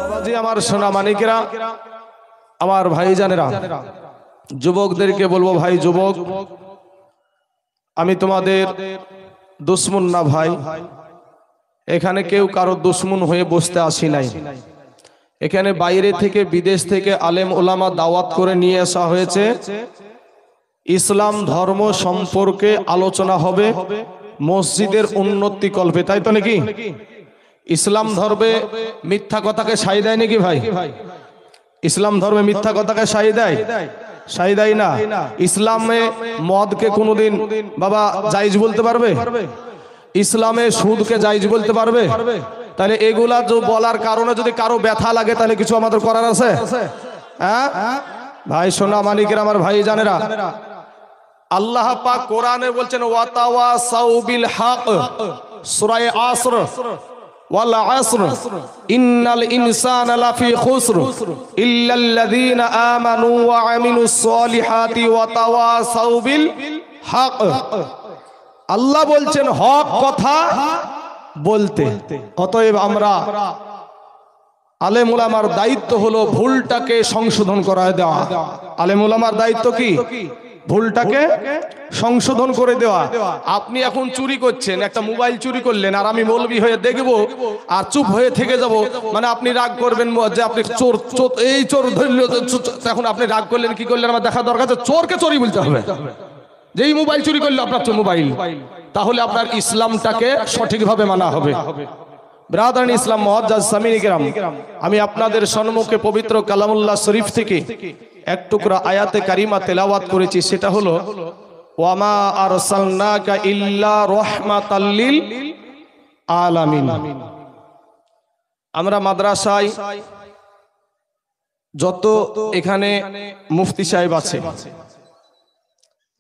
বাবাজি, আমার সোনা মানিকেরা, আমার ভাইজানেরা, যুবকদেরকে বলবো, ভাই যুবক, আমি তোমাদের দুশ্মন না ভাই। এখানে কেউ কারো দুশ্মন হয়ে বসতে আসি নাই। এখানে বাইরে থেকে, বিদেশ থেকে আলেম ওলামা দাওয়াত করে নিয়ে আসা হয়েছে। ইসলাম ধর্ম সম্পর্কে আলোচনা হবে, মসজিদের উন্নতি কল্পে, তাই তো নাকি? ইসলাম ধর্মে মিথ্যা কথাকে সাই দেয় নাকি ভাই? ইসলাম ধর্মে মিথ্যা কথাকে সাই দেয়? সাই দেয় না। ইসলামে মদকে কোনোদিন বাবা জায়েজ বলতে পারবে? ইসলামে সুদকে জায়েজ বলতে পারবে? তাহলে এগুলা বলার কারণে যদি কারো ব্যথা লাগে, তাহলে কিছু আমাদের করার আছে? হ্যাঁ ভাই সোনা মানিকের, আমার ভাই জানেরা, আল্লাহ পাক কোরআনে বলছেন ওয়াতাওয়াসাউ বিল হক, সূরা আসর, ওয়াল আসর ইন্নাল ইনসানা লাফি খুসর ইল্লাল্লাযীনা আমানু ওয়া আমিলুস সলিহাতি ওয়াতাওয়াসাউ বিল হক। আল্লাহ বলছেন হক কথা বলতে। অতএব আমরা আলেম ওলামার দায়িত্ব হলো ভুলটাকে সংশোধন করায় দেওয়া। আলেম ওলামার দায়িত্ব কি? ভুলটাকে সংশোধন করে দেওয়া। আপনি এখন চুরি করছেন, একটা মোবাইল চুরি করলেন, আর আমি মৌলবি হয়ে দেখবো আর চুপ হয়ে থেকে যাব, মানে আপনি রাগ করবেন যে আপনি চোর, এই চোর ধরল। এখন আপনি রাগ করলেন, কি করলেন আমার দেখা দরকার, চোরকে চোরই বলতে হবে। যেই মোবাইল চুরি করলো আপনার তো মোবাইল, তাহলে আপনার ইসলামটাকে সঠিকভাবে মানা হবে। ব্রাদারান ইসলাম মুআজ্জাজ সামিনী কিরাম, আমি আপনাদের সম্মুখে পবিত্র কালামুল্লাহ শরীফ থেকে এক টুকরা আয়াতে কারিমা তেলাওয়াত করেছি। সেটা হলো ওয়ামা আরসালনাকা ইল্লা রাহমাতাল লিল আলামিন। আমরা মাদ্রাসায় যত এখানে মুফতি সাহেব আছে,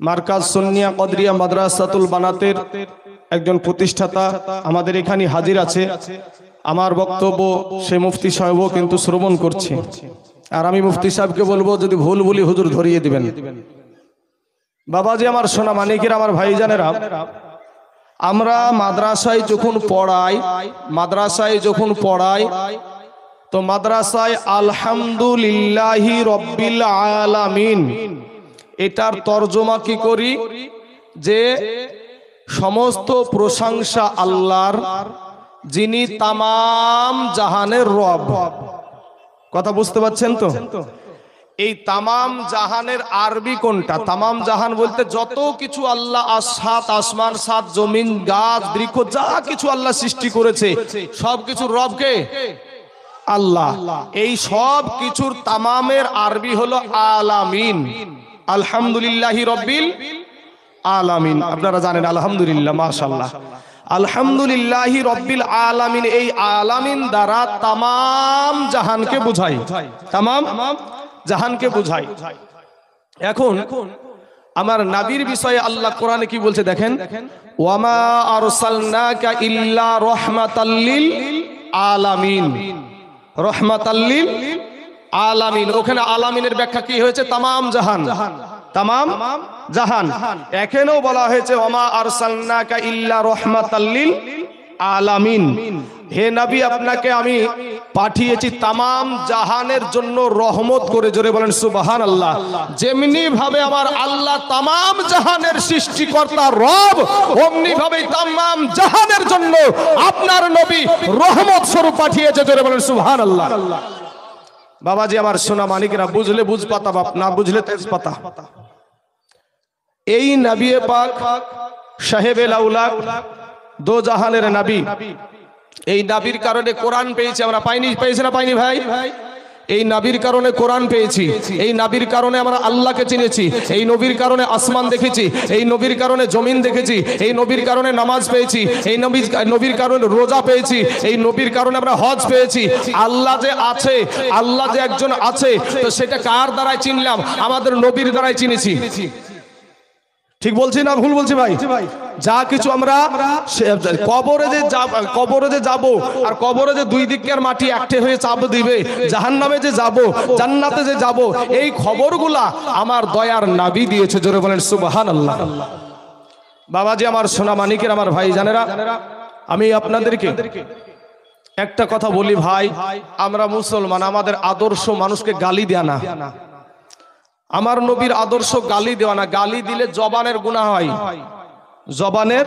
মার্কাজ সুন্নিয়া কদরিয়া মাদ্রাসাতুল বানাতের একজন প্রতিষ্ঠাতা আমাদের এখানে হাজির আছে। আমার বক্তব্য সে মুফতি সাহেবও কিন্তু শ্রবণ করছে, আর আমি মুফতি সাহেবকে বলবো যদি ভুল বলি হুজুর ধরিয়ে দিবেন। বাবাজি, আমার সোনা মানিকের, আমার ভাইজানেরা, আমরা মাদ্রাসায় যখন পড়াই তো মাদ্রাসায় আলহামদুলিল্লাহি রব্বিল আলামিন এটার তরজমা কি করি? যে সমস্ত প্রশংসা আল্লাহর, যিনি তামাম জাহানের রব। কথা বুঝতে পারছেন তো? এই তামাম জাহানের আরবি কোনটা? তামাম জাহান বলতে যত কিছু আল্লাহ, সাত আসমান, সাত জমিন, গাছ বৃক্ষ, যা কিছু আল্লাহ সৃষ্টি করেছে, সব কিছুর রবকে আল্লাহ। এই সব কিছুর তামামের আরবি হলো আলামিন। আলহামদুলিল্লাহি রব্বিল আলামিন। আপনারা জানেন আলহামদুলিল্লাহ, মাশাআল্লাহ, আলহামদুলিল্লাহি রব্বিল আলামিন। এই আলামিন দ্বারা তামাম জাহানকে বোঝায়, তামাম জাহানকে বোঝায়। এখন আমার নবীর বিষয়ে আল্লাহ কোরআনে কি বলছে দেখেন, ওয়ামা আরসালনাকা ইল্লা রাহমাতাল লিল আলামিন। রাহমাতাল লিল আলামিন, ওখানে আলামিনের ব্যাখ্যা কি হয়েছে? তামাম জাহান, তামাম জাহান। এখানেও বলা হয়েছে ওয়ামা আরসালনাকা ইল্লা রাহমাতাল লিল আলামিন। হে নবী, আপনাকে আমি পাঠিয়েছি তামাম জাহানের জন্য রহমত করে। জোরে বলেন সুবহানাল্লাহ। যেমনি ভাবে আমার আল্লাহ তামাম জাহানের সৃষ্টিকর্তা রব, অমনি ভাবে তামাম জাহানের জন্য আপনার নবী রহমত স্বরূপ পাঠিয়েছে। জোরে বলেন সুবহানাল্লাহ। বাবাজি, আমার সোনা মানিকেরা, বুঝলে বুঝ পাতা, বাপ না বুঝলে তেজ পাতা। এই নবী পাক সাহেবেল আউলাদ, দো জাহানের নবী, এই নবীর কারণে কোরআন পেয়েছি আমরা। পেয়েছি না পাইনি ভাই? এই নবীর কারণে কোরআন পেয়েছি, এই নবীর কারণে আমরা আল্লাহকে চিনেছি, এই নবীর কারণে আসমান দেখেছি, এই নবীর কারণে জমিন দেখেছি, এই নবীর কারণে নামাজ পেয়েছি, এই নবীর কারণে রোজা পেয়েছি, এই নবীর কারণে আমরা হজ পেয়েছি। আল্লাহ যে আছে, আল্লাহ যে একজন আছে, তো সেটা কার দ্বারাই চিনলাম? আমাদের নবীর দ্বারাই চিনেছি। ঠিক বলছি না ভুল বলছি ভাই? যা কিছু আমরা কবরে যে যাব, আর কবরে যে দুই দিকের মাটি একটে হয়ে চাপ দিবে, জাহান্নামে যে যাব, জান্নাতে যে যাব, এই খবরগুলা আমার দয়ার নবী দিয়েছে। জোরে বলেন সুবহানাল্লাহ। বাবাজি আমার সোনা মানিকের, আমার ভাই জানেরা, আমি আপনাদেরকে একটা কথা বলি ভাই, আমরা মুসলমান, আমাদের আদর্শ মানুষকে গালি দেয়া না, আমার নবীর আদর্শ গালি দেওয়া না। গালি দিলে জবানের গুনাহ হয়, জবানের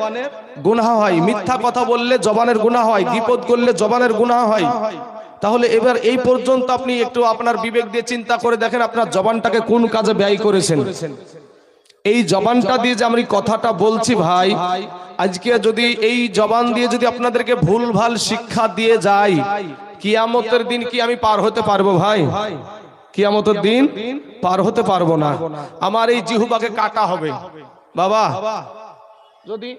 গুনাহ হয়, মিথ্যা কথা বললে জবানের গুনাহ হয়, গীবত করলে জবানের গুনাহ হয়। তাহলে এবার এই পর্যন্ত আপনি একটু আপনার বিবেক দিয়ে চিন্তা করে দেখেন আপনার জবানটাকে কোন কাজে ব্যয় করেছেন। এই জবানটা দিয়ে যে আমি কথাটা বলছি ভাই, আজকে যদি এই জবান দিয়ে যদি আপনাদেরকে ভুলভাল শিক্ষা দিয়ে যাই, কিয়ামতের দিন কি আমি পার হতে পারবো ভাই? কিয়ামতের দিন পার হতে পারবো না। আমার এই জিহ্বাকে কাটা হবে বাবা। যদি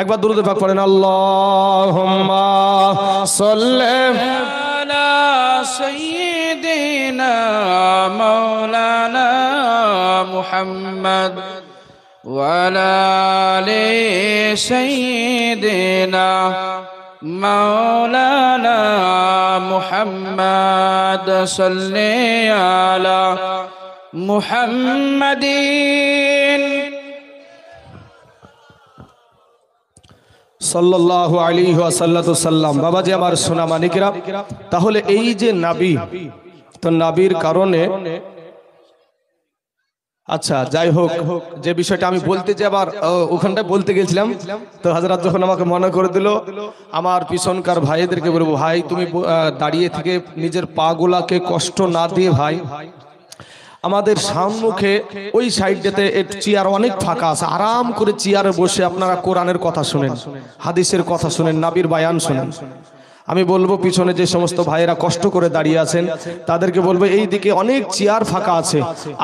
একবার দুরূদ পাক পড়েন, আল্লাহুম্মা সাল্লি আলা সাইয়্যিদিনা মাওলানা মুহাম্মদ ওয়া আলা আলি সাইয়্যিদিনা মাওলানা মুহাম্মদ সাল্লি আলা মুহাম্মাদিন সাল্লাল্লাহু আলাইহি ওয়াসাল্লাম। বাবাজি আমার সোনা মানিকেরা, তাহলে এই যে নবী, তো নবীর কারণে, আচ্ছা যাই হোক, যে বিষয়টা আমি বলতে যে আবার ওখানটায় বলতে গেছিলাম, তো হযরত যখন আমাকে মনে করে দিল, আমার পিছনকার ভাইদেরকে বলবো, ভাই তুমি দাঁড়িয়ে থেকে নিজের পা গুলাকে কষ্ট না দিয়ে ভাই, আমাদের সম্মুখে ওই সাইডটাতে চেয়ার অনেক ফাঁকা আছে, আরাম করে চেয়ারে বসে আপনারা কোরআনের কথা শুনেন, হাদিসের কথা শুনেন, নবীর বয়ান শুনেন। আমি বলবো পিছনে যে সমস্ত ভাইয়েরা কষ্ট করে দাঁড়িয়ে আছেন তাদেরকে বলবো এই দিকে অনেক চেয়ার ফাঁকা আছে।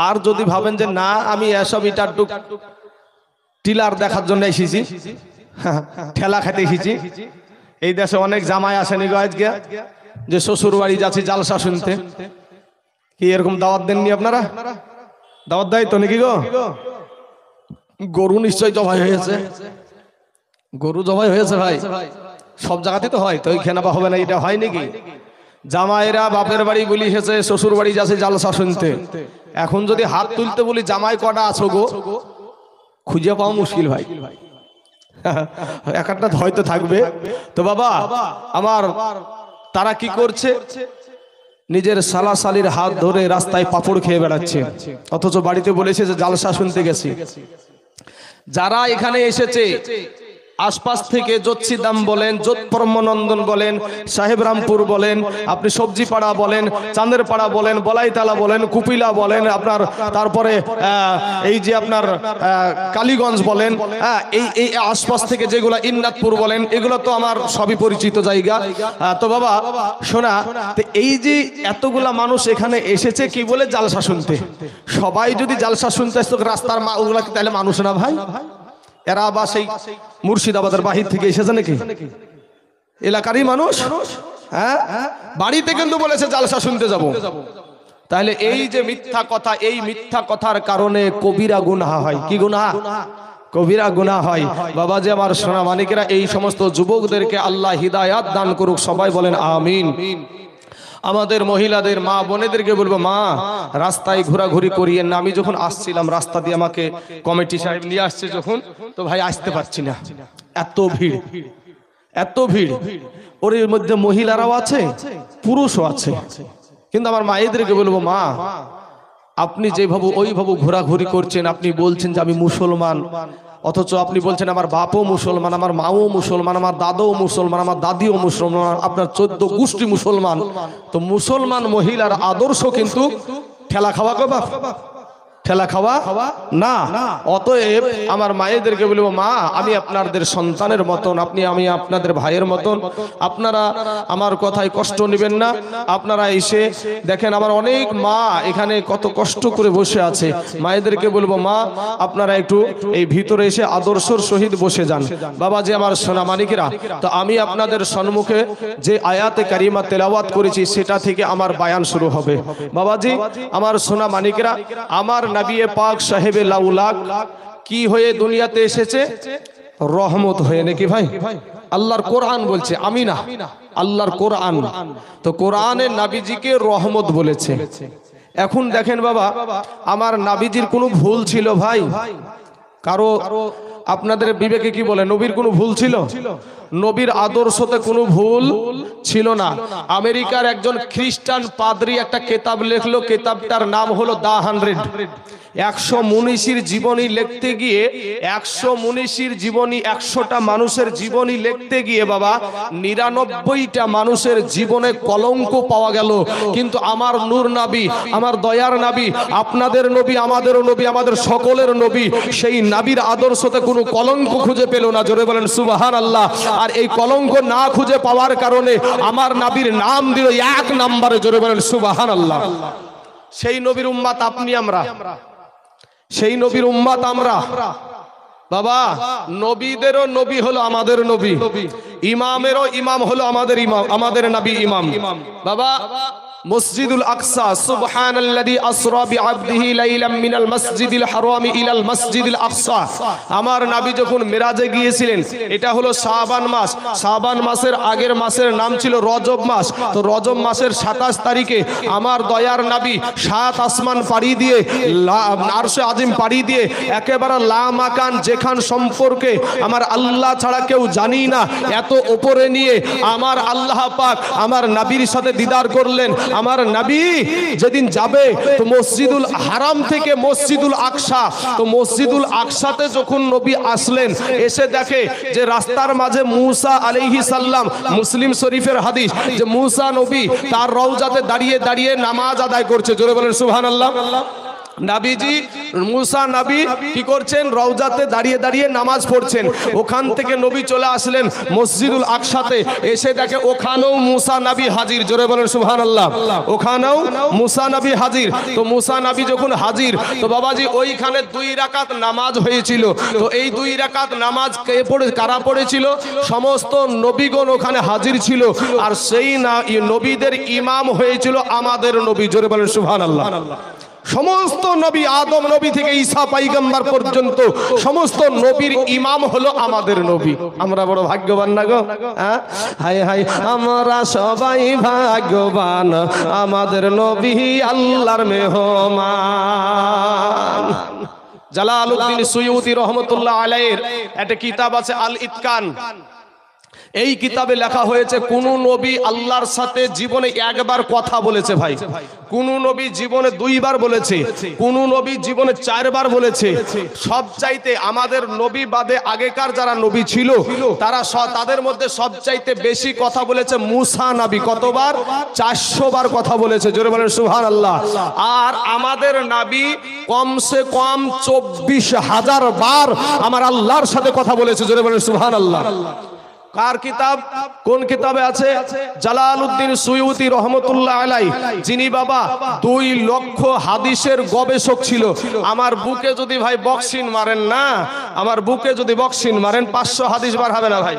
আর যদি ভাবেন যে না আমি এসব ইটারটুক টিলার দেখার জন্য এসেছি, ঠেলা খেতে এসেছি, এই দেশে অনেক জামাই আসেনি গো আজকে, যে শ্বশুর বাড়ি যাচ্ছি জালসা শুনতে, কি এরকম দাওয়াত দেননি আপনারা? দাওয়াত দেয় তো নাকি গো? গরু নিশ্চয় জবাই হয়েছে, গরু জবাই হয়েছে ভাই, সব জায়গাতে তো হয়, তো ওইখানে বা হবে না? এটা হয় নাকি? জামাইরা বাপের বাড়ি বলি এসেছে, শ্বশুর বাড়ি যাচ্ছে জালসা শুনতে। এখন যদি হাত তুলতে বলি জামাই কটা আছো গো, খুঁজে পাওয়া মুশকিল ভাই, একটা হয়তো থাকবে। তো বাবা আমার, তারা কি করছে? নিজের সালাসালির হাত ধরে রাস্তায় পাপড় খেয়ে বেড়াচ্ছে, অথচ বাড়িতে বলেছে যে জালসা শুনতে গেছি। যারা এখানে এসেছে আশপাশ থেকে, যোচ্ছিদাম বলেন, যোধপরমনন্দন বলেন, সাহেবরামপুর বলেন, আপনি সবজিপাড়া বলেন, চাঁদের পাড়া বলেন, বলাইতালা বলেন, কুপিলা বলেন, আপনার তারপরে এই যে আপনার কালীগঞ্জ বলেন, এই আশপাশ থেকে যেগুলা ইন্নাতপুর বলেন, এগুলো তো আমার সবই পরিচিত জায়গা। তো বাবা শোনা, এই যে এতগুলা মানুষ এখানে এসেছে কি বলে? জালসা শুনতে। সবাই যদি জালসা শুনতে আসতো রাস্তার ওগুলা কি তাহলে মানুষ না ভাই? এরা বা সেই মুর্শিদাবাদের বাহির থেকে এসেছে নাকি? এলাকারই মানুষ, হ্যাঁ, বাড়িতে কিন্তু বলেছে জালসা শুনতে যাব। তাহলে এই যে মিথ্যা কথা, এই মিথ্যা কথার কারণে কবিরা গুনাহ হয়। কি গুনাহ? কবিরা গুনাহ হয়। বাবা যে আমার সোনা মানিকেরা, এই সমস্ত যুবকদেরকে আল্লাহ হিদায়াত দান করুক, সবাই বলেন আমিন। আমাদের মহিলাদের মা বোনেদেরকে বলবো, মা রাস্তায় ঘোরাঘুরি করিয়েন না। আমি যখন আসছিলাম রাস্তা দিয়ে আমাকে কমিটি সাহেব নিয়ে আসছে যখন, তো ভাই আসতে পারছি না, এত ভিড়, এত ভিড়। ওর মধ্যে মহিলারাও আছে, পুরুষও আছে। কিন্তু আমার মায়েদেরকে বলবো, মা আপনি যেভাবে ওইভাবে ঘোরাঘুরি করছেন, আপনি বলছেন যে আমি মুসলমান, অথচ আপনি বলছেন আমার বাপও মুসলমান, আমার মাও মুসলমান, আমার দাদাও মুসলমান, আমার দাদিও মুসলমান, আপনার 14 গোষ্ঠী মুসলমান। তো মুসলমান মহিলার আদর্শ কিন্তু ঠেলা খাওয়া গো বাপ, ঠেলা খাওয়া না। অতএব আমার মায়েদেরকে বলবো, মা আমি আপনাদের সন্তানের মতন, আমি আপনাদের ভাইয়ের মতন, আপনারা আমার কথায় কষ্ট নেবেন না। আপনারা এসে দেখেন আমার অনেক মা এখানে কত কষ্ট করে বসে আছে। মায়েদেরকে বলবো, মা আপনারা একটু এই ভিতরে এসে আদর্শর সহিত বসে যান। বাবা যে আমার সোনা মানিকেরা, তো আমি আপনাদের সম্মুখে যে আয়াতে কারিমা তেলাওয়াত করেছি সেটা থেকে আমার বায়ান শুরু হবে। বাবাজি আমার সোনা মানিকেরা, আমার নবী পাক সাহেবে লাউলাক কি হয়ে দুনিয়াতে এসেছে? রহমত হয়ে, নাকি ভাই? আল্লাহর কোরআন বলছে, আমি না, আল্লাহর কোরআন। তো কোরআনে নবীজিকে রহমত বলেছে। এখন দেখেন বাবা, আমার নবীজির কোনো ভুল ছিল ভাই? কারো আপনাদের বিবেকে কি বলে, নবীর কোনো ভুল ছিল? নবীর আদর্শতে কোনো ভুল ছিল না। আমেরিকার একজন খ্রিস্টান পাদ্রী একটা কিতাব লিখলো, কিতাবটার নাম হলো দা 100। 100 মনীষীর জীবনী লিখতে গিয়ে, 100 মনীষীর জীবনী, 100টা মানুষের জীবনী লিখতে গিয়ে বাবা 99টা মানুষের জীবনে কলঙ্ক পাওয়া গেল। কিন্তু আমার নূর নবী, আমার দয়ার নবী, আপনাদের নবী, আমাদেরও নবী, আমাদের সকলের নবী, সেই নবীর আদর্শতে কোনো কলঙ্ক খুঁজে পেল না। জোরে বলেন সুবহানাল্লাহ। আর এই কলঙ্ক না খুঁজে পাওয়ার কারণে আমার নবীর নাম দিল 1 নম্বরে। জোরে বলেন সুবহানাল্লাহ। সেই নবীর উম্মত আপনি, আমরা সেই নবীর উম্মত আমরা বাবা। নবীদেরও নবী হলো আমাদের নবী, ইমামেরও ইমাম হলো আমাদের ইমাম, আমাদের নবী ইমাম বাবা। মসজিদুল আকসা, সুবহানাল্লাযী আসরা বিআবদিহি লাইলাম মিনাল মাসজিদিল হারামি ইলাল মাসজিদিল আকসা। আমার নবী যখন মিরাজে গিয়েছিলেন, এটা হলো শাবান মাস। শাবান মাসের আগের মাসের নাম ছিল রজব মাস। তো রজব মাসের 27 তারিখে আমার দয়ার নবী 7 আসমান পাড়ি দিয়ে, আরশে আজিম পাড়ি দিয়ে, একেবারে লা মাকান যেখান সম্পর্কে আমার আল্লাহ ছাড়া কেউ জানি না, এত উপরে নিয়ে আমার আল্লাহ পাক আমার নবীর সাথে দিদার করলেন। আমার নবী যেদিন যাবে তো মসজিদুল হারাম থেকে মসজিদুল আকসা, তো মসজিদুল আকসাতে যখন নবী আসলেন, এসে দেখে যে রাস্তার মাঝে মুসা আলাইহিস সালাম, মুসলিম শরীফের হাদিস, যে মুসা নবী তার রওজাতে দাঁড়িয়ে দাঁড়িয়ে নামাজ আদায় করছে। জোরে বলেন সুবহানাল্লাহ। নবীজি মুসা নবী কি করছেন? রওজাতে দাঁড়িয়ে দাঁড়িয়ে নামাজ পড়ছেন। ওখান থেকে নবী চলে আসলেন মসজিদুল আকসাতে, এসে দেখে ওখানেও মুসা নবী হাজির। জোরে বলেন সুবহানাল্লাহ। ওখানেও মুসা নবী হাজির। তো মুসা নবী যখন হাজির, তো বাবাজি ওইখানে 2 রাকাত নামাজ হয়েছিল। তো এই 2 রাকাত নামাজ কারা পড়েছিল? সমস্ত নবীগণ ওখানে হাজির ছিল। আর সেই নবীদের ইমাম হয়েছিল আমাদের নবী। জোরে বলেন সুবহানাল্লাহ। সমস্ত নবী, আদম নবী থেকে ঈসা পয়গম্বর পর্যন্ত সমস্ত নবীর ইমাম হলো আমাদের নবী। আমরা বড় ভাগ্যবান না গো? হায় হায়, আমরা সবাই ভাগ্যবান, আমাদের নবী আল্লাহর মেহমান। জালালউদ্দিন সুয়ুতি রহমতুল্লাহ আলাইহির একটা কিতাব আছে আল ইতকান। এই কিতাবে লেখা হয়েছে কোন নবী আল্লাহর সাথে জীবনে একবার কথা বলেছে ভাই, কোন নবী জীবনে 2 বার বলেছে, কোন নবী জীবনে 4 বার বলেছে। সবচাইতে আমাদের নবী বাদে আগেকার যারা নবী ছিল তারা তাদের মধ্যে সবচাইতে বেশি কথা বলেছে মুসা নবী। কতবার? 400 বার কথা বলেছে। জোরে বলেন সুবহানাল্লাহ। আর আমাদের নবী কমসে কম 24,000 বার আমার আল্লাহর সাথে কথা বলেছে। জোরে বলেন সুবহানাল্লাহ। কার কিতাব? কোন কিতাবে আছে? জালালউদ্দিন সুয়ুতি রহমতুল্লাহ আলাইহি, যিনি বাবা 2 লক্ষ হাদিসের গবেষক ছিল। আমার বুকে যদি ভাই বক্সিন মারেন না, আমার বুকে যদি বক্সিন মারেন 500 হাদিস বার হবে না ভাই।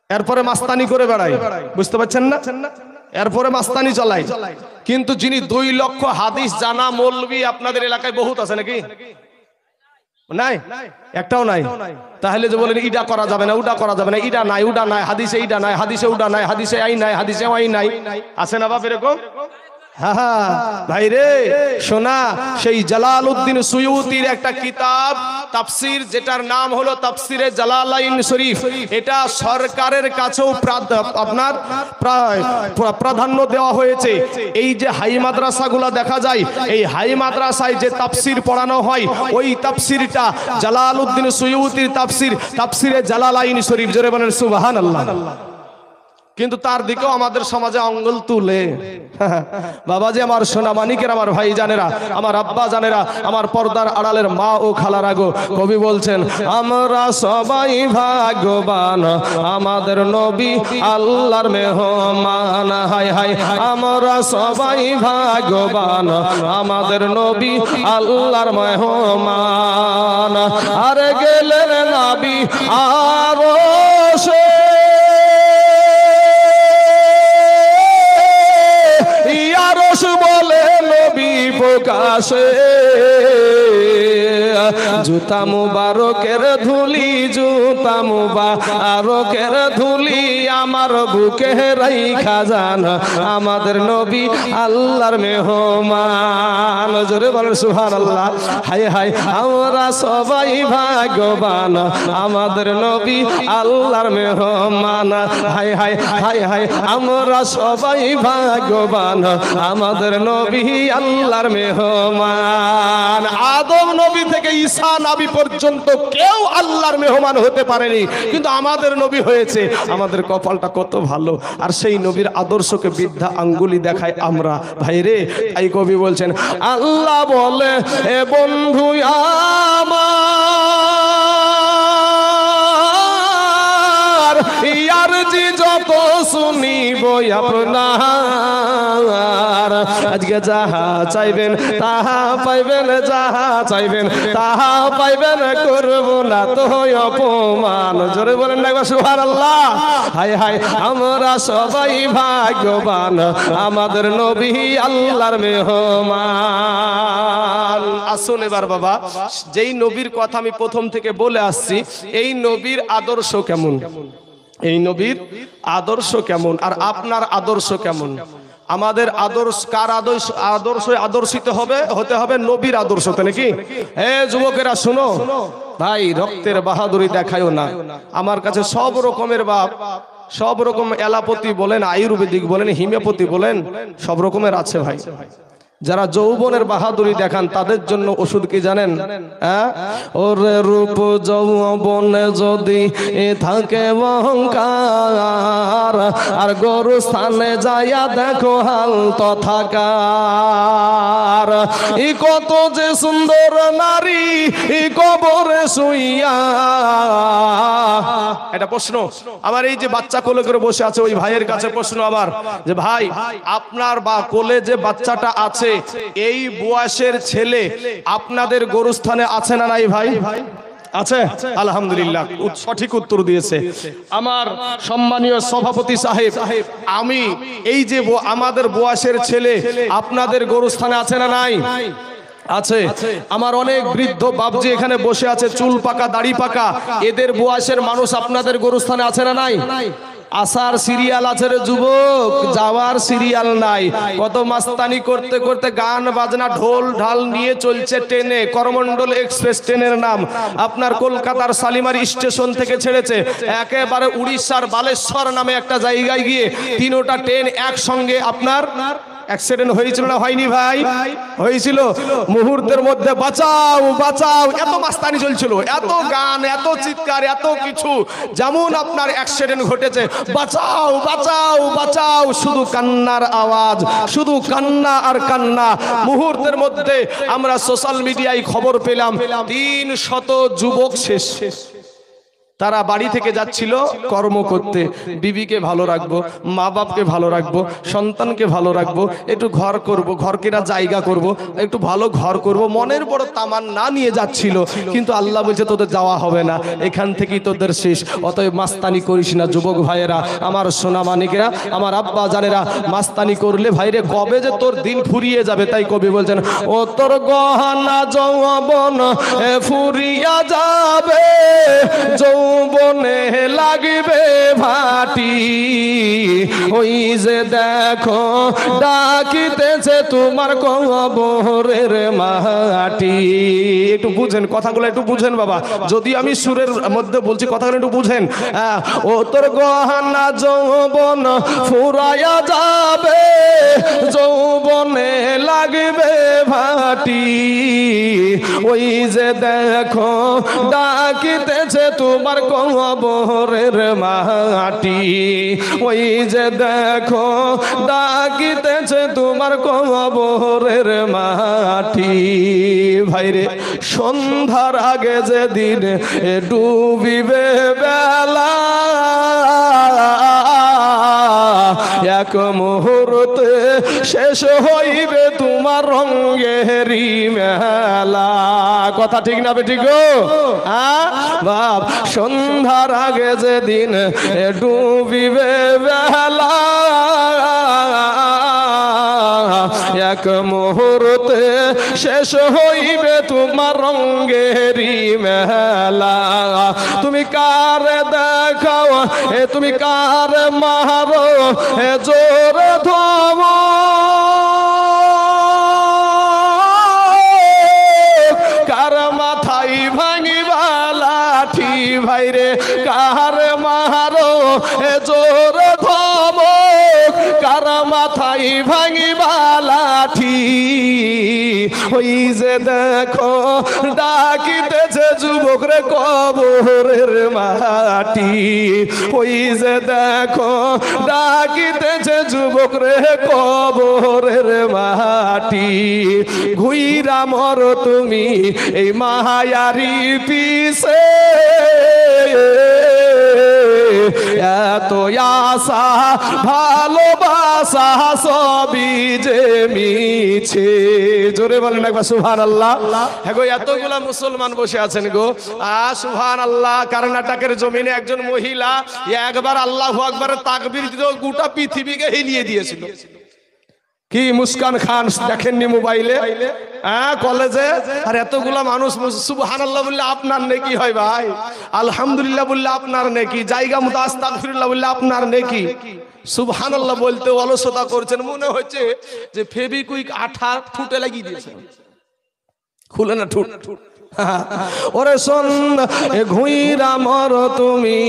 এরপরে মাস্তানি করে বেড়াই, বুঝতে পারছেন না? এরপরে মাস্তানি চালাই। কিন্তু যিনি 2 লক্ষ হাদিস জানা মৌলবী আপনাদের এলাকায় বহুত আছে নাকি? নাই, একটাও নাই। তাহলে যে বলেন ইডা করা যাবে না, ওটা করা যাবে না, ইডা নাই, ওটা নাই, হাদিসে ইডা নাই, হাদিসে ওটা নাই, হাদিসে আই নাই, হাদিসে ওই নাই, আছে না বাপ এরকম? হ্যাঁ ভাই রে, শোনা, সেই জালালউদ্দিন সুয়ুতির একটা কিতাব তাফসীর, যেটার নাম হলো তাফসীরে জালালাইন শরীফ। এটা সরকারের কাছেও আপনার প্রাধান্য দেওয়া হয়েছে। এই যে হাই মাদ্রাসাগুলো দেখা যায়, এই হাই মাদ্রাসায় যে তাফসীর পড়ানো হয়, ওই তাফসীরটা জালালউদ্দিন সুয়ুতির তাফসীর, তাফসীরে জালালাইন শরীফ। জোরে বলেন সুবহানাল্লাহ। কিন্তু তার দিকেও আমাদের সমাজে আঙ্গুল তুলে। বাবাজি আমার সোনা মানিকের, আমার ভাই জানেরা, আমার আব্বা জানেরা, আমার পর্দার আড়ালের মা ও খালারা গো, কবি বলছেন আমরা সবাই ভাগ্যবান, আমাদের নবী আল্লাহর মেহমান। হায় হায়, আমরা সবাই ভাগ্যবান, আমাদের নবী আল্লাহর মেহমান। আরে গেলেন নবী আরশে, বলে নবী প্রকাশে, জুতা মুবারকের ধুলি, জুতা মুবারকের ধুলি আমার বুকে রাইখা যান আমাদের নবী আল্লাহর মেহমান। জোরে বলেন সুবহানাল্লাহ। হায় হায় আমরা সবাই ভাগ্যবান, আমাদের নবী আল্লাহর মেহমান। হায় হায় হায় হায় আমরা সবাই ভাগ্যবান, আমাদের নবী আল্লাহর মেহমান। আদম নবী থেকে ঈসা নবী পর্যন্ত কেউ আল্লাহর মেহমান হতে পারেনি, কিন্তু আমাদের নবী হয়েছে। আমাদের কপালটা কত ভালো। আর সেই নবীর আদর্শকে বৃদ্ধা আঙ্গুলি দেখায় আমরা। ভাইরে, তাই কবি বলছেন আল্লাহ বলে এ বন্ধু আমার ইয়ার জি যত শুনিব আপনার, আজকে যাহা চাইবেন তাহা পাইবেন, যাহা চাইবেন তাহা পাইবেন, করব না তো অপমান। জোরে বলেন না একবার সুবহানাল্লাহ। হায় হায় আমরা সবাই ভাগ্যবান, আমাদের নবী আল্লাহর মেহমান। আসুন এবার বাবা, যেই নবীর কথা আমি প্রথম থেকে বলে আসছি, এই নবীর আদর্শ কেমন, এই নবীর আদর্শ কেমন, আর আপনার আদর্শ কেমন? আমাদের আদর্শ কার আদর্শ? আদর্শিত হতে হবে নবীর আদর্শতে, নাকি? হে যুবকেরা শুনো ভাই, রক্তের বাহাদুরি দেখায়ও না। আমার কাছে সব রকমের বাপ, সব রকম এলাপতি বলেন, আয়ুর্বেদিক বলেন, হিমিওপ্যাথি বলেন, সব রকমের আছে ভাই। যারা যৌবনের বাহাদুরি দেখান তাদের জন্য ওষুধ কি জানেন? ওরে রূপ যৌবনে যদি থাকে অহংকার, আর গরু স্থানে যাইয়া দেখো হাল তথাকার। ই কত যে সুন্দর নারী ই কবরে শুইয়া। এটা প্রশ্ন আমার, এই যে বাচ্চা কোলে করে বসে আছে ওই ভাইয়ের কাছে প্রশ্ন আমার, যে ভাই আপনার বা কোলে যে বাচ্চাটা আছে, এই বয়সের ছেলে আপনাদের গরুস্থানে আছে না নাই? ভাই আছে? আলহামদুলিল্লাহ, সঠিক উত্তর দিয়েছে আমার সম্মানীয় সভাপতি সাহেব। আমি এই যে আমাদের বয়সের ছেলে আপনাদের গরুস্থানে আছে না নাই? আছে। আমার অনেক বৃদ্ধ বাবজি এখানে বসে আছে, চুল পাকা দাড়ি পাকা, এদের বয়সের মানুষ আপনাদের গরুস্থানে আছে না নাই? আসার সিরিয়াল আছে রে যুবক, যাওয়ার সিরিয়াল নাই। কত মাস্তানি করতে করতে গান বাজনা ঢোল ঢাল নিয়ে চলছে ট্রেনে, করমণ্ডল এক্সপ্রেস ট্রেনের নাম। আপনার কলকাতার শালিমারি স্টেশন থেকে ছেড়েছে, একেবারে উড়িষ্যার বালেশ্বর নামে একটা জায়গায় গিয়ে তিনোটা ট্রেন একসঙ্গে আপনার অ্যাক্সিডেন্ট হয়েছিল না হয়নি ভাই? হয়েছিল। মুহূর্তের মধ্যে বাঁচাও বাঁচাও, এত মাস্তানি চলছিল, এত গান, এত চিৎকার, এত কিছু। যেমন আপনার অ্যাক্সিডেন্ট ঘটেছে, বাঁচাও বাঁচাও বাঁচাও, শুধু কান্নার আওয়াজ, শুধু কান্না আর কান্না। মুহূর্তের মধ্যে আমরা সোশ্যাল মিডিয়ায় খবর পেলাম 300 যুবক শেষ। তারা বাড়ি থেকে যাচ্ছিল কর্ম করতে, বিবিকে ভালো রাখবো, মা বাপকে ভালো রাখবো, সন্তানকে ভালো রাখবো, একটু ঘর করব, ঘর কেনা জায়গা করব, একটু ভালো ঘর করব, মনের বড় তামান্না নিয়ে যাচ্ছিল। কিন্তু আল্লাহ বলছে তোদের যাওয়া হবে না, এখান থেকেই তোদের শেষ। অতএব মাস্তানি করিস না যুবক ভাইয়েরা, আমার সোনা মানিকেরা, আমার আব্বা জানেরা। মাস্তানি করলে ভাইরে কবে যে তোর দিন ফুরিয়ে যাবে। তাই কবি বলছেন ও তোর গহনা যৌবন ফুরিয়া যাবে, যৌবনে লাগবে ভাটি, ওই যে দেখো ডাকিতেছে তোমার কবরের মাটি। একটু বুঝেন কথাগুলো, একটু বুঝেন বাবা, যদি আমি সুরের মধ্যে বলছি কথাগুলো একটু বুঝেন। ও তোর গহনা যৌবন ফুরাইয়া যাবে, যৌবনে লাগবে ভাটি, ওই যে দেখো ডাকিতেছে তোমার কবরের মাটি, ওই যে দেখো ডাকিতেছে তোমার কবরের মাটি। ভাইরে, সন্ধ্যার আগে যেদিন ডুবিবে বেলা, এক মুহূর্তে শেষ হইবে তোমার রঙেরি মেলা। কথা ঠিক না বেঠিক গো? বাপ, সন্ধ্যার আগে যেদিন ডুবিবে বেলা, এক মুহূর্তে শেষ হইবে তোমার রঙ্গেরি মেলা। তুমি কার দেখাও তুমি কার মারো জোর ধম, কার মাথায় ভাঙিবা লাঠি ভাইরে কার মারো জোর ধম, কার মাথায় ভাঙিবা লাঠি। ওই যে দেখো ডাকিতেছে যুবক রে কবরের মাটি, ওই যে দেখো ডাকিতেছে যুবক রে কবরের মাটি। ঘুইরা মর তুমি এই মায়ারি পিছে, এত আশা ভালোবাসা সবই যে মিছে। জোরে বলেন একবার সুবহানাল্লাহ। হ্যাঁ গো, এতগুলা মুসলমান বসে আছেন গো, সুবহানাল্লাহ। কর্ণাটকের জমিনে একজন মহিলা একবার আল্লাহু আকবারের তাকবীর দিতে গোটা পৃথিবীকে হিলিয়ে দিয়েছিল। কি মুস্কান খান দেখেননি মোবাইলে, কলেজে? আর এতগুলা মানুষ সুবহানাল্লাহ বললে আপনার নেকি হয় ভাই, আলহামদুলিল্লাহ বললে আপনার নেকি, জায়গা মতো আস্তাগফিরুল্লাহ বললে আপনার নেকি। সুবহানাল্লাহ বলতে অলসতা করছেন, মনে হচ্ছে যে ফেবিকুইক আঠা ঠুটে লাগিয়ে দিয়েছেন, খুলে না ঠুট। ওরে শোন ঘুইরা মর তুমি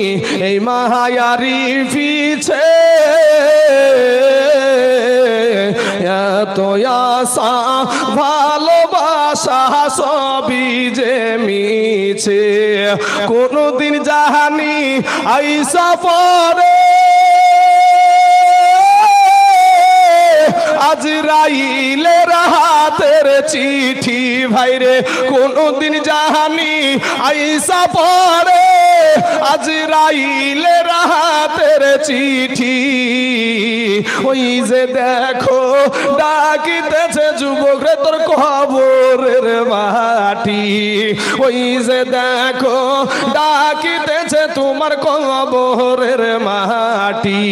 এই মায়ারি পিছে, এত আশা ভালোবাসা সবই যে মিছে। কোনদিন জাহানি আইসা পরে আজরাইলের হাতের চিঠি ভাইরে, কোনদিন জাহানি আইসা পরে আজরাইলের হাতের চিঠি। ওই যে দেখো ডাকিতেছে যুবক রে তোর কবরের মাটি, ওই যে দেখো ডাকিতেছে তোমার কবরের মাটি।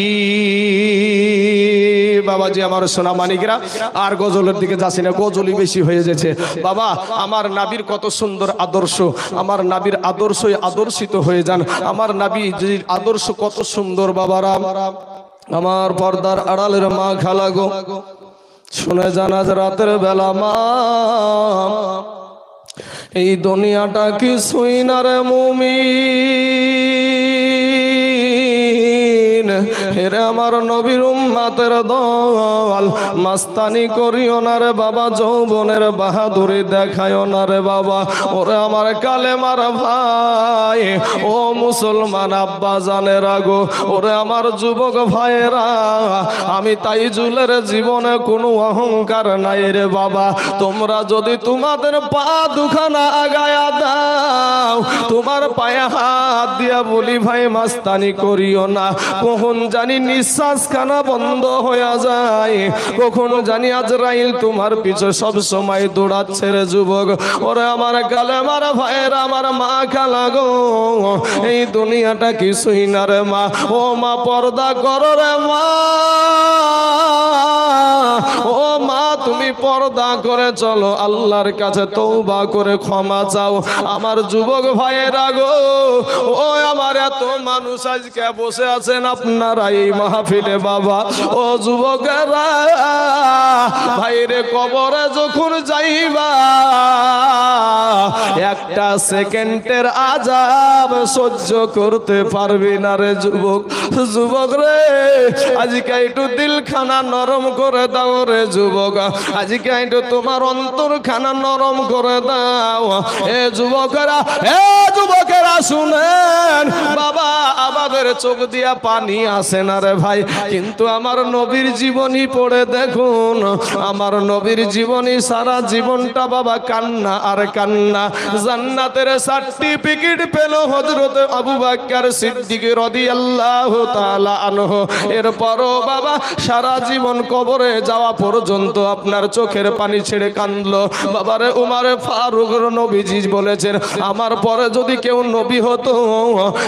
বাবাজি আমার সোনা মানিকরা, আর গজলের দিকে যাচ্ছি না, গজলই বেশি হয়ে যাচ্ছে। বাবা আমার নাবির কত সুন্দর আদর্শ, আমার নাবির আদর্শই আদর্শিত হয়ে যান। আমার নাবির আদর্শ কত সুন্দর বাবারা। আমার পর্দার আড়ালের মা খালা গো, শুনে জানাজ রাতের বেলা মা, এই দুনিয়াটা কিছুই না রে মুমিন। হেরে আমার নবীর উম্মতের দল, মাস্তানি করিও না রে বাবা, যৌবনের বাহাদুরি দেখায়ও না রে বাবা। ওরে আমার কালেমার ভাই, ও মুসলমান আব্বা জানেরা গো, ওরে আমার যুবক ভাইয়েরা, আমি তাই জুলের জীবনে কোনো অহংকার নাই রে বাবা। তোমরা যদি তোমাদের পা দুখানা আগায়া দাও, তোমার পায়ে হাত দিয়া বলি ভাই মাস্তানি করিও না। কখন জানি নিঃশ্বাস খানা বন্ধ হয়ে যায়, কখন জানি আজরাইল তোমার পিছে সব সময় দৌড়াচ্ছে রে যুবক। ওরে আমার কালেমার ভাইয়েরা, আমার মা খালা গো, এই দুনিয়াটা কিছুই না রে মা। ও মা পর্দা করো রে মা, ও মা তুমি পর্দা করে চলো, আল্লাহর কাছে তওবা করে ক্ষমা চাও। আমার যুবক ভাইয়েরা গো, ও আমার এত মানুষ আজকে বসে আছেন আপনারা এই মাহফিলে বাবা, ও যুবকেরা ভাইরে, কবরে যখন যাইবা একটা সেকেন্ডের আযাব সহ্য করতে পারবি না রে যুবক। যুবক রে আজকে একটু দিলখানা নরম করে দাও রে যুবক, আজকে একটু তোমার অন্তরখানা নরম করে দাও। এ যুবকেরা, এ যুবকেরা শুনেন বাবা, আমাদের চোখ দিয়া পানি আসে না রে ভাই, কিন্তু আমার নবীর জীবনী পড়ে দেখুন, আমার নবীর জীবনী সারা জীবনটা বাবা কান্না আর কান্না। জান্নাতের সার্টিফিকেট পেল হযরত আবু বকর সিদ্দিক রাদিয়াল্লাহু তাআলা আনহু। এরপরও বাবা সারা জীবন কবরে যাওয়া পর্যন্ত আপনার চোখের পানি ছেড়ে কাঁদলো। বাবারে উমারে ফারুক নবীজি বলেছেন, আমার পরে যদি কেউ নবী হতো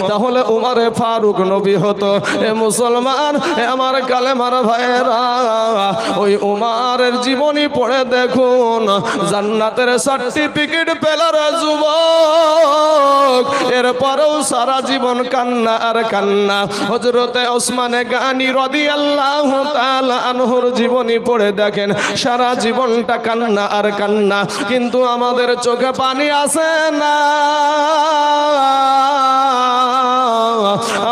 তাহলে উমারে ফারুক ফারুক নবী হতো। এ মুসলমান, এ আমার কালেমার ভাইয়েরা, ওই উমারের জীবনী পড়ে দেখুন, জান্নাতের সার্টিফিকেট পেলার যুবক, এরপরেও সারা জীবন কান্না আর কান্না। হযরতে ওসমানে গানি রাদিয়াল্লাহু তাআলা আনহুর জীবনী পড়ে দেখেন, সারা জীবনটা কান্না আর কান্না, কিন্তু আমাদের চোখে পানি আসে না,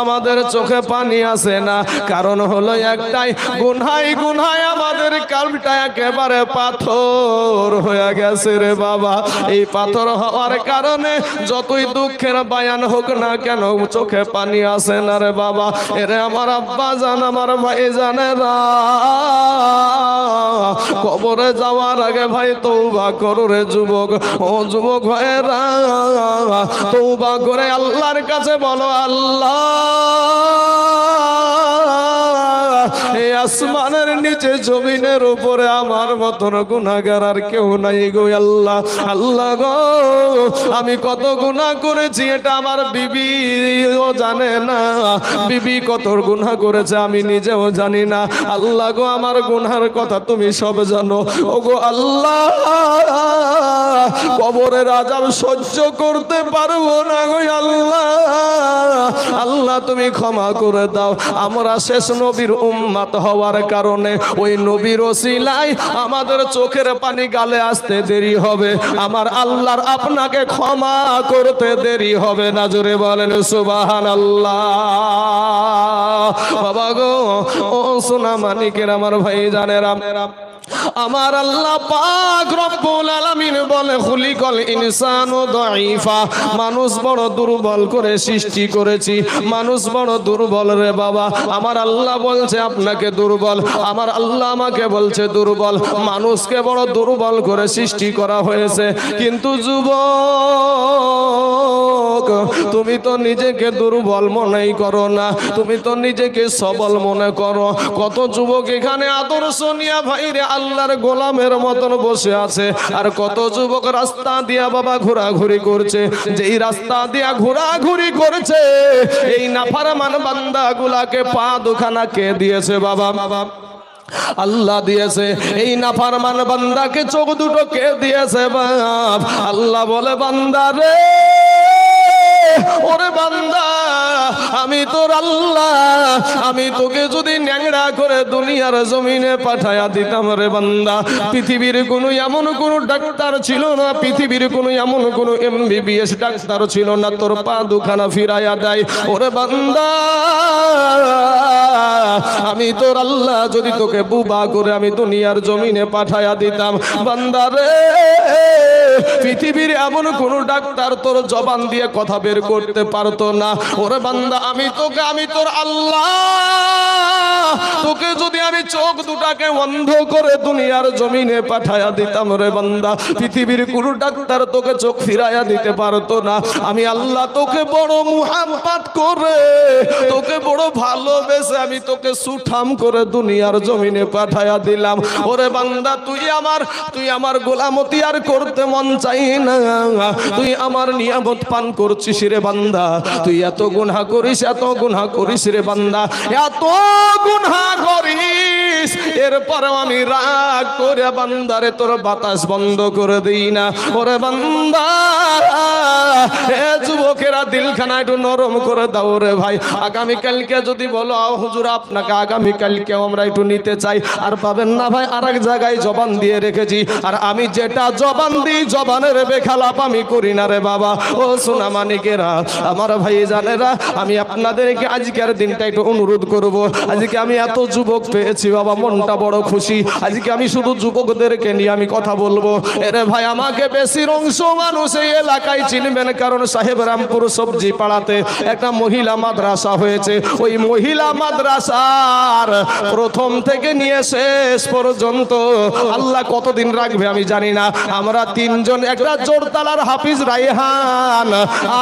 আমাদের চোখে পানি আসে না। কারণ হলো একটাই, গুনহায় গুনহায় আমাদের কালটা একেবারে পাথর হয়ে গেছে রে বাবা। এই পাথর হওয়ার কারণে যতই দুঃখের বায়ান হোক না কেন, চোখে পানি আসে না রে বাবা। এরে আমার আব্বা জান, আমার ভাই জানেরা, কবরে যাওয়ার আগে ভাই তওবা করো রে যুবক। ও যুবক ভাইরা, তওবা করে আল্লাহর কাছে বলো, আল্লাহ এই আসমানের নিচে জমিনের উপরে আমার মতন গুনাহগার আর কেউ নাই গো আল্লাহ। আল্লাহ গো, আমি কত গুনাহ করেছি এটা আমার বিবিও জানে না, বিবি কত গুনাহ করেছে আমি নিজেও জানি না। আল্লাহ গো, আমার গুনাহের কথা তুমি সব জানো। ও গো আল্লাহ, কবরের আযাব সহ্য করতে পারবো না গো আল্লাহ। আল্লাহ তুমি ক্ষমা করে দাও। আমরা শেষ নবীর উম্মত হওয়ার কারণে ওই নবীর ওসিলায় আমাদের চোখের পানি গালে আসতে দেরি হবে, আমার আল্লাহর আপনাকে ক্ষমা করতে দেরি হবে না। জোরে বলেন সুবহানাল্লাহ। বাবা গো, ও সোনা মানিকের আমার ভাই জানেরা, আমার আল্লাহ পাক রব্বুল আলামিন বলে, খুলিকাল ইনসানু দাঈফা, মানুষ বড় দুর্বল করে সৃষ্টি করেছি, মানুষ বড় দুর্বল রে বাবা। আমার আল্লাহ বলছে আপনাকে দুর্বল, আমার আল্লাহ আমাকে বলছে দুর্বল, মানুষকে বড় দুর্বল করে সৃষ্টি করা হয়েছে। কিন্তু যুবক, তুমি তো নিজেকে দুর্বল মনেই করো না, তুমি তো নিজেকে সবল মনে করো। কত যুবক এখানে আদর্শ নিয়া ভাইরে আল্লাহর গোলামের মতন বসে আছে, আর কত যুবক রাস্তা দিয়া বাবা ঘোরাঘুরি করছে। যেই রাস্তা দিয়া ঘোরাঘুরি করছে, এই নাফরমান বান্দাগুলাকে পা দুখানা কে দিয়েছে বাবা? আল্লাহ দিয়েছে। এই নাফরমান বান্দাকে চোখ দুটো কে দিয়েছে বাপ? আল্লাহ বলে, বান্দা রে, ওরে বান্দা, আমি তোর আল্লাহ, আমি তোকে যদি ন্যাংরা করে দুনিয়ার জমিনে পাঠায়া দিতাম রে বান্দা, পৃথিবীর কোনো এমন কোনো ডাক্তার ছিল না, পৃথিবীর কোনো এমন কোনো MBBS ডাক্তার ছিল না তোর পা দুখানা ফিরাইয়া দেয়। ওরে বান্দা, আমি তোর আল্লাহ যদি তোকে বুবা করে আমি দুনিয়ার জমিনে পাঠায়া দিতাম, বান্দা রে, পৃথিবীর এমন কোন ডাক্তার তোর জবান দিয়ে কথা বের করতে পারতো না। ওরে বান্দা, আমি তোর আল্লাহ, তোকে যদি আমি চোখ দুটাকে বন্ধ করে দুনিয়ার জমিনে পাঠায়া দিতাম রে বান্দা, পৃথিবীর কোন ডাক্তার তোকে চোখ ফিরাইয়া দিতে পারতো না। আমি আল্লাহ তোকে বড় মুহাব্বত করে, তোকে বড় ভালোবেসে আমি তোকে সুঠাম করে দুনিয়ার জমিনে পাঠায়া দিলাম। ওরে বান্দা, তুই আমার গোলামতি আর করতে মন চাই না, তুই আমার নিয়ামত পান করছিস রে বান্দা, তুই এত গুনাহ করিস রে বান্দা, এত গুনাহ করিস, এরপরেও আমি রাগ করে বান্দারে তোর বাতাস বন্ধ করে দিই না। ওরে বান্দা, এ যুবকেরা দিলখানা একটু নরম করে দাও রে ভাই। আগামীকালকে যদি বলো হুজুর আপনাকে আগামীকালকেও আমরা একটু নিতে চাই, আর পাবেন না ভাই, আর এক জায়গায় জবান দিয়ে রেখেছি, আর আমি যেটা জবান দিই জবানের বেখালাপ আমি করি না রে বাবা। ও সোনা মানিকেরা, আমার ভাই জানেরা, আমি আপনাদেরকে আজকের দিনটা একটু অনুরোধ করব। আজকে আমি এত যুবক পেয়েছি বাবা, মনটা বড় খুশি। আজকে আমি শুধু যুবকদেরকে নিয়ে আমি কথা বলবো। এরে ভাই, আমাকে বেশির অংশ মানুষ এই এলাকায় চিনবেন, কারণ সাহেব রামপুর সবজি পাড়াতে একটা মহিলা মাদ্রাসা হয়েছে। ওই মহিলা মাদ্রাসার প্রথম থেকে নিয়ে শেষ পর্যন্ত আল্লাহ কতদিন রাখবে আমি জানি না। আমরা তিনজন, একটা জোরতালার হাফিজ রায়হান,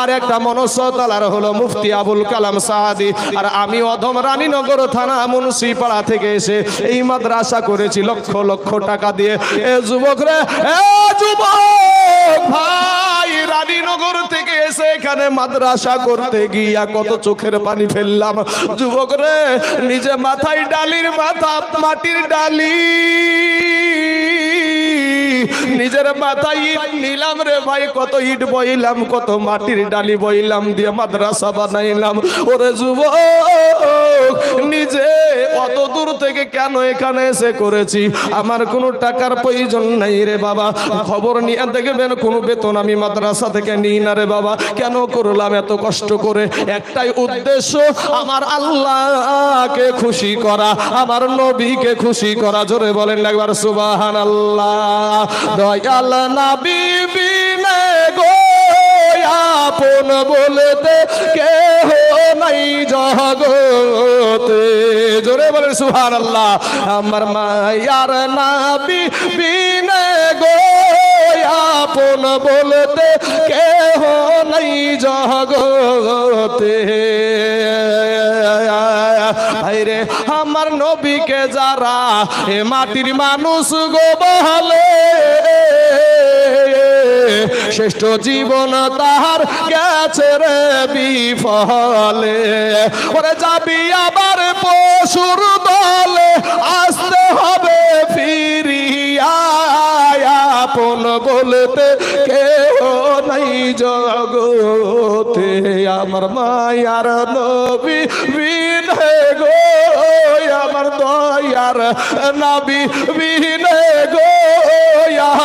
আর একটা মনসতালার হলো মুফতি আবুল কালাম সাহাদি, আর আমি অধম রানীনগর থানা মুন্সিপাড়া থেকে এসে এই মাদ্রাসা করেছি লক্ষ লক্ষ টাকা দিয়ে। এ যুবক রে, এ যুবক ভাইরা, রানীনগর থেকে এসে এখানে মাদ্রাসা করতে গিয়া কত চোখের পানি ফেললাম। যুবক রে, নিজে মাথায় ডালির মাথা, মাটির ডালি নিজের মাথায় ইট নিলাম রে ভাই, কত ইট বইলাম, কত মাটির ডালি বইলাম, দিয়ে মাদ্রাসা বানাইলাম। ওরে যুবক, নিজে অত দূর থেকে কেন এখানে এসে করেছি? আমার কোনো টাকার প্রয়োজন নাই রে বাবা। খবর নিয়ে দেখবেন কোনো বেতন আমি মাদ্রাসা থেকে নিই না রে বাবা। কেন করলাম এত কষ্ট করে? একটাই উদ্দেশ্য, আমার আল্লাহকে খুশি করা, আমার নবীকে খুশি করা। জোরে বলেন একবার সুবহানাল্লাহ। দয়াল নবী বিনে গো আপন বলতে কেহ নাই জগতে। জোরে বলেন সুবহানাল্লাহ। আমার মায়ার নবী বিনে গো আপন বলতে কেহ নাই জগতে। আরে আমার নবীকে যারা এ মাটির মানুষ গো বলে, শ্রেষ্ঠ জীবন তাহার গেছে রে বিফলে। ওরে যাবি আবার পশুর দলে, আসতে হবে ফিরিয়া, আপন বলতে কেউ নাই জগতে। আমার মায়ার নবী বিনে গো, আমার দয়ার নবী বিনে গো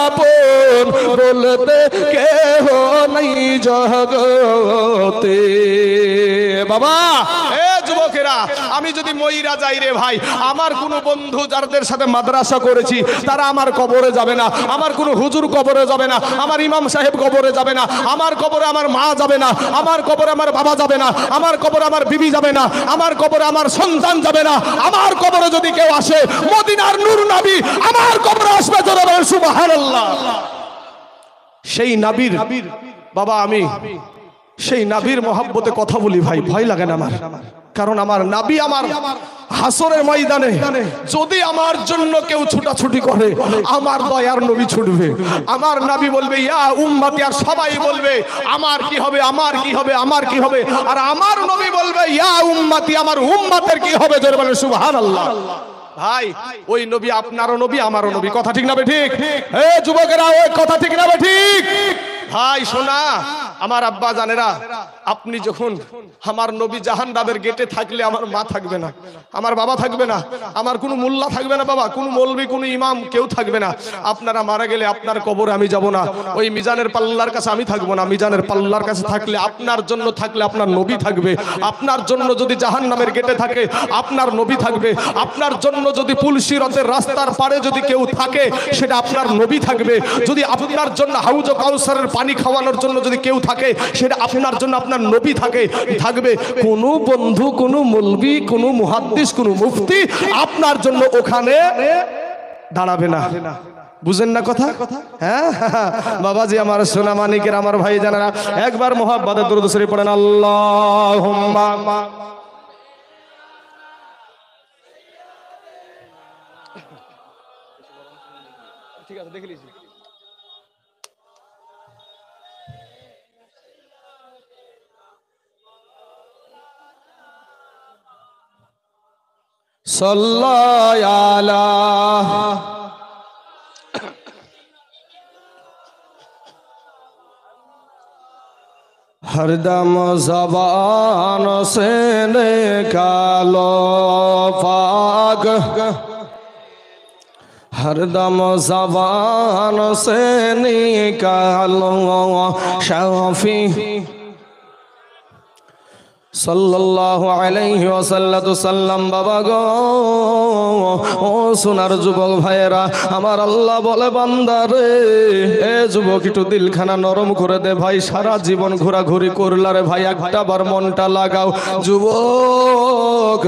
আপন বলতে কেহ নাই জগতে। বাবা, এ যুবকেরা, আমি যদি মইরা যাই রে ভাই, আমার কোনো বন্ধু যাদের সাথে মাদ্রাসা করেছি তারা আমার কবরে যাবে না, আমার কোনো হুজুর কবরে যাবে না, আমার ইমাম সাহেব কবরে যাবে না, আমার কবরে আমার মা যাবে না, আমার কবরে আমার বাবা যাবে না, আমার কবরে আমার বিবি যাবে না, আমার কবরে আমার সন্তান যাবে না। আমার কবরে যদি কেউ আসে, মদিনার নূর নবী আমার কবরে আসবে। জোরে বলেন সুবহানাল্লাহ। সেই নবীর বাবা, আমি সেই নবীর মহব্বতে কথা বলি ভাই, ভয় লাগে না আমার। কারণ আমার নবী আমার হাসরের ময়দানে যদি আমার জন্য কেউ ছুটাছুটি করে, আমার দয়ার নবী ছুটবে। আমার নবী বলবে ইয়া উম্মতি, আর সবাই বলবে আমার কি হবে, আমার কি হবে, আমার কি হবে। আর আমার নবী বলবে ইয়া উম্মতি, আমার উম্মতের কি হবে। জোরে বলেন সুবহানাল্লাহ। ভাই, ওই নবী আপনারও নবী, আমারও নবী। কথা ঠিক না ঠিক? এ যুবকেরা, ওই কথা ঠিক না ঠিক? ভাই শোনা, আমার আব্বা জানেরা, আপনি যখন আমার নবী জাহান্নামের গেটে থাকলে আমার মা থাকবে না, আমার বাবা থাকবে না, আমার কোনো মোল্লা থাকবে না বাবা, কোনো মৌলবি, কোনো ইমাম কেউ থাকবে না। আপনারা মারা গেলে আপনার কবরে আমি যাব না, ওই মিজানের পাল্লার কাছে আমি থাকবো না। মিজানের পাল্লার কাছে থাকলে আপনার জন্য থাকলে আপনার নবী থাকবে। আপনার জন্য যদি জাহান্নামের গেটে থাকে আপনার নবী থাকবে। আপনার জন্য যদি পুলসিরতের রাস্তার পারে যদি কেউ থাকে সেটা আপনার নবী থাকবে। যদি আপনার জন্য হাউজ কাউসারের পানি খাওয়ানোর জন্য যদি কেউ থাকে সেটা আপনার জন্য আপনার নবী থাকবে। কোনো বন্ধু, কোনো মৌলবি, কোনো মুহাদ্দিস, কোনো মুফতি আপনার জন্য ওখানে দাঁড়াবে না। বুঝেন না কথা? হ্যাঁ বাবাজি, আমার সোনা মানিকের, আমার ভাই জানেরা, একবার মুহাব্বতে দরুদ শরীফ পড়েন। আল্লাহুম্মা ঠিক আছে, দেখে লিছি। সাল্লাল্লাহু আলা हरदम ज़बान से निकालो पाक, हरदम ज़बान से निकालो शाफी सल्लल्लाहु अलैहि वसल्लम। बाबा गो, ও সোনার যুবক ভাইয়েরা, আমার আল্লাহ বলে বান্দা রে, এ যুবক একটু দিলখানা নরম করে দে ভাই। সারা জীবন ঘোরাঘুরি করলা রে ভাই, একটা বার মনটা লাগাও। যুবক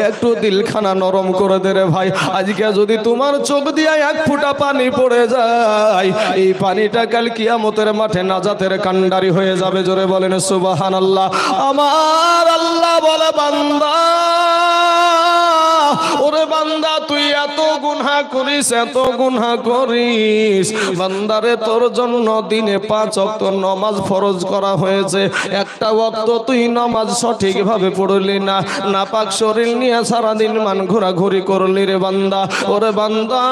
একটু দিলখানা নরম করে দে রে ভাই। আজকে যদি তোমার চোখ দিয়া এক ফোঁটা পানি পড়ে যায়, এই পানিটা কাল কিয়ামতের মাঠে নাজাতের কান্ডারি হয়ে যাবে। জোরে বলেন সুবহানাল্লাহ। আমার আল্লাহ বলে বান্দা, ওরে বান্দা তুই এত গুণ গুনাহ করিস, এত গুনাহ করিস, বান্দারে তোর জন্য দিনে 5 ওয়াক্ত নামাজ ফরজ করা হয়েছে, একটা ওয়াক্ত তুই নামাজ সঠিকভাবে পড়লি না, নাপাক শরীর নিয়ে সারাদিন মান ঘোরাঘুরি করলি রে বান্দা। ওরে বান্দা,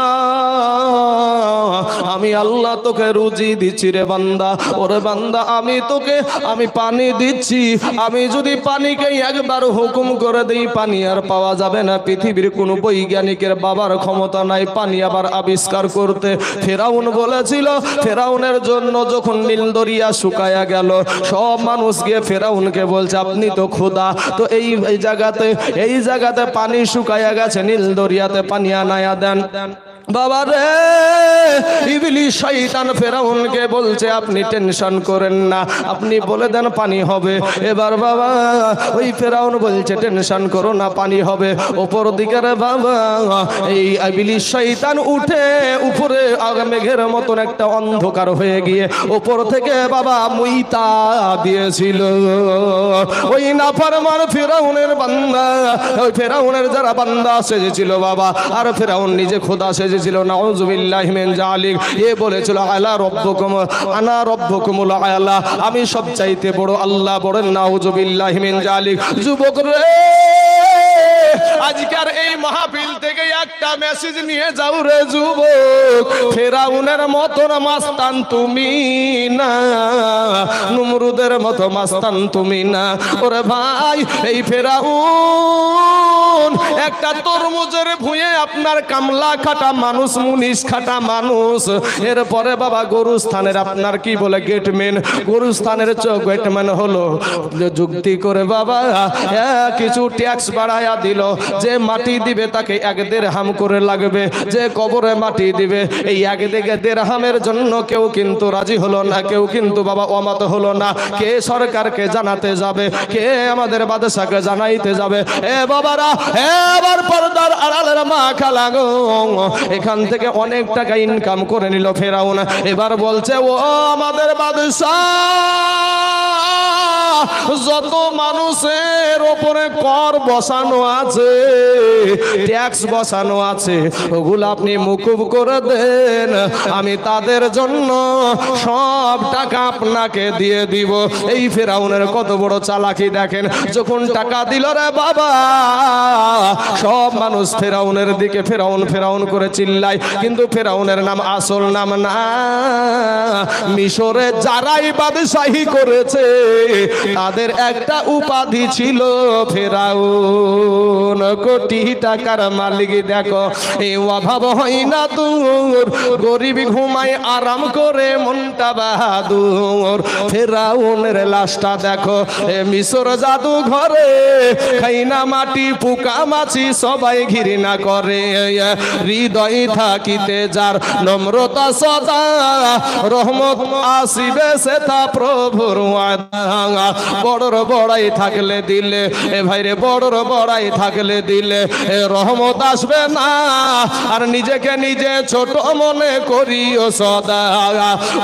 আমি আল্লাহ তোকে রুজি দিচ্ছি রে বান্দা। ওরে বান্দা, আমি পানি দিচ্ছি, আমি যদি পানিকে একবার হুকুম করে দিই পানি আর পাওয়া যাবে না। পৃথিবীর কোন বৈজ্ঞানিকের বাবার ক্ষমতা নাই পানি আবার আবিষ্কার করতে। ফেরাউন বলেছিল, ফেরাউনের জন্য যখন নীল দরিয়া শুকায়া গেল, সব মানুষ গিয়ে ফেরাউনকে বলছে আপনি তো খোদা, তো এই জায়গাতে পানি শুকায়া গেছে, নীল দরিয়াতে পানি আনায়া দেন। বাবা রে, ইবলিস শয়তান ফেরাউনকে বলছে আপনি টেনশন করেন না, আপনি বলে দেন পানি হবে। এবার বাবা ওই ফেরাউন বলছে টেনশন করো না, পানি হবে। ওপর দিকে রে বাবা এই ইবলিস শয়তান উঠে উপরে মেঘের মতন একটা অন্ধকার হয়ে গিয়ে ওপর থেকে বাবা মুইতা দিয়েছিল। ওই নাফরমান ফেরাউনের বান্দা, ওই ফেরাউনের যারা বান্দা সেজেছিল বাবা, আর ফেরাউন নিজে খোদা সেজেছিল। নাউযুবিল্লাহি মিন যালিক। এ বলেছিল আলা রাব্বুকুম আনা রাব্বুকুমুল আলা, আমি সবচাইতে বড় আল্লাহ বড়। নাউযুবিল্লাহি মিন যালিক। যুবক রে, আজকের এই মাহফিল থেকে একটা মেসেজ নিয়ে যাও রে যুবক, ফেরাউনের মতন মাস্তান তুমি না, নমরুদের মতো মাস্তান তুমি না। ওরে ভাই, এই ফেরাউন একটা তরমুজের ভুঁয়ে আপনার কামলা খাটা মানুষ, মুনিশ খাটা মানুষ। এরপরে বাবা গরুস্থানের আপনার কি বলে গেটম্যান, গরুস্থানের গেটম্যান হলো যুক্তি করে বাবা কিছু ট্যাক্স বাড়ায়া দিল, যে মাটি দিবে তাকে 1 দিরহাম করে লাগবে, যে কবরে মাটি দিবে এই 1 দিরহামের জন্য কেউ কিন্তু রাজি হলো না, কেউ কিন্তু বাবা অমত হলো না। কে সরকারকে জানাতে যাবে, কে আমাদের বাদশাকে জানাইতে যাবে? এ বাবারা, এবার পর্দার আড়ালের মা খালাগো, এখান থেকে অনেক টাকা ইনকাম করে নিল ফেরাউন। এবার বলছে ও আমাদের বাদশা, যত মানুষের ওপরে কর বসানো আছে, ট্যাক্স বসানো আছে, ওগুলো আপনি মুকুব করে দেন, আমি তাদের জন্য সব টাকা আপনাকে দিয়ে দিব। এই ফেরাউনের কত বড় চালাকি দেখেন, যখন টাকা দিল রে বাবা, সব মানুষ ফেরাউনের দিকে ফেরাউন ফেরাউন করে চিল্লায়, কিন্তু ফেরাউনের নাম আসল নাম না। মিশরে যারাই বাদশাহী করেছে তাদের একটা উপাধি ছিল ফেরাউন, কোটি টাকার মালিক। দেখো এই অভাব হয় না দূর, গরিব ঘুমায় আরাম করে মনটা বাহাদুর। ফেরাউনের লাশটা দেখো মিশর জাদু ঘরে, খাইনা মাটি পোকা মাছি সবাই ঘৃণা করে। হৃদয় থাকিতে যার নম্রতা সদা, রহমত আসিবে সে তা প্রভুর ওয়াদা। বড়র বড়াই থাকলে দিলে এ ভাইরে, বড়র বড়াই থাকলে দিলে রহমত আসবে না, আর নিজেকে নিজে ছোট মনে করিও সদা।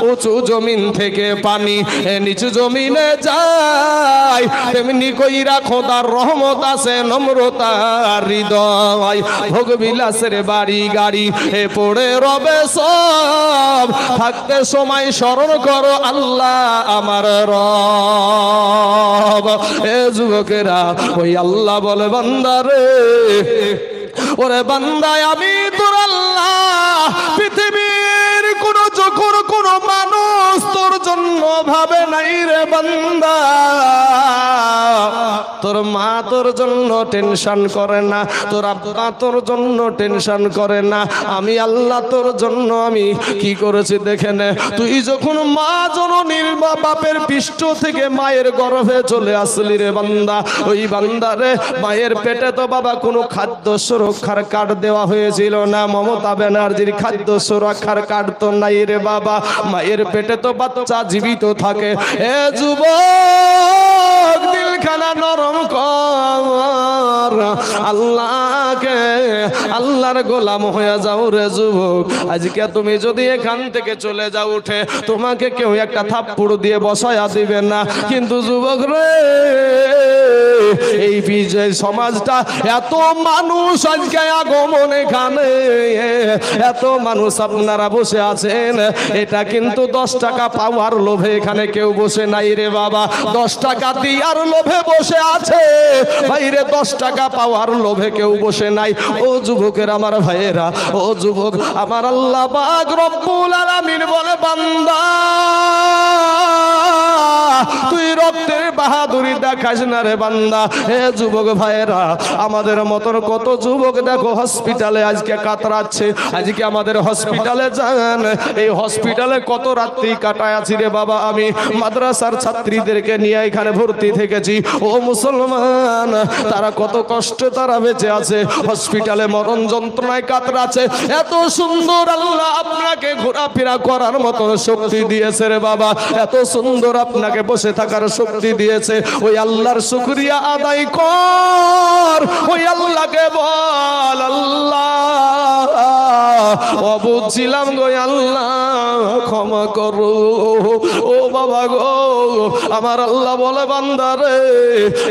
উঁচু জমিন থেকে পানি নিচু জমিনে যায়, তেমনি কইরা খোদার রহমত আছে নম্রতার হৃদয়। ভোগ বিলাসের বাড়ি গাড়ি পড়ে রবে সব, থাকতে সময় স্মরণ করো আল্লাহ আমার রব। এ যুবকেরা, ওই আল্লাহ বলে বান্দারে, ওরে বান্দায় আমি তোর আল্লাহ। পৃথিবীর কোন মানুষ তোর জন্য ভাবে নাই রে বান্দা, তোর মা তোর জন্য টেনশন করে না, তোর আব্বা তোর জন্য টেনশন করে না, আমি আল্লাহ তোর জন্য আমি কি করেছি দেখে নে। তুই যখন মা জননীর বাপের পৃষ্ঠ থেকে মায়ের গর্ভে চলে আসলি রে বান্দা, ওই বান্দারে মায়ের পেটে তো বাবা কোনো খাদ্য সুরক্ষার কার্ড দেওয়া হয়েছিল না, মমতা ব্যানার্জির খাদ্য সুরক্ষার কার্ড তো নাই রে বাবা। মায়ের পেটে তো বাচ্চা জীবিত থাকে। এ যুবক, দিলখানা নরম কর, আল্লাহকে আল্লাহর গোলাম হয়ে যাও রে যুবক। আজকে তুমি যদি এখান থেকে চলে যাও উঠে, তোমাকে কেউ একটা থাপ্পড় দিয়ে বসায়া দিবে না, কিন্তু যুবক রে এই বিজয় সমাজটা এত মানুষ আজকে আগমন এখানে, এত মানুষ আপনারা বসে আছেন, এটা কিন্তু 10 টাকা পাওয়ার লোভে এখানে কেউ বসে নাই রে বাবা। 10 টাকা দিয়ার লোভে বসে আছে ভাইরে, 10 টাকা পাওয়ার লোভে কেউ বসে নাই। ও যুবকের আমার ভাইয়েরা, ও যুবক আমার, আল্লাহ পাক রব্বুল আলামিন বলে বান্দা তুই রক্তের বাহাদুরি দেখাস না রে বান্দা। হে যুবক ভাইয়েরা, আমাদের মতন কত যুবক দেখো হসপিটালে আজকে কাতরাচ্ছে। আজকে আমাদের হসপিটালে যান, এই হসপিটালে কত রাত্রি কাটায় আছি রে বাবা। আমি মাদ্রাসার ছাত্রীদেরকে নিয়ে এখানে ভর্তি থেকেছি। ও মুসলমান, তারা কত কষ্ট তারা বেঁচে আছে, হসপিটালে মরণ যন্ত্রণায় কাতরাচ্ছে। এত সুন্দর আল্লাহ আপনাকে ঘোরাফেরা করার মতন শক্তি দিয়েছে রে বাবা, এত সুন্দর আপনাকে বসে থাকার শক্তি দিয়েছে। ওই আল্লাহর শুকরিয়া আদায় কর, ওই আল্লাহকে বল আল্লাহ বুঝছিলাম গো আল্লাহ ক্ষমা করো। ও বাবা গো, আমার আল্লাহ বলে বান্দারে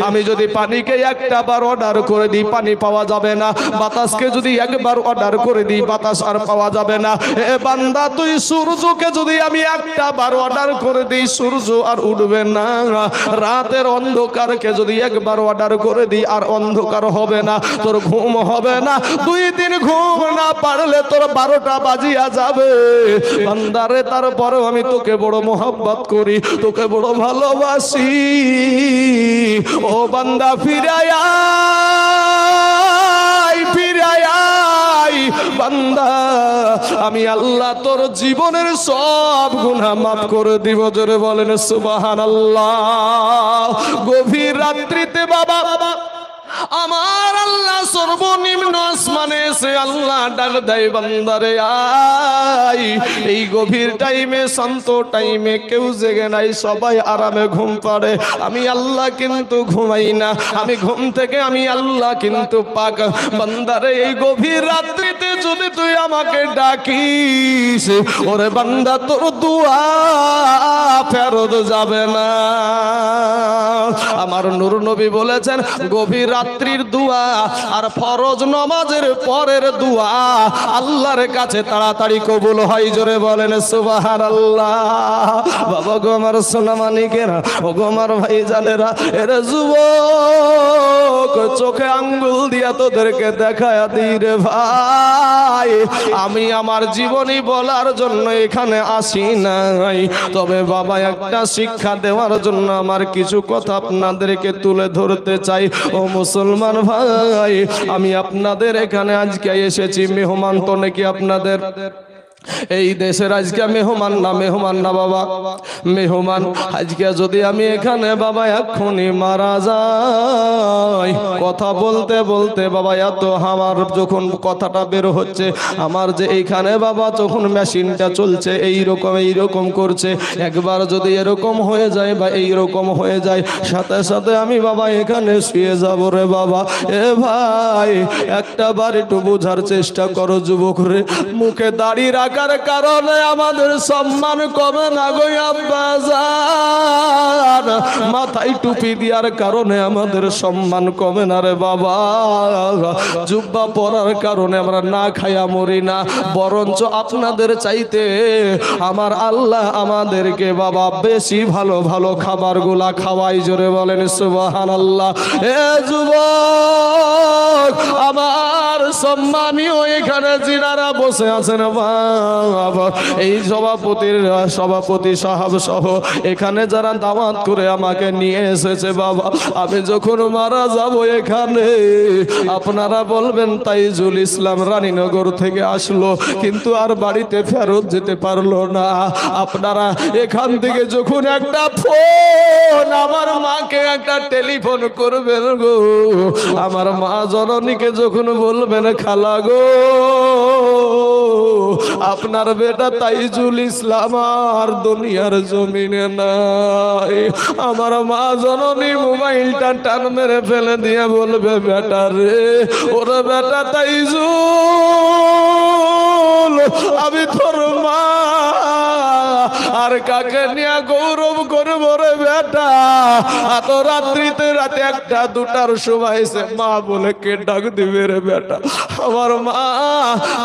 আমি যদি পানিকে একটা বার অর্ডার করে দিই পানি পাওয়া যাবে না, বাতাসকে যদি একবার অর্ডার করে দিই বাতাস আর পাওয়া যাবে না। এ বান্দা তুই সূর্যকে যদি আমি একটা বার অর্ডার করে দিই সূর্য আর উঠবে না, রাতের অন্ধকারকে যদি একবার অর্ডার করে দিই আর অন্ধকার হবে না, তোর ঘুম হবে না। 2 দিন ঘুম না পারলে তোর 12টা বাজিয়া যাবে বান্দারে। তারপরেও আমি তোকে বড় মোহাব্বত করি, তোকে বড় ভালোবাসি। ও বান্দা ফিরে আয়, ফিরে আয় বান্দা, আমি আল্লাহ তোর জীবনের সব গুনাহ মাফ করে দিব। জোরে বলেন সুবহানাল্লাহ। গভীর রাত্রিতে বাবা আমার আল্লাহ সর্বনিম্ন আসমানে এসে আল্লাহ ডাক দেয় বান্দারে আয়। এই গভীর টাইমে, শান্ত টাইমে কেউ জেগে নাই, সবাই আরামে ঘুম পাড়ে। আমি আল্লাহ কিন্তু ঘুমাই না, আমি ঘুম থেকে আমি আল্লাহ কিন্তু পাক। বান্দারে এই গভীর রাত্রিতে যদি তুই আমাকে ডাকিস ওরে বান্দা তোর দুয়া ফেরত যাবে না। আমার নূর নবী বলেছেন গভীর রাত্রির দুয়া আর ফরজ নামাজের পরের দুয়া আল্লাহর কাছে তাড়াতাড়ি কবুল হয়। জোরে বলেন সুবহানাল্লাহ। বাবা গো আমার সোনা মানিকেরা, ও গো আমার ভাই জানেরা, এরা যুবক চোখে আঙ্গুল দিয়া তোদেরকে দেখায়া দিই রে ভাই, আমি আমার জীবনী বলার জন্য এখানে আসি নাই, তবে বাবা একটা শিক্ষা দেওয়ার জন্য আমার কিছু কথা আপনাদেরকে তুলে ধরতে চাই। ও মুসলমান ভাই, আমি আপনাদের এখানে আজকে এসেছি মেহমান তো নাকি আপনাদের এই দেশের আজকে মেহমান না, মেহমান না বাবা, মেহমান। আজকে যদি আমি এখানে বাবা এক্ষুনি মারা যাই, কথা বলতে বলতে বাবা এত আমার যখন কথাটা বের হচ্ছে, আমার যে এইখানে বাবা যখন মেশিনটা চলছে এইরকম করছে, একবার যদি এরকম হয়ে যায় বা এইরকম হয়ে যায়, সাথে সাথে আমি বাবা এখানে শুয়ে যাব রে বাবা। এ ভাই একটা বার একটু বোঝার চেষ্টা করো যুবক রে, মুখে দাড়ি রাখার কারণে আমাদের সম্মান কমে না গো আব্বাজান, মাথায় টুপি দেওয়ার কারণে আমাদের সম্মান কমে না রে বাবা, জুব্বা পরার কারণে আমরা না খাইয়া মরি না, বরঞ্চ আপনাদের চাইতে আমার আল্লাহ আমাদেরকে বাবা বেশি ভালো ভালো খাবারগুলা খাওয়াই। জোরে বলেন সুবহানাল্লাহ। এ যুবক আমার সম্মানীয় এখানে যিনারা বসে আছেন বাবা, এই সভাপতি সাহেব সহ এখানে যারা দাওয়াত করে আমাকে নিয়ে এসেছে বাবা, আমি যখন মারা যাব এখানে আপনারা বলবেন তাইজুল ইসলাম রানীনগর থেকে আসলো কিন্তু আর বাড়িতে ফেরত যেতে পারলো না। আপনারা এখান থেকে যখন একটা ফোন আমার মাকে একটা টেলিফোন করবেন গো, আমার মা জননীকে যখন বলবেন খালা গো আপনার বেটা তাইজুল ইসলাম আর দুনিয়ার জমিনে নাই, আমার মা জননী মোবাইলটা টান মেরে ফেলে দিয়ে বলবে বেটা রে, ওরে বেটা তাইজুল আমি তোর মা, আর কাকে নিয়ে গৌরব করবো রে বেটা? এত রাত্রিতে, রাতে 1টা 2টার সময় এসে মা বলে কে ডাক দিবে রে বেটা? আমার মা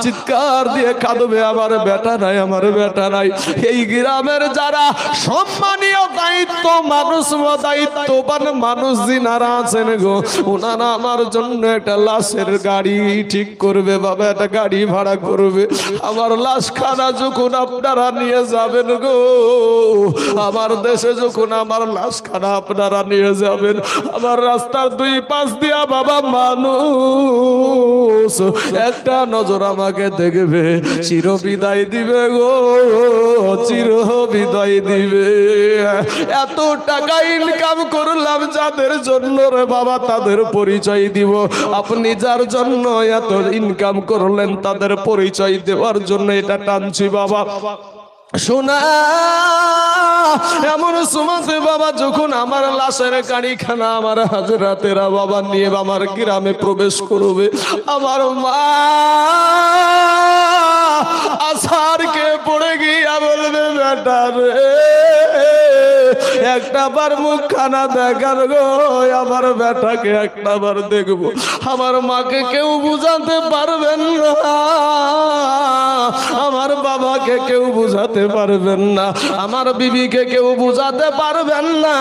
চিৎকার দিয়ে কাঁদবে, আমার বেটা নাই, আমার বেটা নাই। এই গ্রামের যারা সম্মানীয় দায়িত্ব মানুষ, দায়িত্ববান মানুষ যিনারা আছেন গো, ওনারা আমার জন্য একটা লাশের গাড়ি ঠিক করবে বাবা, একটা গাড়ি ভাড়া করবে। আমার লাশখানা যখন আপনারা নিয়ে যাবেন গো, আমার দেশে যখন আমার লাশখানা আপনারা নিয়ে যাবেন, আমার রাস্তার 2 পাশ দিয়া বাবা মানুষ একটা নজর আমাকে দেখবে, চির বিদায় দিবে গো, চির বিদায় দিবে। এত টাকা ইনকাম করলাম যাদের জন্য রে বাবা, তাদের পরিচয় দিব। আপনি যার জন্য এত ইনকাম করলেন তাদের পরিচয় দেওয়ার জন্য এটা টানছি বাবা। শোনা এমন সুমাতে বাবা, যখন আমার লাশের গাড়িখানা আমার হাজরাতেরা বাবা নিয়ে আমার গ্রামে প্রবেশ করবে, আমার মা আসারকে পড়ে গিয়া বলবে বেটা রে, একটাবার মুখখানা দেখার গো, আমার বেটাকে একটাবার দেখবো। আমার মাকে কেউ বুঝাতে পারবেন না, আমার বাবাকে কেউ বুঝাতে পারবেন না, আমার বিবিকে কেউ বুঝাতে পারবেন না,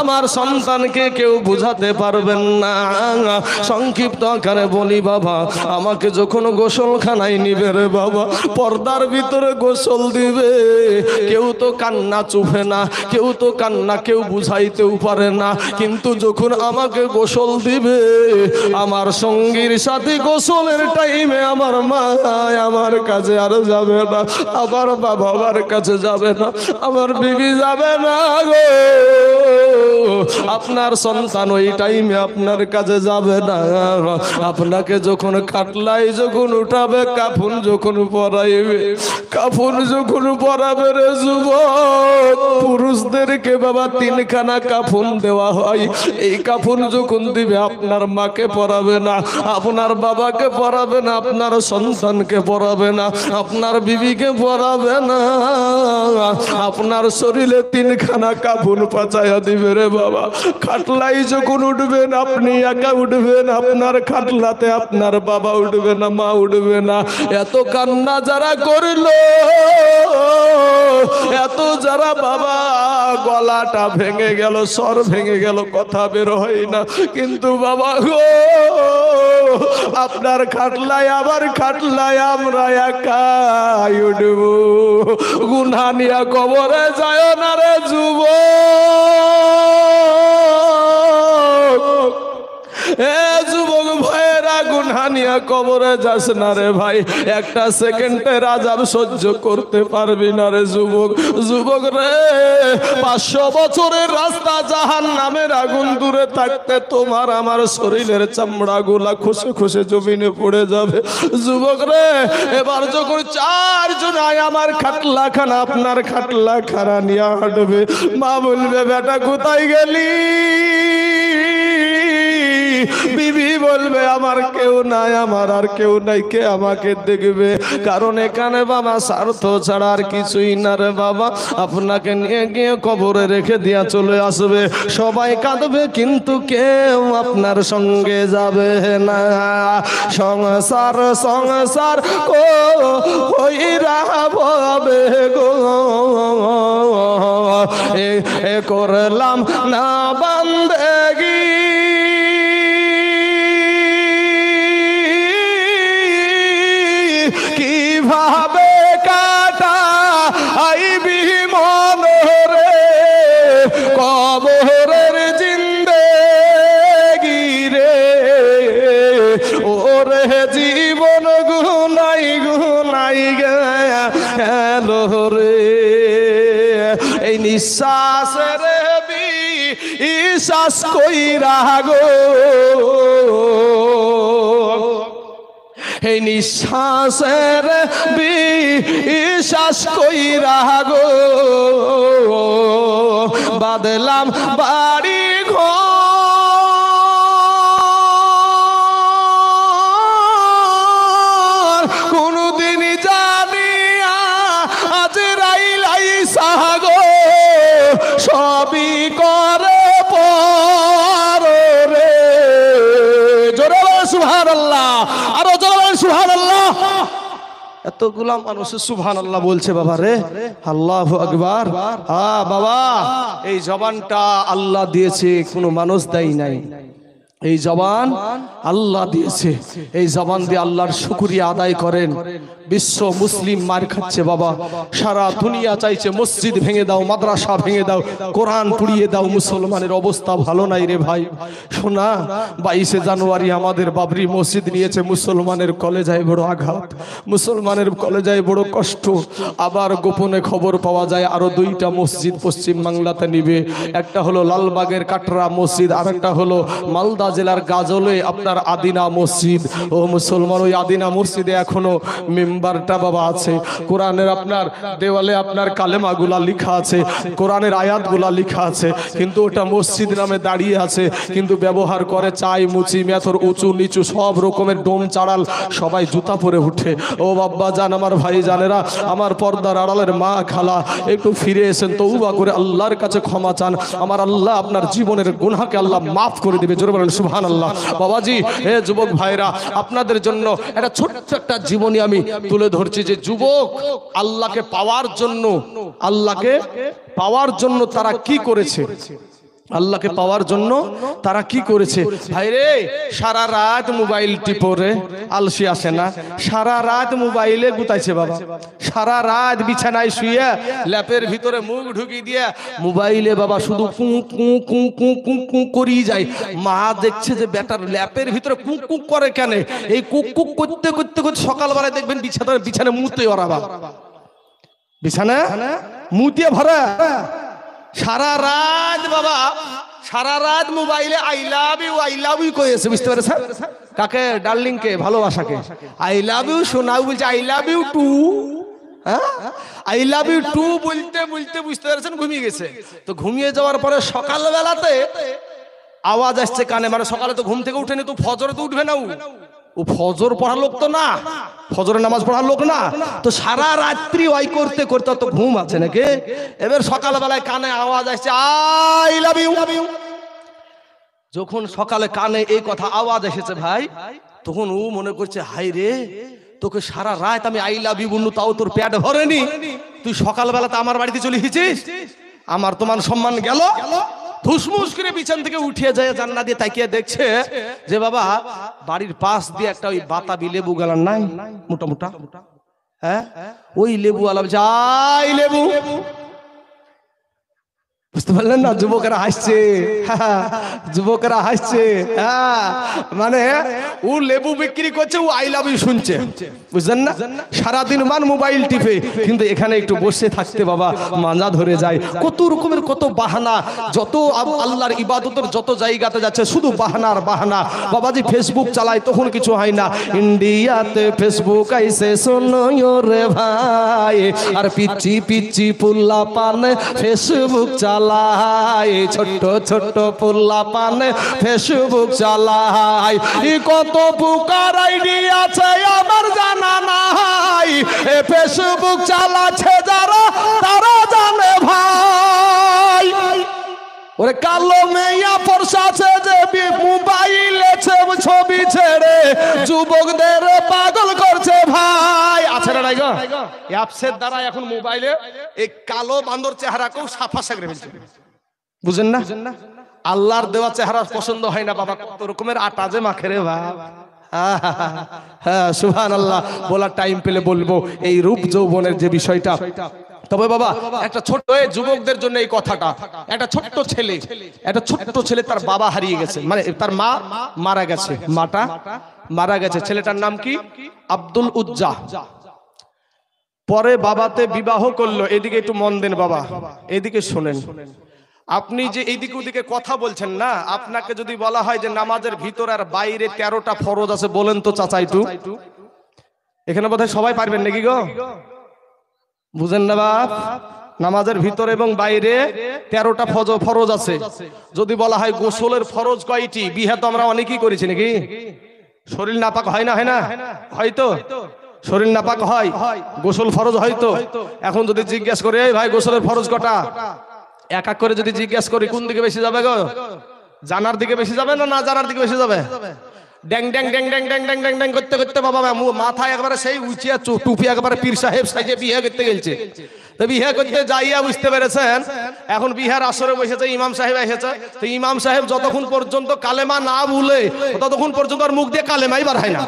আমার সন্তানকে কেউ বুঝাতে পারবেন না। সংক্ষিপ্ত আকারে বলি বাবা, আমাকে যখন গোসলখানায় নিবে রে বাবা, পর্দার ভিতরে গোসল দিবে, কেউ তো কান্না চুপে না, কেউ তো কান্না কেউ বুঝাইতেও পারে না, কিন্তু যখন আমাকে গোসল দিবে, আমার সঙ্গীর সাথে গোসলের টাইমে আমার মা আমার কাছে আর যাবে না, আমার বাবা আমার কাছে যাবে না, আমার বিবি যাবে না গো, আপনার সন্তান ওই টাইমে আপনার কাছে যাবে না। আপনাকে যখন খাটলাই যখন উঠাবে, কাফন যখন পরাইবে, কাফন যখন পরাবে রে যুবক, পুরুষদেরকে বাবা 3খানা কাফন দেওয়া হয়। এই কাফন যখন দিবে, আপনার মাকে পরাবে না, আপনার বাবাকে পরাবে না, আপনার সন্তানকে পরাবে না, আপনার বিবিকে পরাবে না, আপনার শরীরে 3খানা কাফন পাচাইয়া দিবে রে বাবা। খাটলাই যখন উঠবেন, আপনি একা উঠবেন, আপনার খাটলাতে আপনার বাবা উঠবে না, মা উঠবে না। এত কান্না যারা করল, এত যারা বাবা গলাটা ভেঙে গেল, স্বর ভেঙে গেল, কথা বের হয় না, কিন্তু বাবা গো, আপনার খাটলাই আবার খাটলাই আমরা একাই উঠব। গুনাহ নিয়া কবরে যায় না রে যুবক, এ যুবক ভাইয়েরা, গুনাহ নিয়া কবরে যাস না রে ভাই, একটা সেকেন্ডের আযাব সহ্য করতে পারবি না রে যুবক। যুবক রে, 500 বছরের রাস্তা, জাহান্নামের আগুন দূরে থাকতে তোমার আমার শরীরের চামড়া গুলা খসে খসে জমিনে পড়ে যাবে। যুবক রে, এবার যখন 4 জন আমার খাটলা খানা আপনার খাটলা খানা নিয়ে হাঁটবে, মা বলবে বেটা কোথায় গেলি? বিবি বলবে আমার কেউ নাই, আমার আর কেউ নাই, কে আমাকে দেখবে? কারণ এখানে বাবা স্বার্থ ছাড়া আর কিছুই না রে বাবা। আপনাকে নিয়ে গিয়ে কবরে রেখে দিয়া চলে আসবে, সবাই কাঁদবে কিন্তু কেউ আপনার সঙ্গে যাবে না। সংসার সংসার কইরা ভাবে গো, এ করলাম না বান্দেগি, কিভাবে কাটা আইবি মনরে কবরের জিন্দেগি রে, ওরে জীবন গুনাই গুনাই গেল রে। এই নিঃশ্বাসের বিশ্বাস কইরা গো, এই নিঃশ্বাসের বিশ্বাস কইরা গো, বাদলাম বাড়ি ঘর, কোনদিন জানিয়া আজ রাইলাই সাহা সুবহানাল্লাহ, আরো জোরে বলেন সুবহানাল্লাহ। এতগুলা মানুষ সুবহানাল্লাহ বলছে বাবা রে, আল্লাহু আকবার। হ্যাঁ বাবা, এই জবানটা আল্লাহ দিয়েছে, কোনো মানুষ দেয় নাই। এই জবান আল্লাহ দিয়েছে, এই জবান দিয়ে আল্লাহর শুকরিয়া আদায় করেন। বিশ্ব মুসলিম মার খাচ্ছে বাবা, সারা দুনিয়া চাইছে মসজিদ ভেঙে দাও, মাদ্রাসা ভেঙে দাও, কোরআন পুড়িয়ে দাও। মুসলমানের অবস্থা ভালো নাই রে ভাই। শোনা, 22শে জানুয়ারি আমাদের বাবরি মসজিদ নিয়েছে, মুসলমানের কলেজায় বড় আঘাত, মুসলমানের কলেজায় বড় কষ্ট। আবার গোপনে খবর পাওয়া যায় আরো 2টা মসজিদ পশ্চিম বাংলাতে নিবে। একটা হলো লালবাগের কাটরা মসজিদ, আর একটা হলো মালদা জেলার গাজলে আপনার আদিনা মসজিদ। ও মুসলমান, ওই আদিনা মসজিদে এখনো মেম্বারটা বাবা আছে, কোরআনের আপনার দেওয়ালে আপনার কালেমাগুলা লেখা আছে, কোরআনের আয়াতগুলা লেখা আছে, কিন্তু ওটা মসজিদ নামে দাঁড়িয়ে আছে, কিন্তু ব্যবহার করে চাই মুচি মেথর উঁচু নিচু সব রকমের ডোম চাড়াল, সবাই জুতা পরে উঠে। ও বাবা জান, আমার ভাই জানেরা, আমার পর্দার আড়ালের মা খালা, একটু ফিরে এসেন, তওবা করে আল্লাহর কাছে ক্ষমা চান। আমার আল্লাহ আপনার জীবনের গুনাহকে আল্লাহ মাফ করে দিবে। জোরে বলেন সুবহানাল্লাহ। বাবাজি, হে যুবক ভাইরা, আপনাদের জন্য একটা ছোট্ট একটা জীবনী আমি তুলে ধরছি, যে যুবক আল্লাহকে পাওয়ার জন্য, আল্লাহকে পাওয়ার জন্য তারা কি করেছে, আল্লাহকে পাওয়ার জন্য তারা কি করেছে। ভাইরে, সারা রাত মোবাইল টিপরে, আলসি আসে না, সারা রাত মোবাইলে গুতাইছে বাবা, সারা রাত বিছানায় শুয়ে ল্যাপের ভিতরে মুখ ঢুকিয়ে দিয়ে মোবাইলে বাবা শুধু কু কু কু কু কু কু করি যায়। মা দেখছে যে বেটার ল্যাপের ভিতরে কুক কুক করে কেন, এই কুক কুক করতে করতে করতে সকালবেলায় দেখবেন বিছানা মুতে ওরা বাবা, বিছানা মুতে ভরা। সারা রাত বাবা, সারা রাত মোবাইলে আই লাভ ইউ কয়েছে, বুঝতে পেরেছেন? কাকে? ডার্লিং কে, ভালোবাসাকে। আই লাভ ইউ শোনাও বলছে আই লাভ ইউ টু, হ্যাঁ আই লাভ ইউ টু বলতে বলতে বুঝতে পেরেছেন ঘুমিয়ে গেছে। তো ঘুমিয়ে যাওয়ার পরে সকালবেলাতে আওয়াজ আসছে কানে, মানে সকালে তো ঘুম থেকে উঠেনি, তো ফজরে তো উঠবে না, ও ফজর পড়ার লোক তো না, ফজরের নামাজ পড়ার লোক না, তো সারা রাত্রি ওই করতে করতে তো ঘুম আছে নাকি। এবার সকালবেলায় কানে আওয়াজ আসছে আই লাভ ইউ। যখন সকালে কানে এই কথা আওয়াজ এসেছে ভাই, তখন ও মনে করছে হাই রে, তোকে সারা রাত আমি আই লাভ ইউ বললু, তাও তোর পেট ভরেনি, তুই সকালবেলাতে আমার বাড়িতে চলে এসেছিস, আমার তোমার সম্মান গেল। ধুসমুস করে বিছান থেকে উঠিয়ে যায়, জানলা দিয়ে তাকিয়ে দেখছে যে বাবা বাড়ির পাশ দিয়ে একটা ওই বাতাবি লেবু গালার নাই, মোটা মোটা, হ্যাঁ ওই লেবু আলাম যাই লেবু। বুঝতে পারলেন না? যুবকেরা হাসছে, যুবকেরা হাসছে, হ্যাঁ মানে ও লেবু বিক্রি করছে, ও আই লাভ ইউ শুনছে, বুঝলেন না? সারাদিন মান মোবাইল টিপে, কিন্তু এখানে একটু বসে থাকতে বাবা মাজা ধরে যায়। কত রকমের কত বাহানা, যত আল্লাহর ইবাদতের যত জায়গাতে যাচ্ছে শুধু বাহানার বাহানা। বাবাজি ফেসবুক চালায়, তখন কিছু হয় না, ইন্ডিয়াতে ফেসবুক আইসে শোনো রে ভাই, আর পিচ্ছি পিচ্ছি পুল্লা পানে ফেসবুক চালায়, ছোট্ট ছোট্ট পুল্লা পানে ফেসবুক চালায়। কত বুকার আইডি আছে আমার জানা নাই, এ ফেসবুক চালাচ্ছে যারা তারা জানে ভাই। ওরে কালো মেয়া পরশাছে যে মোবাইলে ছবি ছেড়ে যুবকদের পাগল করছে ভাই। আছে না নাই গো? অ্যাপসের দ্বারা এখন মোবাইলে এই কালো বান্দর চেহারাকেও সাফা সাগরে ফেলছে, বুঝেন না? আল্লাহর দেওয়া চেহারা পছন্দ হয় না বাবা, কত রকমের আটা যে মাখে রে ভাই। হ্যাঁ সুবহানাল্লাহ, বলার টাইম পেলে বলবো এই রূপ যৌবনের যে বিষয়টা। তবে বাবা একটা ছোট্ট যুবকদের জন্য এই কথাটা, একটা ছোট্ট ছেলে তার বাবা হারিয়ে গেছে, মানে তার মা মারা গেছে, মাটা মারা গেছে। ছেলেটার নাম কি? আব্দুল উজ্জা। পরে বাবাতে বিবাহ করলো। এদিকে একটু মন দেন বাবা, এদিকে শোনেন। আপনি যে এইদিকে ওদিকে কথা বলছেন না, আপনাকে যদি বলা হয় যে নামাজের ভিতর আর বাইরে 13টা ফরজ আছে, বলেন তো চাচা একটু। এখানে বোধহয় সবাই পারবেন নাকি গো? বুঝেন না বাপ? নামাজের ভিতর এবং বাইরে 13টা ফরজ আছে। যদি বলা হয় গোসলের ফরজ কয়টি, বিয়ে তো আমরা অনেকেই করেছি নাকি? শরীর নাপাক হয় না? হয় না? হয়তো শরীর নাপাক হয়, গোসল ফরজ হয়তো। এখন যদি জিজ্ঞেস করে এই ভাই গোসলের ফরজ কটা, এক এক করে যদি জিজ্ঞেস করি কোন দিকে বেশি যাবে গো? জানার দিকে বেশি যাবে না না জানার দিকে বেশি যাবে? ড্যাং ড্যাং ড্যাং ড্যাং ড্যাং ড্যাং ড্যাং ড্যাং করতে করতে বাবা মাথায় একবারে সেই উঁচিয়া টুপি একবারে পীর সাহেব সাইজে বিয়ে করতে গেছে। তো বিয়ে করতে যাইয়া বুঝতে পেরেছেন এখন বিহার আসরে বসেছে, ইমাম সাহেব এসেছে। তো ইমাম সাহেব যতক্ষণ পর্যন্ত কালেমা না বলে ততক্ষণ পর্যন্ত আর মুখ দিয়ে কালেমাই বার হয় না।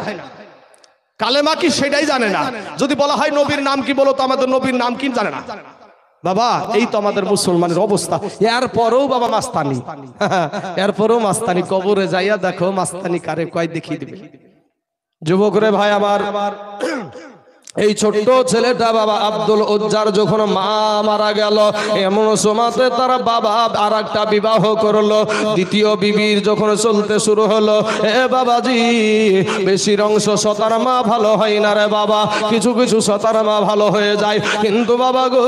কালেমা কি সেটাই জানে না। যদি বলা হয় নবীর নাম কি, বলো তো আমাদের নবীর নাম কি জানে না বাবা। এই তো আমাদের মুসলমানের অবস্থা। এরপরেও বাবা মাস্তানি, এরপরেও মাস্তানি। কবরে যাইয়া দেখো মাস্তানি কারে কয় দেখিয়ে দিবে। যুবক রে ভাই আমার, এই ছোট্ট ছেলেটা বাবা আব্দুল উজ্জার যখন মা মারা গেল, এমন সময়তে তারা বাবা আর একটা বিবাহ করলো। দ্বিতীয় বিবির যখন চলতে শুরু হলো, এ বাবাজি বেশির অংশ সতার মা ভালো হয় না রে বাবা, কিছু কিছু সতার মা ভালো হয়ে যায়। কিন্তু বাবা গো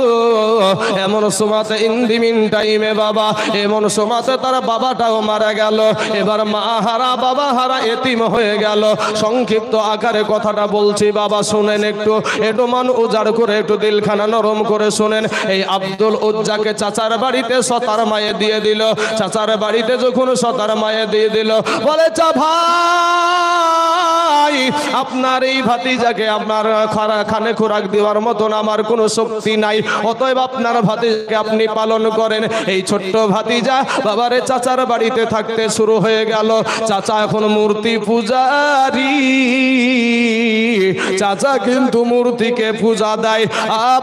এমন সময়তে ইন্দিমিন টাইমে বাবা, এমন সময়তে তার বাবাটাও মারা গেল। এবার মা হারা বাবা হারা এতিম হয়ে গেল। সংক্ষিপ্ত আকারে কথাটা বলছি বাবা, শুনেন একটু মান উজাড় করে, একটু দিলখানা নরম করে শুনেন। এই আব্দুল উজ্জাকে চাচার বাড়িতে সতার মায়ে দিয়ে দিল। চাচার বাড়িতে যখন সতার মায়ে দিয়ে দিল, বলে চা ভাই আপনার এই ভাতিজাকে আপনার খানে খোরাক দেওয়ার মতন আমার কোনো শক্তি নাই, অতএব আপনার ভাতিজাকে আপনি পালন করেন। এই ছোট্ট ভাতিজা বাবারে চাচার বাড়িতে থাকতে শুরু হয়ে গেল। চাচা এখন মূর্তি পূজারি, চাচা কিন্তু মূর্তিকে পূজা দেয়।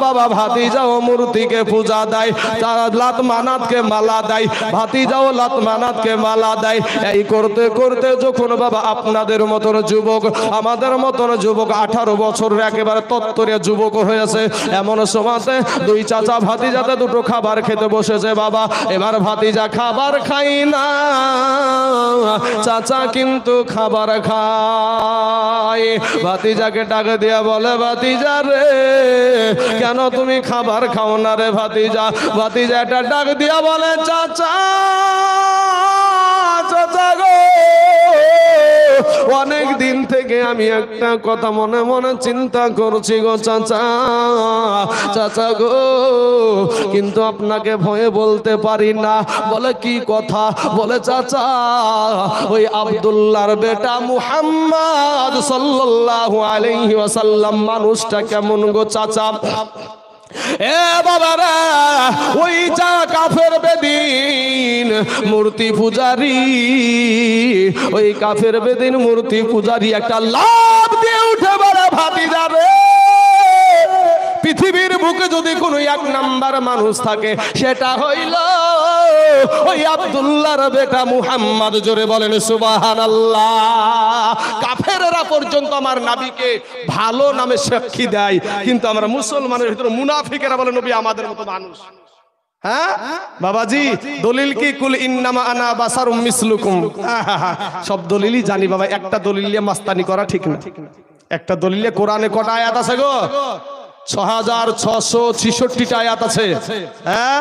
বাবা ভাতিজাও মূর্তিকে পূজা দেয়, লাত মানাতকে মালা দেয়, ভাতিজাও লাত মানাতকে মালা দেয়। এই করতে করতে যখন বাবা আপনাদের মতন যুবক, আমাদের মতন যুবক 18 বছরের একেবারে তত্তরে যুবক হয়েছে, এমন সময়তে দুই চাচা ভাতিজাতে দুটো খাবার খেতে বসেছে বাবা। এবার ভাতিজা খাবার খাই না, চাচা কিন্তু খাবার খায়। ভাতিজাকে ডাক দিয়া বলে, ভাতিজা রে কেন তুমি খাবার খাও না রে ভাতিজা? ভাতিজা এটা ডাক দিয়া বলে, চাচা চাচা গো অনেক দিন থেকে আমি একটা কথা মনে মনে চিন্তা করছি গো চাচা, চাচা গো কিন্তু আপনাকে ভয়ে বলতে পারি না। বলে কি কথা? বলে চাচা ওই আব্দুল্লাহর বেটা মুহাম্মদ সাল্লাল্লাহু আলাইহি ওয়াসাল্লাম মানুষটা কেমন গো চাচা? এ বাবারা ওই যা কাফের বেদিন মূর্তি পূজারি, ওই কাফের বেদিন মূর্তি পূজারি একটা লাভ দিয়ে উঠে বলে, ভাতিজা রে পৃথিবীর বুকে যদি কোনো এক নাম্বার মানুষ থাকে সেটা হইল ওই আব্দুল্লাহর বেটা মুহাম্মদ। জোরে বলেন সুবহানাল্লাহ। কাফেররা পর্যন্ত আমার নবীকে ভালো নামে সাক্ষী দেয়, কিন্তু আমরা মুসলমানের ভিতরে মুনাফিকেরা বলে নবী আমাদের মতো মানুষ। হ্যাঁ বাবাজি, দলিল কি? কুল ইন্নামা আনা বাসারুম মিসলুকুম। সব দলিলই জানি বাবা, একটা দলিল নিয়ে মাস্তানি করা ঠিক না। একটা দলিলে কোরআনে কটা আয়াত আছে গো? 6666টা আয়াত আছে। হ্যাঁ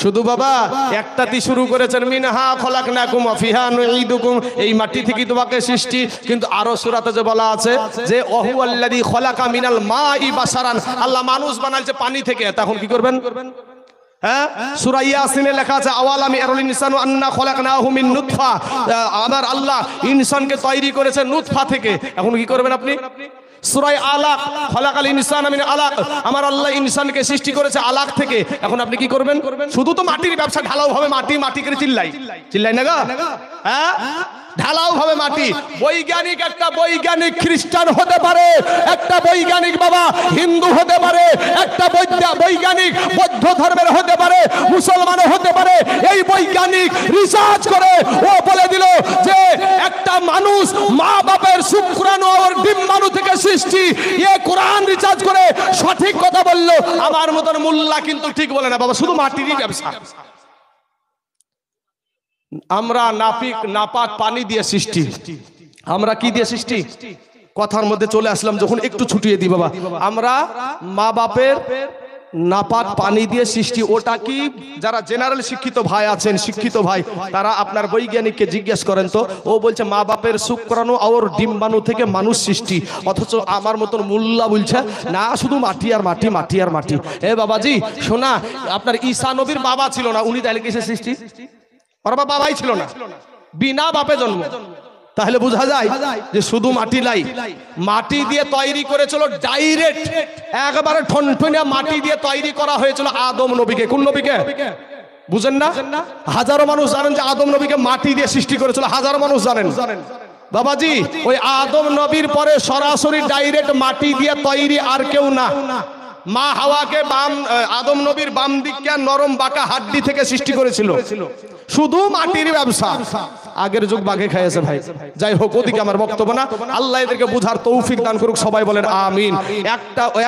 শুধু বাবা একটাতে শুরু করেছেন, মিনহা খলাকনাকুম ওয়া ফিহা নুঈদুকুম, এই মাটি থেকে তোমাকে সৃষ্টি। কিন্তু আরো সূরাতে যে বলা আছে যে ওয়াহুয়াল্লাযী খলাকা মিনাল মাই বাশারান, আল্লাহ মানুষ বানাইছে পানি থেকে। তখন কি করবেন? হ্যাঁ সূরা ইয়াসিনে লেখা আছে আওয়ালাম ইয়ারুল ইনসানু আন্না খলাকনাহু মিন নুতফা, আমার আল্লাহ ইনসানকে তৈরি করেছে নুতফা থেকে। এখন কি করবেন আপনি? সূরা আলাক খলাকাল ইনসানা মিন আলাক, আমার আল্লাহ ইনসানকে সৃষ্টি করেছে আলাক থেকে। এখন আপনি কি করবেন? শুধু তো মাটির ব্যবসা, ঢালাও ভাবে মাটি মাটি করে চিল্লাই না গো? হ্যাঁ ঢালাও ভাবে মাটি। বৈজ্ঞানিক একটা বৈজ্ঞানিক খ্রিস্টান হতে পারে, একটা বৈজ্ঞানিক বাবা হিন্দু হতে পারে, একটা বৈজ্ঞানিক বৌদ্ধ ধর্মের হতে পারে, মুসলমান হতে পারে। এই বৈজ্ঞানিক রিসার্চ করে ও বলে দিল যে একটা মানুষ মা বাপের শুক্রাণু আর ডিম্বাণু থেকে সৃষ্টি। এ কোরআন রিসার্চ করে সঠিক কথা বললো। আমার মতন মোল্লা কিন্তু ঠিক বলে না বাবা, শুধু মাটিরই ব্যবসা। আমরা নাপাক পানি দিয়ে সৃষ্টি। আমরা কি দিয়ে সৃষ্টি? কথার মধ্যে চলে আসলাম যখন, একটু ছুটিয়ে দিই বাবা। আমরা মা বাপের নাপাক পানি দিয়ে সৃষ্টি। ওটা কি? যারা জেনারেল শিক্ষিত ভাই আছেন, শিক্ষিত ভাই, তারা আপনার বৈজ্ঞানিককে জিজ্ঞেস করেন তো, ও বলছে মা বাপের শুক্রাণু আর ডিম্বাণু থেকে মানুষ সৃষ্টি। অথচ আমার মতন মোল্লা বলছে না, শুধু মাটি আর মাটি, মাটি আর মাটি। এ বাবাজি শোনা, আপনার ঈসা নবীর বাবা ছিল না, উনি তাহলে কিসে সৃষ্টি? ওর বাবাই ছিল না, বিনা বাপে জন্ম। তাহলে বোঝা যায় যে শুধু মাটি লাই, মাটি দিয়ে তৈরি করেছিল ডাইরেক্ট, একবারে ঠনঠনিয়া মাটি দিয়ে তৈরি করা হয়েছিল আদম নবীকে। কোন নবীকে বুঝেন না? হাজারো মানুষ জানেন যে আদম নবীকে মাটি দিয়ে সৃষ্টি করেছিল, হাজারো মানুষ জানেন। বাবাজি ওই আদম নবীর পরে সরাসরি ডাইরেক্ট মাটি দিয়ে তৈরি আর কেউ না। মা হাওয়াকে আদম নবীর বাম দিককে নরম বাঁকা হাড্ডি থেকে সৃষ্টি করেছিল, শুধু মাটির ব্যবসা। আগের যুগ বাঘে খাইয়েছে ভাই। যাই হোক, ওদিকে আমার বক্তব্য না। আল্লাহ এদেরকে বুঝার তৌফিক দান করুক, সবাই বলেন আমিন।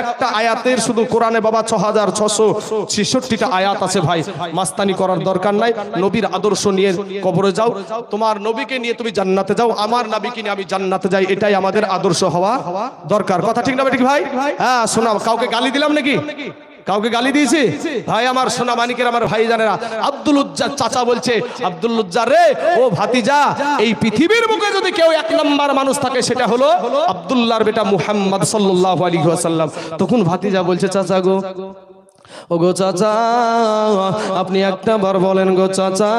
একটা আয়াতের শুধু কোরআনে বাবা 6666টা আয়াত আছে ভাই। মাস্তানি করার দরকার নাই। নবীর আদর্শ নিয়ে কবরে যাও, তোমার নবীকে নিয়ে তুমি জান্নাতে যাও, আমার নবীকে নিয়ে আমি জান্নাতে যাই, এটাই আমাদের আদর্শ হওয়া দরকার। কথা ঠিক না ঠিক ভাই? হ্যাঁ শোনাও। কাউকে গালি দিলাম নাকি? কাউকে গালি দিয়েছি? ভাই আমার সোনা মানিকের, আমার ভাই জানেরা, আব্দুল উজ্জার চাচা বলছে, আব্দুল উজ্জার রে ও ভাতিজা, এই পৃথিবীর বুকে যদি কেউ এক নাম্বার মানুষ থাকে সেটা হলো আব্দুল্লাহর বেটা মুহাম্মদ সাল্লাল্লাহু আলাইহি ওয়াসাল্লাম। তখন ভাতিজা বলছে, চাচা গো, ও গো চাচা, আপনি একটা বার বলেন গো চাচা,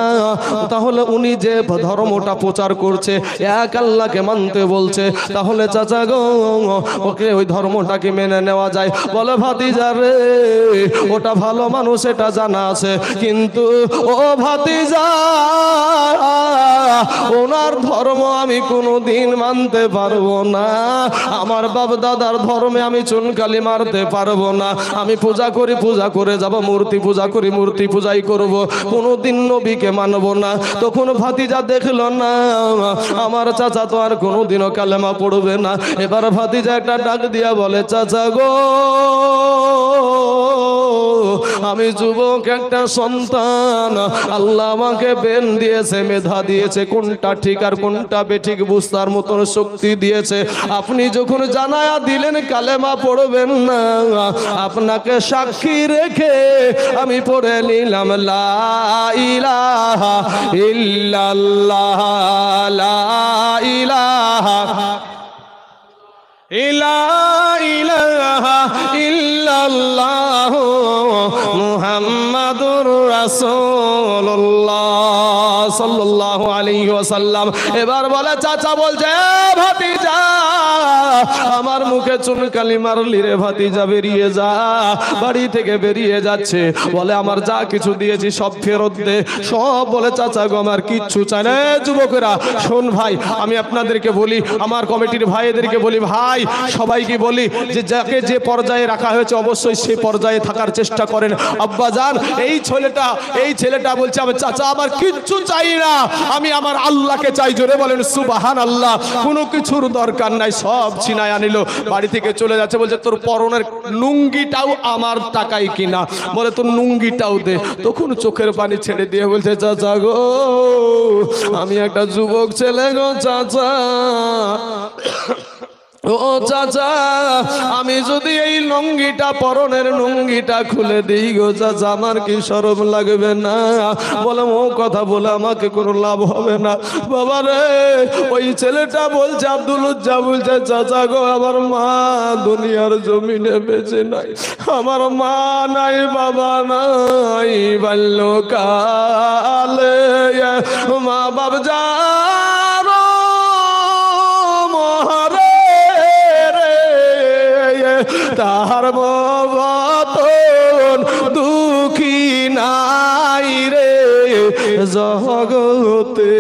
তাহলে উনি যে ধর্মটা প্রচার করছে, এক আল্লাহকে মানতে বলছে, তাহলে চাচা গো ওকে ওই ধর্মটাকে মেনে নেওয়া যায়? বলে ভাতিজা রে, ওটা ভালো মানুষ এটা জানা আছে, কিন্তু ও ভাতিজা, ওনার ধর্ম আমি কোনোদিন মানতে পারবো না। আমার বাপ দাদার ধর্মে আমি চুনকালি মারতে পারবো না। আমি পূজা করি, পূজা করে যাব, মূর্তি পূজা করি, মূর্তি পূজাই করব, কোনোদিন নবীকে মানব না। তখন ভাতিজা দেখলো না আমার চাচা তো আর কোনোদিনও কালেমা পড়বে না। এবার ভাতিজা একটা ডাক দিয়া বলে, চাচা গো, আমি যুবক একটা সন্তান, আল্লাহ আমাকে ব্রেন দিয়েছে, মেধা দিয়েছে, কোনটা ঠিক আর কোনটা বেঠিক বুঝতার মতন শক্তি দিয়েছে। আপনি যখন জানায়া দিলেন কালেমা পড়বেন না, আপনাকে সাক্ষী রেখে আমি পড়ে নিলাম লা ইলাহা ইল্লাল্লাহ, লা ইলাহা ইলাহা ইল্লাল্লাহ মুহাম্মাদুর রাসূলুল্লাহ সাল্লাল্লাহু আলাইহি ওয়াসাল্লাম। এবার বলে, চাচা বলছে, ভাতিজা, আমার মুখে চুনকালি মারলি রে ভাতিজা, বেরিয়ে যা। বাড়ি থেকে বেরিয়ে যাচ্ছে, বলে আমার যা কিছু দিয়েছি সব ফেরত দে, সব। বলে, চাচা গো আমার কিচ্ছু চাই না। যুবকেরা শোন ভাই, আমি আপনাদেরকে বলি, আমার কমিটির ভাইদেরকে বলি, ভাই সবাইকে বলি যে যাকে যে পর্যায়ে রাখা হয়েছে অবশ্যই সেই পর্যায়ে থাকার চেষ্টা করেন। আব্বা জান, এই ছেলেটা বলছে, আমি চাচা আমার কিচ্ছু চাই না, আমি আমার আল্লাহকে চাই। জোরে বলেন সুবহানাল্লাহ। কোনো কিছুর দরকার নাই, সব ছিনায় আনিল, বাড়ি থেকে চলে যাচ্ছে। বলছে, তোর পরনের লুঙ্গিটাও আমার টাকায় কিনা, বলে তোর লুঙ্গিটাও দে। তখন চোখের পানি ছেড়ে দিয়ে বলছে, চাচা গো, আমি একটা যুবক ছেলে গো চাচা, ও চাচা, আমি যদি এই লুঙ্গিটা, পরনের লুঙ্গিটা খুলে দিই গো চাচা, আমার কি শরম লাগবে না? বলে, ও কথা বলে আমাকে কোনো লাভ হবে না। বাবা রে, ওই ছেলেটা বলছে, আব্দুল উজ্জা বলছে, চাচা গো, আমার মা দুনিয়ার জমিনে বেঁচে নাই, আমার মা নাই, বাবা নাই, বাল্যকালে মা বাপ যা তাহার মতন দুঃখী নাই রে জগতে।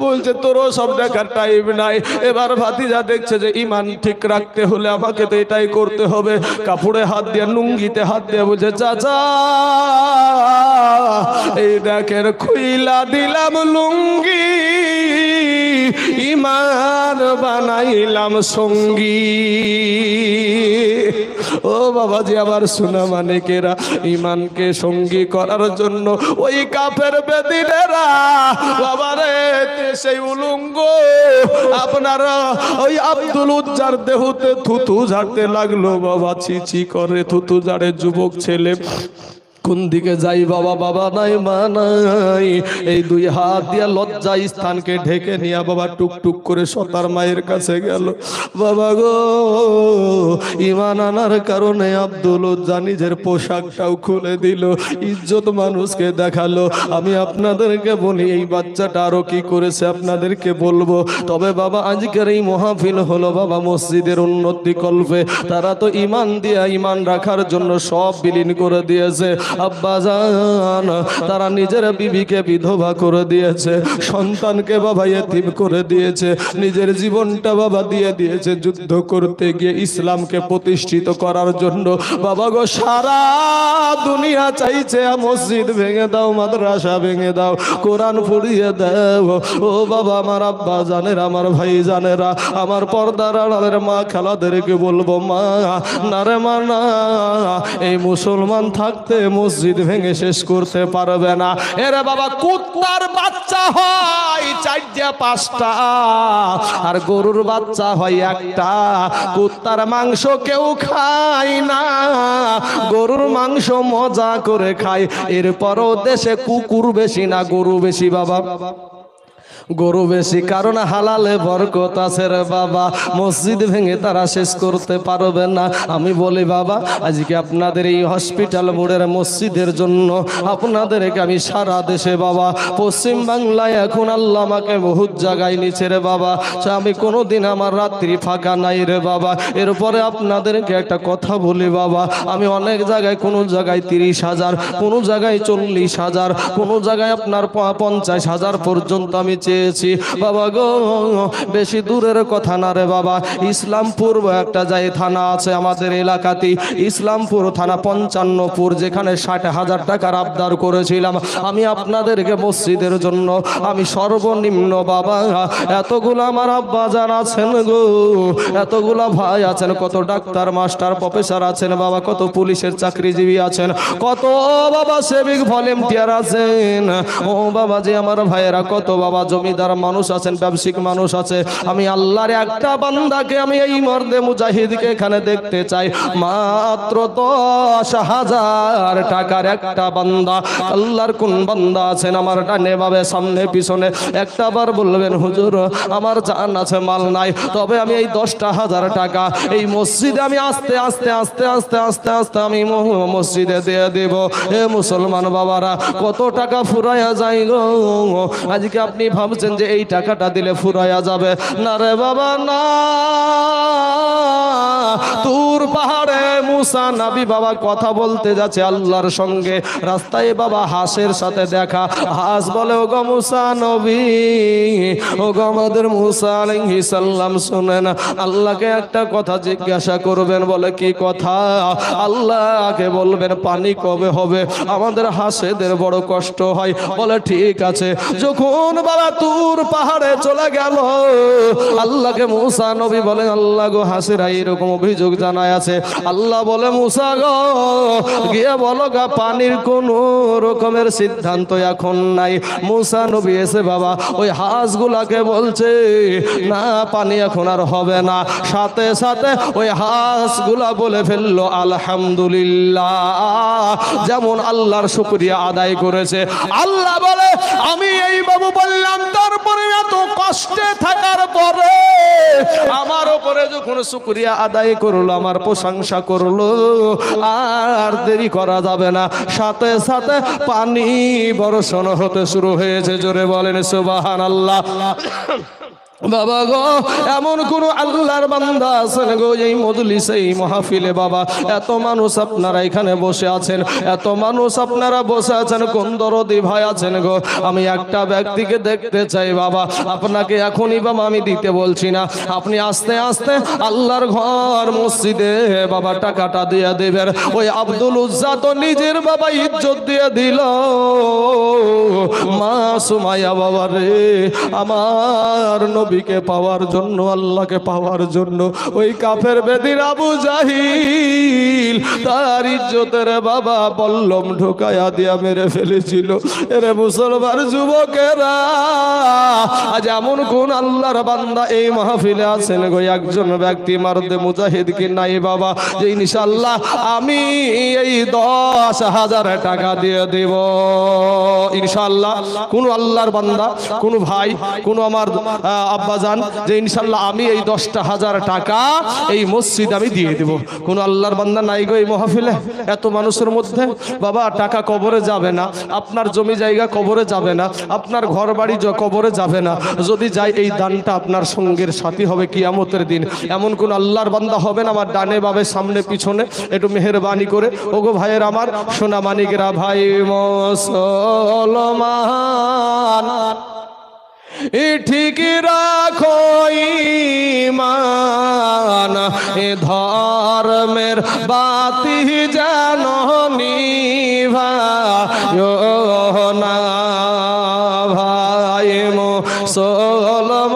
বলছে, তোরও সব দেখার টাইম নাই। এবার ভাতিজা দেখছে যে ইমান ঠিক রাখতে হলে আমাকে তো এটাই করতে হবে। কাপড়ে হাত দিয়ে, লুঙ্গিতে হাত দিয়ে বলছে, চাচা এই দেখেন খুইলা দিলাম লুঙ্গি, ইমান বানাইলাম সঙ্গী। ও বাবাজি, আবার শোনা মানিকেরা, ইমানকে সঙ্গী করার জন্য ওই কাফের বেদিনেরা বাবারে সেই উলঙ্গ আপনারা ওই আব্দুল উজ্জার দেহতে থুতু ঝাড়তে লাগলো। বাবা ছি ছি করে থুতু ঝাড়ে যুবক ছেলে। কোন দিকে যাই বাবা, বাবা নাই মা নাই, এই দুই হাত দিয়া লজ্জা স্থানকে ঢেকে নিয়ে বাবা টুকটুক করে সতার মায়ের কাছে গেল। বাবা গো, ঈমান আনার কারণে আব্দুল উজ্জা নিজের পোশাকটাও খুলে দিল, ইজ্জত মানুষকে দেখালো। আমি আপনাদেরকে বলি এই বাচ্চাটা আরো কি করেছে আপনাদেরকে বলবো, তবে বাবা আজকের এই মাহফিল হলো বাবা মসজিদের উন্নতি কল্পে। তারা তো ঈমান দিয়া ঈমান রাখার জন্য সব বিলীন করে দিয়েছে। আব্বাজান তারা নিজের বিবিকে বিধবা করে দিয়েছে, সন্তানকে বাবা ইতিম করে দিয়েছে, নিজের জীবনটা বাবা দিয়ে দিয়েছে যুদ্ধ করতে গিয়ে ইসলামকে প্রতিষ্ঠিত করার জন্য। বাবা গো, সারা দুনিয়া চাইছে মসজিদ ভেঙে দাও, মাদ্রাসা ভেঙে দাও, কোরআন পড়িয়ে দাও। ও বাবা আমার আব্বা জানেরা, আমার ভাই জানেরা, আমার পর্দার আড়ালের মা খালাদেরকে বলবো, মা না রে মা না, এই মুসলমান থাকতে মসজিদ ভেঙে শেষ করতে পারবে না। এরে বাবা, কুত্তার বাচ্চা হয় 4-5টা আর গরুর বাচ্চা হয় একটা। কুত্তার মাংস কেউ খায় না, গরুর মাংস মজা করে খায়। এরপরও দেশে কুকুর বেশি না গরু বেশি বাবা, গরু বেশি, কারণ হালালে বরকত আছে রে বাবা। মসজিদ ভেঙে তারা শেষ করতে পারবে না। আমি বলি বাবা, আজকে আপনাদের এই হসপিটাল মোড়ের মসজিদের জন্য আপনাদেরকে আমি সারা দেশে বাবা, পশ্চিম বাংলায় এখন আল্লাহ আমাকে বহুত জায়গায় নিচে রে বাবা, আমি কোনোদিন আমার রাত্রি ফাঁকা নাই রে বাবা। এরপরে আপনাদেরকে একটা কথা বলি বাবা, আমি অনেক জায়গায়, কোনো জায়গায় 30,000, কোনো জায়গায় 40,000, কোনো জায়গায় আপনার 50,000 পর্যন্ত আমি চেয়েছি বাবা গো। বেশি দূরের কথা না রে বাবা, ইসলামপুর একটা যাই থানা আছে আমাদের এলাকাতে, ইসলামপুর থানা 55পুর, যেখানে 60,000 টাকার আবদার করেছিলাম আমি আপনাদেরকে মসজিদের জন্য। আমি সর্বনিম্ন বাবা, এতগুলো আমার আব্বা যান আছেন গো, এতগুলা ভাই আছেন, কত ডাক্তার মাস্টার প্রফেসর আছেন বাবা, কত পুলিশের চাকরিজীবী আছেন, কত বাবা সেবিক ভলেন্টিয়ার আছেন। ও বাবা যে আমার ভাইয়েরা, কত বাবা জমিদার মানুষ আছেন, ব্যবসায়িক মানুষ আছে। আমি আল্লাহর একটা বান্দাকে, আমি এই মর্দে মুজাহিদকে এখানে দেখতে চাই। মাত্র 10,000 টাকার একটা বান্দা। আল্লাহর কোন বান্দা আছেন আমার ডানে বামে সামনে পিছনে, একটা বার বলবেন হুজুর আমার জান আছে মাল নাই, তবে আমি এই 10,000 টাকা এই মসজিদে আমি আস্তে আস্তে আস্তে আস্তে আস্তে আস্তে আমি মসজিদে দিয়ে দেব। এ মুসলমান বাবারা, কত টাকা ফুরাইয়া যায় গো। আজকে আপনি ভাবছেন যে এই টাকাটা দিলে ফুরাইয়া যাবে, না রে বাবা না। তুর পাহাড়ে মুসা নবী বাবা কথা বলতে যাচ্ছে আল্লাহর সঙ্গে, রাস্তায় বাবা হাঁসের সাথে দেখা। হাঁস বলে, ও গো মুসা নবী, ও গো আমাদের মুসা আলাইহিস সালাম, শুনেন আল্লাহকে একটা কথা জিজ্ঞাসা করবেন। বলে কি কথা? আল্লাহকে বলবেন পানি কবে হবে, আমাদের হাঁসেদের বড় কষ্ট হয়। বলে ঠিক আছে। যখন বাবা তুর পাহাড়ে চলে গেল, আল্লাহকে মুসা নবী বলেন, আল্লাহ গো হাসিরা এরকম অভিযোগ জানায় আছে। আল্লাহ বলে, মুসা গো গিয়ে বলো গা পানির কোন রকমের সিদ্ধান্ত এখন নাই। মুসা নবী এসে বাবা ওই হাঁসগুলাকে বলছে, না পানি এখন আর হবে না। সাথে সাথে ওই হাঁসগুলা বলে ফেললো আলহামদুলিল্লাহ, যেমন আল্লাহর শুকরিয়া আদায় করেছে। আল্লাহ বলে, আমি এই বাবু বললাম, তারপরে এত কষ্টে থাকার পরে আমার উপরে যখন শুকরিয়া আদায় করলো, আমার প্রশংসা করলো, আর দেরি করা যাবে না। সাথে সাথে পানি বর্ষণ হতে শুরু হয়েছে। জোরে বলেন সুবহানাল্লাহ। বাবা গো, এমন কোন আল্লাহর বান্দা আছেন গো এই মজলিসে, এই মাহফিলে বাবা, এত মানুষ আপনারা এখানে বসে আছেন, এত মানুষ আপনারা বসে আছেন, কোন দরদি ভাই আছেন গো? আমি একটা ব্যক্তিকে দেখতে চাই বাবা, আপনাকে এখনই বাবা আমি দিতে বলছি না, আপনি আস্তে আস্তে আল্লাহর ঘর মসজিদে বাবা টাকাটা দিয়ে দেবেন। ওই আব্দুল উজ্জা তো নিজের বাবা ইজ্জত দিয়ে দিল। মা সুমাইয়া বাবা রে, আমার নবীকে পাওয়ার জন্য, আল্লাহকে পাওয়ার জন্য ওই কাফের বেদিন আবু জাহিল তার ইজ্জতের বাবা বল্লম ঢোকায়া দিয়া মেরে ফেলেছিল। এরে মুসলমান যুবকেরা, আজ এমন কোন আল্লাহর বান্দা এই মাহফিলে আছেন গো, একজন ব্যক্তি মারদে মুজাহিদ কি নাই বাবা, যে ইনশাআল্লাহ আমি এই 10,000 টাকা দিয়ে দেব ইনশাআল্লাহ? কোন আল্লাহর বান্দা, কোন ভাই, কোন আমার আব্বাজান যে ইনশাআল্লাহ আমি এই 10,000 টাকা এই মসজিদ আমি দিয়ে দেব? কোন আল্লাহর বান্দা নাই গো এই মাহফিলে? এত মানুষের মধ্যে বাবা, টাকা কবরে যাবে না, আপনার জমি জায়গা কবরে যাবে না, আপনার ঘর বাড়ি কবরে যাবে না, যদি যায় এই দানটা আপনার সঙ্গের সাথী হবে কিয়ামতের দিন। এমন কোন আল্লাহর বান্দা হবে না? আমার ডানে বামে সামনে পিছনে একটু মেহেরবানি করে ওগো ভাইয়ের আমার সোনা মানিকরা, ভাই মুসলমান ঠিক রাখো ঈমান, এ ধর্মের বাতি যেন নিভায়ো না। ভাই মুসলমান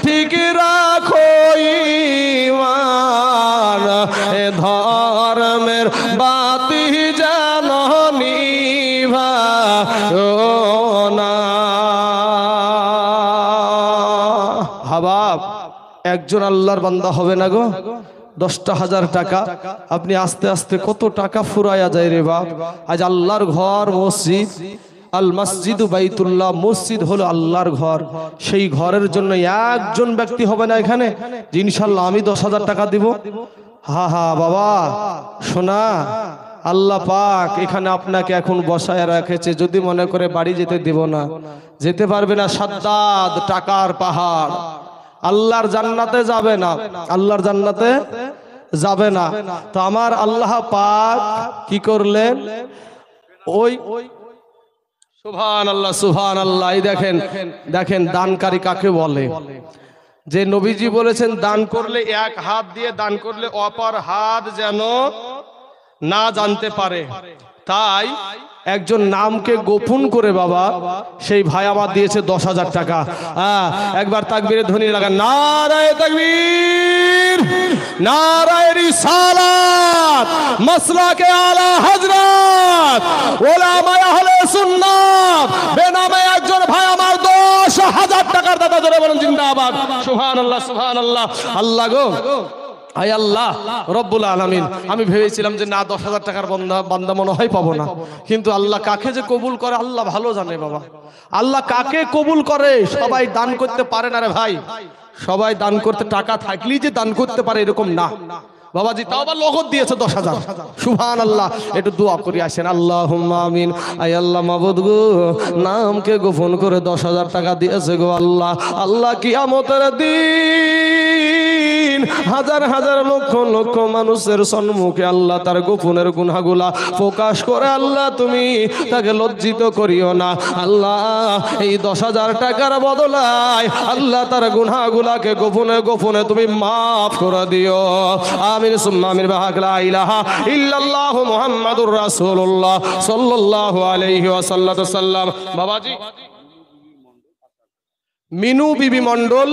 ঠিক রাখো ঈমান, এ ধর্মের বাতি যেন নিভায়ো না। হাবাব একজন আল্লাহর বান্দা হবে না গো, 10,000 টাকা আপনি আস্তে আস্তে কত টাকা ফুরায়া যায় রে বাপ। আজ আল্লাহর ঘর মসজিদ, আল মসজিদু বাইতুল্লাহ, মসজিদ হলো আল্লাহর ঘর, সেই ঘরের জন্য একজন ব্যক্তি হবে না এখানে যে ইনশাআল্লাহ আমি 10,000 টাকা দিব? হা হা বাবা শোনা, আল্লাহ পাক এখানে আপনাকে এখন বসায় রেখেছে, যদি মনে করে বাড়ি যেতে দিব না, যেতে পারবে না। সাদ্দাদ টাকার পাহাড়, আল্লাহর জান্নাতে যাবে না, আল্লাহর জান্নাতে যাবে না। তো আমার আল্লাহ পাক কি করলেন? ওই সুবহানাল্লাহ সুবহানাল্লাহ, এই দেখেন দেখেন দানকারী কাকে বলে? যে নবীজি বলেছেন দান করলে এক হাত দিয়ে দান করলে অপর হাত যেন না জানতে পারে, তাই একজন নামকে গোপন করে বাবা সেই ভাই আমার দিয়েছে 10,000 টাকা। একবার তাকবীরে ধ্বনি লাগান, নারায়ে তাকবীর, নারায়ে রিসালাত, মাসলাকে আলা হযরত উলামায়ে আহলে সুন্নাত বেনামে একজন ভাই আমার 10,000 টাকার দাতা, জোরে বলেন জিন্দাবাদ। সুবহানাল্লাহ সুবহানাল্লাহ। আল্লাহ গো, আয় আল্লাহ রব্বুল আলামিন, আমি ভেবেছিলাম যে না 10,000 টাকার বান্দা মনে হয় পাবো না, কিন্তু আল্লাহ কাকে যে কবুল করে আল্লাহ ভালো জানে বাবা। আল্লাহ কাকে কবুল করে? সবাই দান করতে পারে না রে ভাই, সবাই দান করতে টাকা থাকলেই যে দান করতে পারে এরকম না বাবাজি। তাও আবার নগদ দিয়েছে 10,000। সুবহানাল্লাহ। একটু দোয়া করি আসেন, আল্লাহুম্মা আমিন। আয় আল্লাহ মাবুদ গো, নামকে গোপন করে 10,000 টাকা দিয়েছে গো আল্লাহ। আল্লাহ কিয়ামতের দিন হাজার হাজার লক্ষ লক্ষ মানুষের সম্মুখে আল্লাহ তার গোপনের গুনাহগুলা প্রকাশ করে আল্লাহ তুমি তাকে লজ্জিত করিও না আল্লাহ। এই 10,000 টাকার বদলায় আল্লাহ তার গুনাহগুলাকে গোপনে গোপনে তুমি মাফ করে দিও। আমিন সুম্মা আমিন। বাহাক লা ইলাহা ইল্লাল্লাহ মুহাম্মাদুর রাসূলুল্লাহ সাল্লাল্লাহু আলাইহি ওয়াসাল্লাম। বাবাজি মিনু বিবি মন্ডল,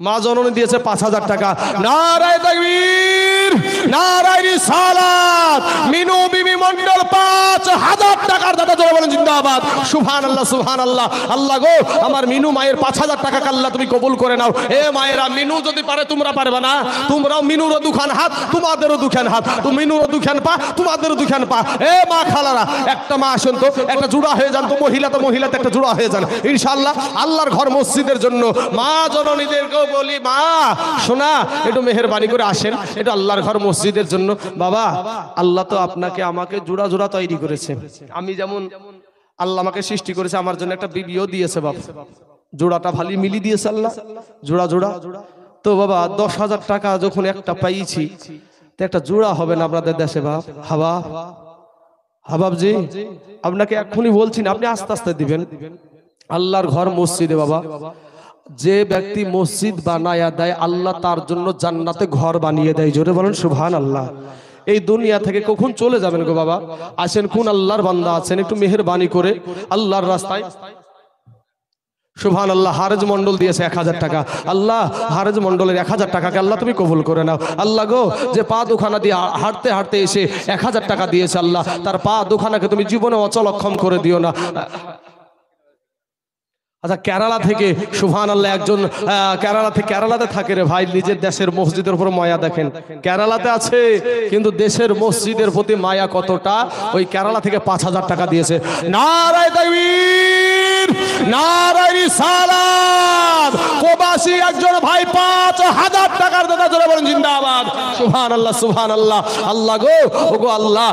মা জননী দিয়েছে 5,000 টাকা। নারায়ে তাকবীর, নারায়ে রিসালাত। মিনু বিবি মন্ডল 5,000 টাকার দাতা, জোরে বলেন জিন্দাবাদ। সুবহানাল্লাহ সুবহানাল্লাহ। আল্লাহ গো, আমার মিনু মায়ের 5,000 টাকা আল্লাহ তুমি কবুল করে নাও। এ মায়েরা, মিনু যদি পারে তোমরা পারবে না? তোমরাও মিনুরও দুখান হাত, তোমাদেরও দুখান হাত, তুমি মিনুরও দুখান পা, তোমাদেরও দুখান পা। এ মা খালারা, একটা মা আসেন তো, একটা জোড়া হয়ে যান তো, মহিলাতে একটা জোড়া হয়ে যান ইনশাআল্লাহ। আল্লাহর ঘর মসজিদের জন্য মা জননীদেরকেও বলি, মা শোনা একটু মেহেরবানি করে আসেন, এটা আল্লাহর ঘর মসজিদের জন্য। বাবা আল্লাহ তো আপনাকে আমাকে জোড়া জোড়া তৈরি করেছে। আমি যেমন আল্লাহ আমাকে সৃষ্টি করেছে, আমার জন্য একটা বিবিও দিয়েছে বাবা, জোড়াটা ভালো মিলি দিয়েছে আল্লাহ, জোড়া জোড়া। তো বাবা 10,000 টাকা যখন একটা পাইছি, তো একটা জোড়া হবে না আপনাদের দেশে বাপ? হাবা হাবাবজি আপনাকে এখনই বলছি না, আপনি আস্তে আস্তে দিবেন। আল্লাহর ঘর মসজিদে বাবা, যে ব্যক্তি মসজিদ বানায়া দেয় আল্লাহ তার জন্য জান্নাতে ঘর বানিয়ে দেয়। জোরে বলেন সুবহানাল্লাহ। এই দুনিয়া থেকে কখন চলে যাবেন গো বাবা? আসেন, কোন আল্লাহর বান্দা আছেন একটু মেহেরবানি করে আল্লাহর রাস্তায়? সুবহানাল্লাহ। হারেজ মন্ডল দিয়েছে 1000 টাকা। আল্লাহ, হারেজ মন্ডলের 1000 টাকাকে আল্লাহ তুমি কবুল করে নাও। আল্লাহ গো, যে পা দুখানা দিয়ে হাঁটতে হাঁটতে এসে 1000 টাকা দিয়েছে, আল্লাহ তার পা দুখানাকে তুমি জীবনে অচলক্ষম করে দিও না। আচ্ছা, কেরালা থেকে সুবহানাল্লাহ একজন কেরালাতে থাকে রে ভাই, নিজের দেশের মসজিদের উপর মায়া দেখেন। কেরালাতে আছে কিন্তু দেশের মসজিদের প্রতি মায়া কতটা, ওই কেরালা থেকে 5000 টাকা দিয়েছে। নারায়ে তাকবীর, নারায়ে রিসালাত। প্রবাসী একজন ভাই 5000 টাকার দাদা, জোরে বলেন জিন্দাবাদ। সুবহানাল্লাহ, সুবহানাল্লাহ। আল্লাহ গো, ওগো আল্লাহ,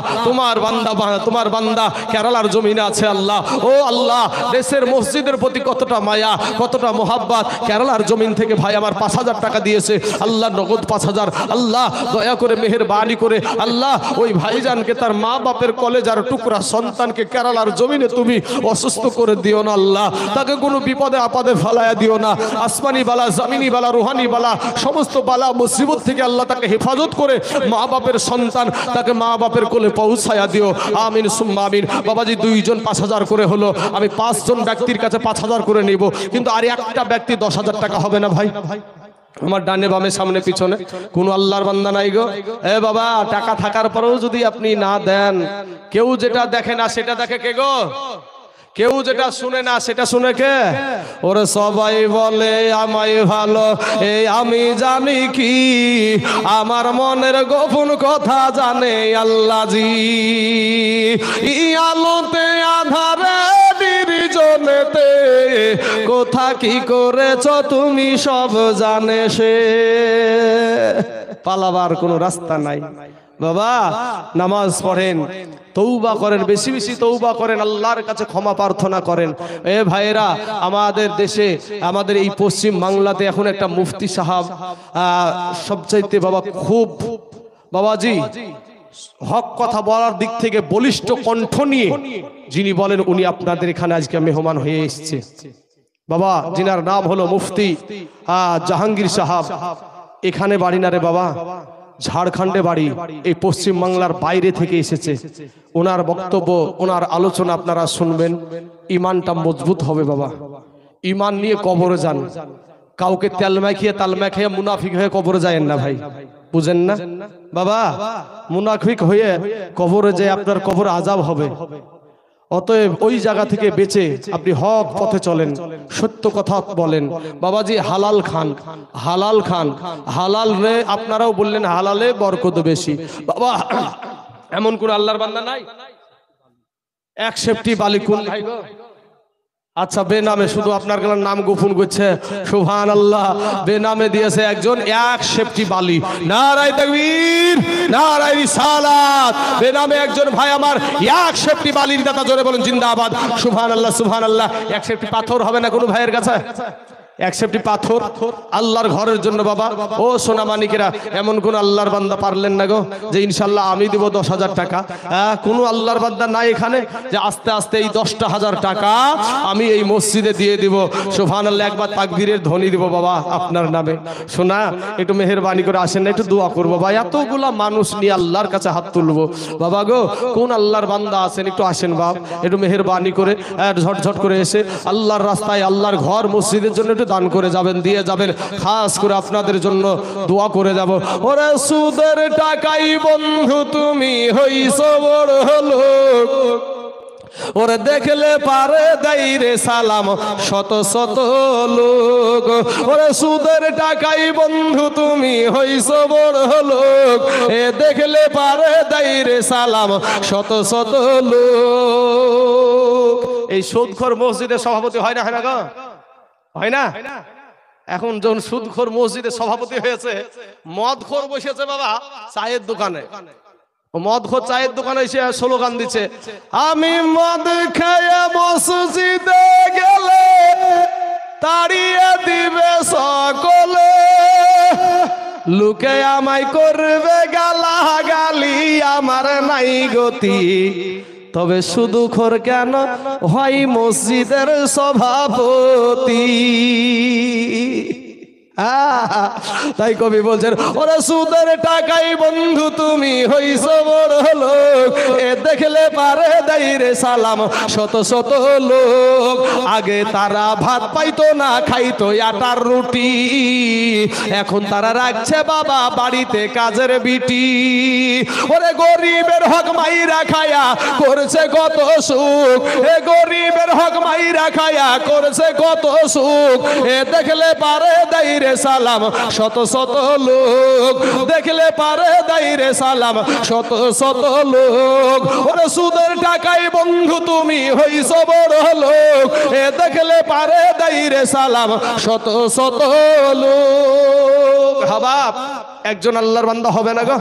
তোমার বান্দা কেরালার জমিনে আছে আল্লাহ। ও আল্লাহ, দেশের মসজিদের প্রতি কতটা মায়া, কতটা মোহাব্বত। কেরালার জমিন থেকে ভাই আমার 5000 টাকা দিয়েছে আল্লাহ, নগদ 5000। আল্লাহ দয়া করে মেহেরবানি করে আল্লাহ ওই ভাইজানকে, তার মা বাপের কলেজার টুকরা সন্তানকে কেরালার জমিনে তুমি অসুস্থ করে দিও না আল্লাহ, তাকে কোনো বিপদে আপদে ফেলায়া দিও না। আসমানি বালা, জমিনি বালা, রুহানি বালা, সমস্ত বালা মুসিবত থেকে আল্লাহ তাকে হেফাজত করে মা বাপের সন্তান, তাকে মা বাপের কোলে পৌঁছায়া দিও। আমিন সুম্মা আমিন। বাবাজি, 2 জন 5000 করে হলো, আমি 5 জন ব্যক্তির কাছে 5000 করে নিব, কিন্তু আর একটা ব্যক্তি 10,000 টাকা হবে না ভাই? আমার ডানে বামে সামনে পিছনে কোন আল্লাহর বান্দা নাই গো? এ বাবা, টাকা থাকার পরেও যদি আপনি না দেন, কেউ যেটা দেখে না সেটা দেখে কে গো? কেউ যেটা শুনে না সেটা শুনে কে? ওরে সবাই বলে আমায় ভালো, এই আমি জানি কি, আমার মনের গোপন কথা জানে আল্লাহ জি। আলোতে আধারে নির্জনেতে কোথা কি করেছ তুমি সব জানে সে। পালাবার কোনো রাস্তা নাই বাবা। নামাজ পড়েন, তৌবা করেন, বেশি বেশি তৌবা করেন, আল্লাহর কাছে ক্ষমা প্রার্থনা করেন। এ ভাইরা, আমাদের দেশে, আমাদের এই পশ্চিম বাংলাতে এখন একটা মুফতি সাহেব সবচাইতে বাবা খুব বাবাজি হক কথা বলার দিক থেকে বলিষ্ঠ কণ্ঠ নিয়ে যিনি বলেন, উনি আপনাদের এখানে আজকে মেহমান হয়ে এসেছে বাবা, যিনার নাম হলো মুফতি জাহাঙ্গীর সাহেব। এখানে বাড়ি না রে বাবা, ঝাড়খণ্ডে বাড়ি, এই পশ্চিম বাংলার বাইরে থেকে এসেছে। ওনার বক্তব্য, ওনার আলোচনা আপনারা শুনবেন, ইমানটা মজবুত হবে বাবা। ইমান নিয়ে কবরে যান, কাউকে তেল মাখিয়ে মুনাফিক হয়ে কবরে যায়েন না ভাই, বুঝেন না বাবা? মুনাফিক হয়ে কবরে যায় আপনার কবর আযাব হবে। অতএব ওই জায়গা থেকে বেঁচে আপনি হক পথে চলেন, সত্য কথা বলেন বাবাজি। হালাল খান, হালাল খান, হালাল রে, আপনারাও বললেন হালালে বরকত বেশি বাবা। এমন কোন আল্লাহর বান্দা নাই? 1 সেফটি বালি কোন ভাই গো? আচ্ছা, বেনামে, শুধু আপনার নাম গোপন করছে, সুবহানাল্লাহ, বেনামে দিয়েছে একজন 1 সেফটি বালি। নারায়ে তাকবীর, নারায়ে রিসালাত। বেনামে একজন ভাই আমার 1 সেফটি বালির দাতা, জোরে বলেন জিন্দাবাদ। সুবহানাল্লাহ, সুবহানাল্লাহ। 1 সেফটি পাথর হবে না কোনো ভাইয়ের কাছে? 1 সেফটি পাথর আল্লাহর ঘরের জন্য বাবা। ও সোনা মানিকেরা, এমন কোন আল্লাহর বান্দা পারলেন না গো যে ইনশাল্লাহ আমি দিব 10,000 টাকা? কোনো আল্লাহর বান্দা নাই এখানে যে আস্তে আস্তে এই 10,000 টাকা আমি এই মসজিদে দিয়ে দিব? সুবহানাল্লাহ, একবার তাকবীরের ধ্বনি দিব বাবা আপনার নামে। শোনা, একটু মেহেরবানি করে আসেন না, একটু দোয়া করবো ভাই। এতগুলা মানুষ নিয়ে আল্লাহর কাছে হাত তুলবো বাবা গো। কোন আল্লাহর বান্দা আছেন? একটু আসেন বাপ, একটু মেহেরবানি করে ঝটঝট করে এসে আল্লাহর রাস্তায়, আল্লাহর ঘর মসজিদের জন্য একটু দান করে যাবেন, দিয়ে যাবেন। খাস করে আপনাদের জন্য দোয়া করে যাব। ওরে সুদের টাকাই বন্ধু তুমি হইছ বড় লোক, ওরে দেখলে পারে দেয় রে সালাম শত শত লোক। ওরে সুদের টাকাই বন্ধু তুমি হইছ বড় লোক, এ দেখলে পারে দেয় রে সালাম শত শত লোক। এই সুদখোর মসজিদের সভাপতি হয় না, হয় না গো? হয় না? এখন যখন সুদখোর মসজিদের সভাপতি হয়েছে, মদখোর বসেছে বাবা চায়ের দোকানে। মদখোর চায়ের দোকানে এসে স্লোগান দিচ্ছে, আমি মদ খেয়ে মসজিদে গেলে তাড়িয়ে দিবে সকলে, লোকে আমায় করবে গালাগালি, আমার নাই গতি, তবে সুদখোর কেন হয় মসজিদের সভাপতি। তাই কবি বলছেন ওরে সুদের টাকাই বন্ধু তুমি হইছো বড় লোক, এ দেখলে পারে দেয় রে সালাম শত শত লোক। আগে তারা ভাত পাইতো না, খাইতো আটার রুটি, এখন তারা রাখছে বাবা বাড়িতে কাজের বিটি। ওরে গরিবের হক মাইরা খায়া করছে কত সুখ, এ গরিবের হক মাইরা খায়া করছে কত সুখ, এ দেখলে পারে দেয় রে সালাম শত শত লোক, দেখলে পারে দেয় রে সালাম শত শত লোক। ওরে সুদের টাকাই বন্ধু তুমি হইছো বড় লোক, এ দেখলে পারে দেয় রে সালাম শত শত লোক। হাবাব একজন আল্লাহর বান্দা হবে না গো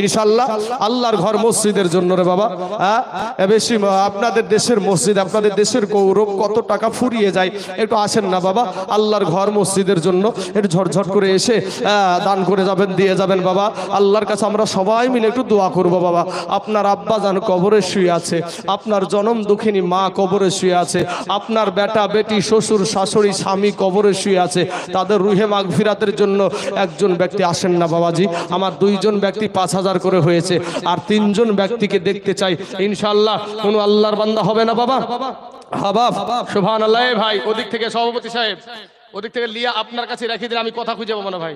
ইনশাআল্লাহ। আল্লাহর ঘর মসজিদের জন্য রে বাবা, বেশি আপনাদের দেশের মসজিদ, আপনাদের দেশের গৌরব কত টাকা ফুরিয়ে যায়। একটু আসেন না বাবা, আল্লাহর ঘর মসজিদের জন্য একটু ঝটঝট করে এসে দান করে যাবেন, দিয়ে যাবেন বাবা। আল্লাহর কাছে আমরা সবাই মিলে একটু দোয়া করবো বাবা। আপনার আব্বা জান কবরে শুয়ে আছে, আপনার জনম দুঃখিনী মা কবরে শুয়ে আছে, আপনার বেটা বেটি শ্বশুর শাশুড়ি স্বামী কবরে শুয়ে আছে, তাদের রুহে মাগফিরাতের জন্য একজন ব্যক্তি আসেন না বাবাজি। আমার 2 জন ব্যক্তি 5000 করে হয়েছে, আর 3 জন ব্যক্তিকে দেখতে চাই ইনশাআল্লাহ। কোন আল্লাহর বান্দা হবে না বাবা? হাবাব সুবহানাল্লাহ। ভাই ওদিক থেকে সভাপতি সাহেব ওদিক থেকে লিয়া আপনার কাছে রেখে দিলে আমি কথা খুঁজে পাবো না ভাই।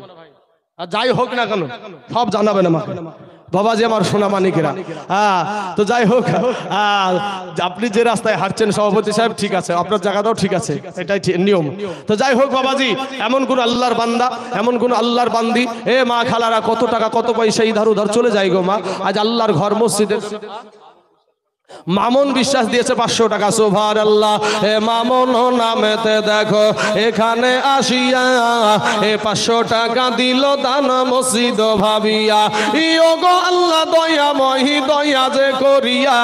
আর যাই হোক না কেন সব জানাবেন আমাকে বাবাজি আমার সোনা মানিকেরা। তো যাই হোক, আপনি যে রাস্তায় হাঁটছেন সভাপতি সাহেব ঠিক আছে, আপনার জায়গাটাও ঠিক আছে, এটাই নিয়ম। তো যাই হোক বাবাজি, এমন কোন আল্লাহর বান্দা, এমন কোন আল্লাহর বান্দি, এ মা খালারা কত টাকা কত পয়সা ইধার উধার চলে যায় গো মা। আজ আল্লাহর ঘর মসজিদের মামুন বিশ্বাস দিয়েছে 500 টাকা। সুবহানাল্লাহ। হে মামুন নামেতে দেখো এখানে আসিয়া, এ 500 টাকা দিল দান মসজিদ ভাবিয়া। ইও গো আল্লাহ দয়াময় দয়া যে করিয়া,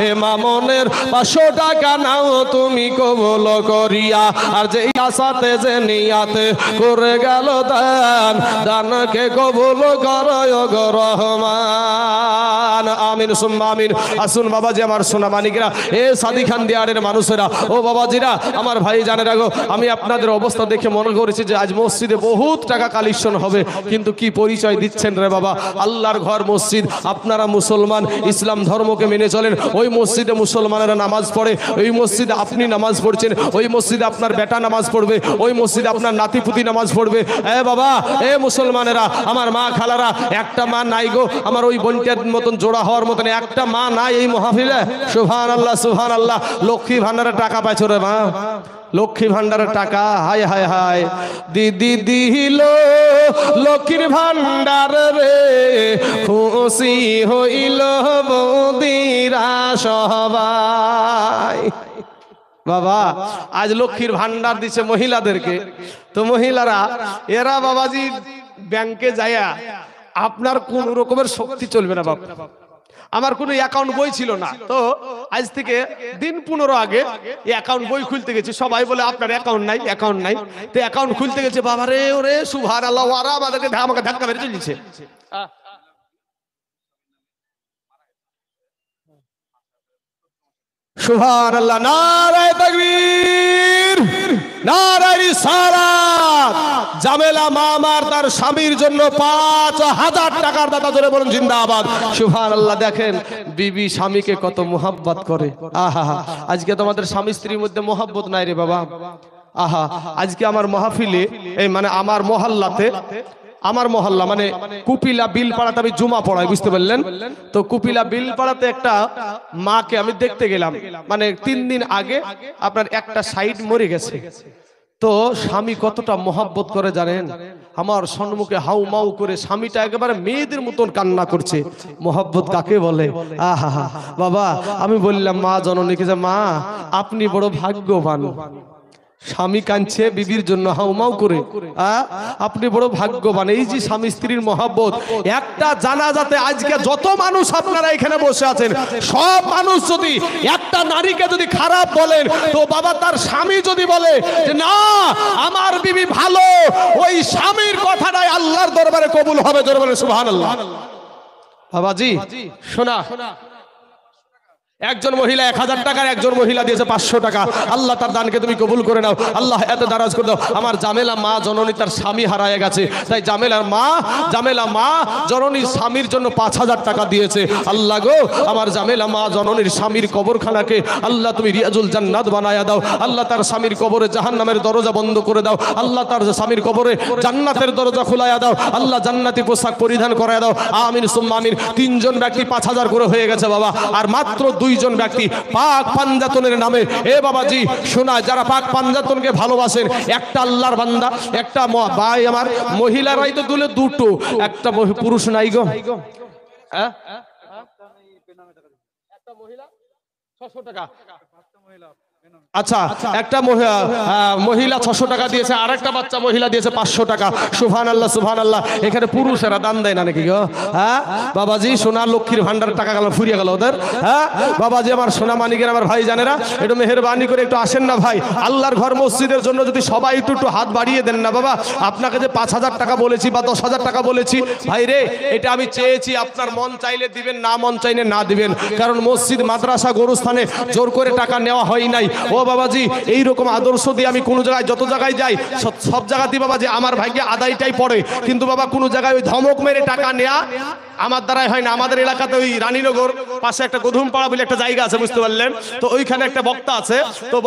হে মামুনের 500 টাকা নাও তুমি কবুল করিয়া। আর যে আশাতে যে নিয়াতে করে গেল দান, দানকে কবুল করো গো রহমান। আমিন সুম্মা আমিন। আসুন বাবাজি আমার সোনা মানিকেরা, এ সাদি খান দিয়ারের মানুষেরা, ও বাবাজিরা, আমার ভাই জানেরা গো, আমি আপনাদের অবস্থা দেখে মনে করেছি যে আজ মসজিদে বহুত টাকা কালেকশন হবে, কিন্তু কি পরিচয় দিচ্ছেন রে বাবা? আল্লাহর ঘর মসজিদ, আপনারা মুসলমান, ইসলাম ধর্মকে মেনে চলেন। ওই মসজিদে মুসলমানেরা নামাজ পড়ে, ওই মসজিদে আপনি নামাজ পড়ছেন, ওই মসজিদে আপনার বেটা নামাজ পড়বে, ওই মসজিদে আপনার নাতিপুতি নামাজ পড়বে। এ বাবা, এ মুসলমানেরা, আমার মা খালারা, একটা মা নাই গো আমার ওই বোনটার মতন জোড়া হওয়ার মতন একটা মা নাই এই মাহফিলে। সুবহানাল্লাহ সুবহানাল্লাহ। লক্ষ্মী ভান্ডারের টাকা পাইছো রে মা, লক্ষ্মী ভান্ডারের টাকা। হায় হায় হায়, দিদি দিল লক্ষ্মীর ভান্ডার রে, খুশি হইল বৌদিরা সবাই। বাবা আজ লক্ষ্মীর ভান্ডার দিচ্ছে মহিলাদেরকে, তো মহিলারা এরা বাবাজি ব্যাংকে যায়া, আপনার কোন রকমের শক্তি চলবে না বাবা। আমার কোনো অ্যাকাউন্ট বই ছিল না, তো আজ থেকে দিন 15 আগে অ্যাকাউন্ট বই খুলতে গেছি, সবাই বলে আপনার অ্যাকাউন্ট নাই, অ্যাকাউন্ট নাই। তো অ্যাকাউন্ট খুলতে গেছে, বাবা রে ওরে সুবহানাল্লাহ, ওরা আমাদেরকে আমাকে ধাক্কা মেরে চলেছে। সুবহানাল্লাহ, নারায়ে তাকবীর, নারায়ে রিসালাত। জামেলা মামার তার স্বামীর জন্য 5000 টাকার দাতা, জোরে বলুন জিন্দাবাদ। সুবহানাল্লাহ। দেখেন বিবি স্বামীকে কত মোহাব্বত করে। আহা, আজকে তোমাদের স্বামী স্ত্রীর মধ্যে মোহাব্বত নাই রে বাবা। আহা, আজকে আমার মাহফিলে, এই মানে আমার মহল্লাতে, আমার মহল্লা মানে কুপিলা বিলপাড়াতে আমি জুমা পড়াই, বুঝতে পারলেন তো? কুপিলা বিলপাড়াতে একটা মাকে আমি দেখতে গেলাম, মানে 3 দিন আগে আপনার একটা সাইড মরে গেছে। তো স্বামী কতটা মোহাব্বত করে জানেন? আমার সম্মুখে হাউ মাউ করে স্বামীটা একেবারে মেয়েদের মতন কান্না করছে। মোহাব্বত কাকে বলে? আহা বাবা, আমি বললাম মা জননীকে যে মা আপনি বড় ভাগ্যবান, স্বামী কাঁদছে বিবির জন্য হাউমাউ করে, আপনি বড় ভাগ্যবান। এই যে স্বামী স্ত্রীর মহব্বত, একটা জানাজাতে আজকে যত মানুষ আপনারা এখানে বসে আছেন, সব মানুষ যদি একটা নারীকে যদি খারাপ বলেন, তো বাবা তার স্বামী যদি বলে যে না আমার বিবি ভালো, ওই স্বামীর কথাটাই আল্লাহর দরবারে কবুল হবে। জোরে বলেন সুবহানাল্লাহ। বাবাজি শোনা, একজন মহিলা 1000 টাকা, একজন মহিলা দিয়েছে 500 টাকা। আল্লাহ তার দানকে তুমি কবুল করে নাও, আল্লাহ এত দারাজ করে দাও। আমার জামেলা মা জননী তার স্বামী হারায় গেছে, তাই জামেলা মা জননীর স্বামীর জন্য 5000 টাকা দিয়েছে। আল্লাহ গো, আমার জামেলা মা জননীর স্বামীর কবরখানাকে আল্লাহ তুমি রিয়াজুল জান্নাত বানায়া দাও। আল্লাহ তার স্বামীর কবরে জাহান্নামের দরজা বন্ধ করে দাও। আল্লাহ তার স্বামীর কবরে জান্নাতের দরজা খোলায়া দাও। আল্লাহ জান্নাতি পোশাক পরিধান করায়া দাও। আমিন সুম্মা আমিন। 3 জন ব্যক্তি 5000 করে হয়ে গেছে বাবা, আর মাত্র 2 জন ব্যক্তি পাক পাঞ্জাতনের নামে। এ বাবাজি শোনা, যারা পাক পাঞ্জাতনকে ভালোবাসেন, একটা আল্লাহর বান্দা, একটা ভাই আমার, মহিলারাই তো দুলে দুটো, একটা পুরুষ নাই গো। হ্যাঁ, একটা মহিলা 600 টাকা। আচ্ছা, একটা মহিলা 600 টাকা দিয়েছে, আর একটা বাচ্চা মহিলা দিয়েছে 500 টাকা। সুবহানাল্লাহ সুবহানাল্লাহ। এখানে পুরুষেরা দান দেয় না নাকি গো? হ্যাঁ বাবাজি, সোনা লক্ষ্মীর ভান্ডার টাকা গেল, ফুরিয়ে গেল ওদের। হ্যাঁ বাবাজি, আমার সোনা মানিকের আমার ভাই জানেরা, একটু মেহেরবানি করে একটু আসেন না ভাই। আল্লাহর ঘর মসজিদের জন্য যদি সবাই একটু হাত বাড়িয়ে দেন না বাবা। আপনাকে যে 5000 টাকা বলেছি বা 10,000 টাকা বলেছি, ভাই রে, এটা আমি চেয়েছি, আপনার মন চাইলে দিবেন, না মন চাইলে না দিবেন। কারণ মসজিদ, মাদ্রাসা, গোরস্থানে জোর করে টাকা নেওয়া হয় নাই। ও বাবাজি, এইরকম আদর্শ দিয়ে আমি কোনো জায়গায়, যত জায়গায় যাই, সব জায়গাতেই বাবাজি আমার ভাগ্যে আদায়টাই পড়ে। কিন্তু বাবা কোনো জায়গায় ওই ধমক মেরে টাকা নেয়া আমার দ্বারাই হয় না। আমাদের এলাকাতে ওই রানীনগর পাশে একটা গধুমপাড়া বলে একটা জায়গা আছে, বুঝতে পারলেন তো? ওইখানে একটা বক্তা আছে, তো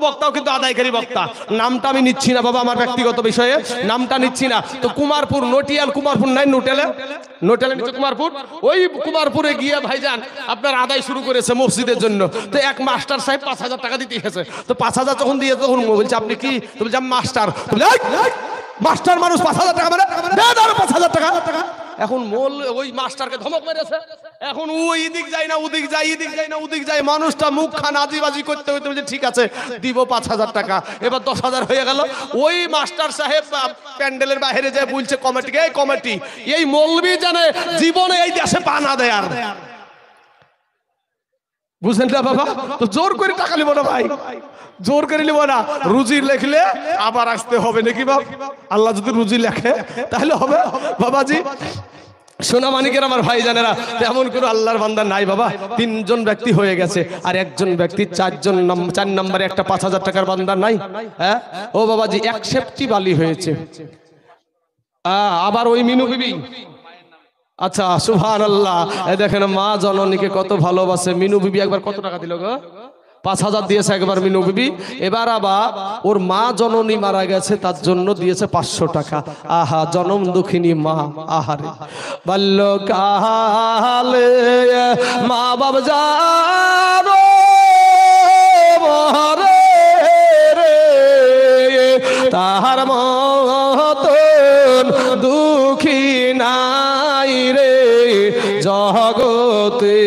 বক্তাও কিন্তু আদায়কারী বক্তা। নামটা আমি নিচ্ছি না বাবা, আমার ব্যক্তিগত বিষয়ে নামটা নিচ্ছি না। তো কুমারপুর, কুমারপুর নাই, নোটেলে নিচে কুমারপুর, ওই কুমারপুরে গিয়ে ভাইজান আপনার আদায় শুরু করেছে মসজিদের জন্য। তো এক মাস্টার সাহেব 5000 টাকা দিতে গেছে। তো 5000 যখন দিয়ে, তখন বলছে আপনি কি? তো বলছে আমি মাস্টার। মাস্টার মানুষ 5000 টাকা মানে 5000 টাকা। এখন ওই মাস্টারকে ধমক মেরেছে। এখন ও এদিক যায় না ওদিক যায়, এদিক যায় না ওদিক যায়। মানুষটা মুখ খান আজিবাজি করতে হইতে বলছে ঠিক আছে দিব 5000 টাকা। এবার 10,000 হয়ে গেল। ওই মাস্টার সাহেব প্যান্ডেলের বাইরে যায় বলছে কমিটিকে, এই কমিটি, এই মৌলবি জানে জীবনে এই দেশে পা না দেয়। আর বুঝলেন না বাবা? তো জোর করে টাকা নিব না ভাই, জোর করে নিব না। রুজি লেখলে আবার আসতে হবে নাকি বাবা? আল্লাহ যদি রুজি লেখে তাহলে হবে বাবাজি। সোনা মানিকের আমার ভাই জানেরা, তেমন কোনো আল্লাহর বান্দা নাই বাবা। 3 জন ব্যক্তি হয়ে গেছে, আর একজন ব্যক্তি 4 নম্বরে একটা 5000 টাকার বান্দা নাই। হ্যাঁ ও বাবাজি, 1 সেফটি বালি হয়েছে। আবার ওই মিনু বিবি, আচ্ছা সুবহানাল্লাহ, দেখেন মা জননীকে কত ভালোবাসে। মিনু বিবি একবার কত টাকা দিল গো? 5000 দিয়েছে একবার মিনু বিবি। এবার আবার ওর মা জননী মারা গেছে, তার জন্য দিয়েছে 500 টাকা। আহা, জনম দুঃখিনী মা, আহারে বাল্যকালে মা বাবা যারো মরে রে, তাহার মতন দুঃখী নাই রে জগতে।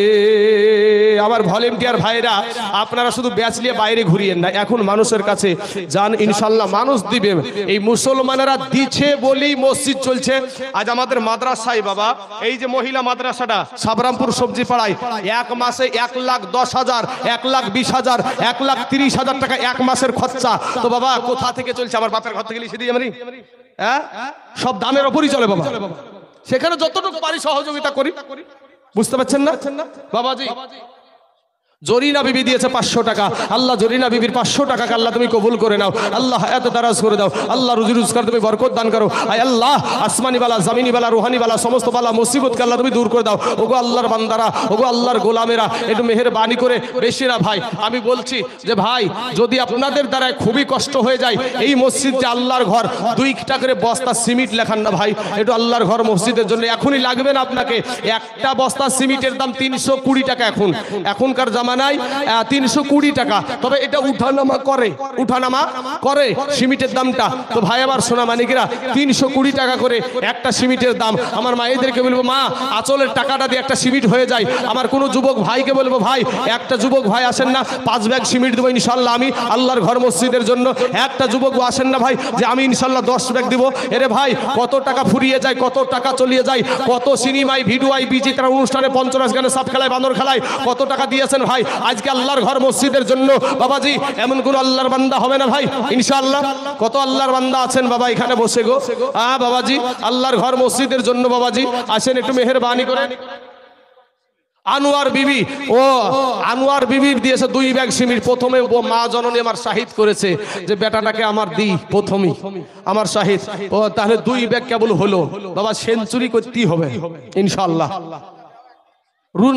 আমার ভলেন্টিয়ার ভাইরা, আপনারা শুধু ব্যাচ নিয়ে বাইরে ঘুরিয়েন না, এখন মানুষের কাছে যান, ইনশাল্লাহ মানুষ দিবে। এই মুসলমানেরা দিচ্ছে বলেই মসজিদ চলছে। আজ আমাদের মাদ্রাসায় বাবা, এই যে মহিলা মাদ্রাসাটা সাবরামপুর সবজি পাড়ায়, 1 মাসে 1,10,000, 1,20,000, 1,30,000 টাকা 1 মাসের খরচা। তো বাবা কোথা থেকে চলছে? আমার বাপের ঘর থেকে লিখে দিই আমি। হ্যাঁ, সব দামের ওপরই চলে বাবা। সেখানে যতটুকু পারি সহযোগিতা করি, বুঝতে পারছেন না বাবাজি? জরিনা বিবি দিয়েছে 500 টাকা। আল্লাহ জরিনা বিবির 500 টাকাকে আল্লাহ তুমি কবুল করে নাও। আল্লাহ এত দারাজ করে দাও। আল্লাহ রুজি রোজগার তুমি বরকত দান করো। আয় আল্লাহ, আসমানি বালা, জমিনি বালা, রুহানি বালা, সমস্ত বালা মুসিবতকে আল্লাহ তুমি দূর করে দাও। ওগো আল্লাহর বান্দারা, ওগো আল্লাহর গোলামেরা, একটু মেহেরবানি করে, বেশি না ভাই, আমি বলছি যে ভাই, যদি আপনাদের দ্বারা খুবই কষ্ট হয়ে যায়, এই মসজিদ যে আল্লাহর ঘর, 2টা করে বস্তা সিমেন্ট লেখান না ভাই, একটু আল্লাহর ঘর মসজিদের জন্য। এখনই লাগবে না আপনাকে, একটা বস্তা সিমেন্টের দাম 320 টাকা। এখনকার জামানায় 320 টাকা। তবে এটা উঠানামা করে সিমেন্টের দামটা। তো ভাই আমার সোনা মানিকেরা, 320 টাকা করে একটা সিমেন্টের দাম। আমার মায়েদেরকে বলবো, মা আঁচলের টাকাটা দিয়ে একটা সিমেন্ট হয়ে যায়। আমার কোনো যুবক ভাইকে বলবো, ভাই একটা যুবক ভাই আসেন না, 5 ব্যাগ সিমেন্ট দেবো ইনশাল্লাহ আমি আল্লাহর ঘর মসজিদের জন্য। একটা যুবক আসেন না ভাই, যে আমি ইনশাল্লাহ 10 ব্যাগ দিব। এরে ভাই, কত টাকা ফুরিয়ে যায়, কত টাকা চলিয়ে যায়, কত সিনেমায়, ভিডিওয়, বিচিত্রা অনুষ্ঠানে, পঞ্চরাস গানে, সাপ খেলায়, বান্দর খেলায় কত টাকা দিয়েছেন ভাই। আজকে আল্লাহর ঘর মসজিদের জন্য বাবাজি, এমন কোন আল্লাহর বান্দা হবে না ভাই ইনশাআল্লাহ? কত আল্লাহর বান্দা আছেন বাবা এখানে বসে গো। বাবাজি, আল্লাহর ঘর মসজিদের জন্য বাবাজি আসেন, একটু মেহেরবানি করে। আনোয়ার বিবি, ও আনোয়ার বিবির দিয়েছে 2 ব্যাগ সিমেন্ট। প্রথমে ও মা জননী আমার শাহিদ করেছে যে বেটাটাকে আমার দিই প্রথমেই আমার শাহিদ। ও তাহলে 2 ব্যাগ কেবল হলো, বাবা সেঞ্চুরি করতেই হবে ইনশাআল্লাহ।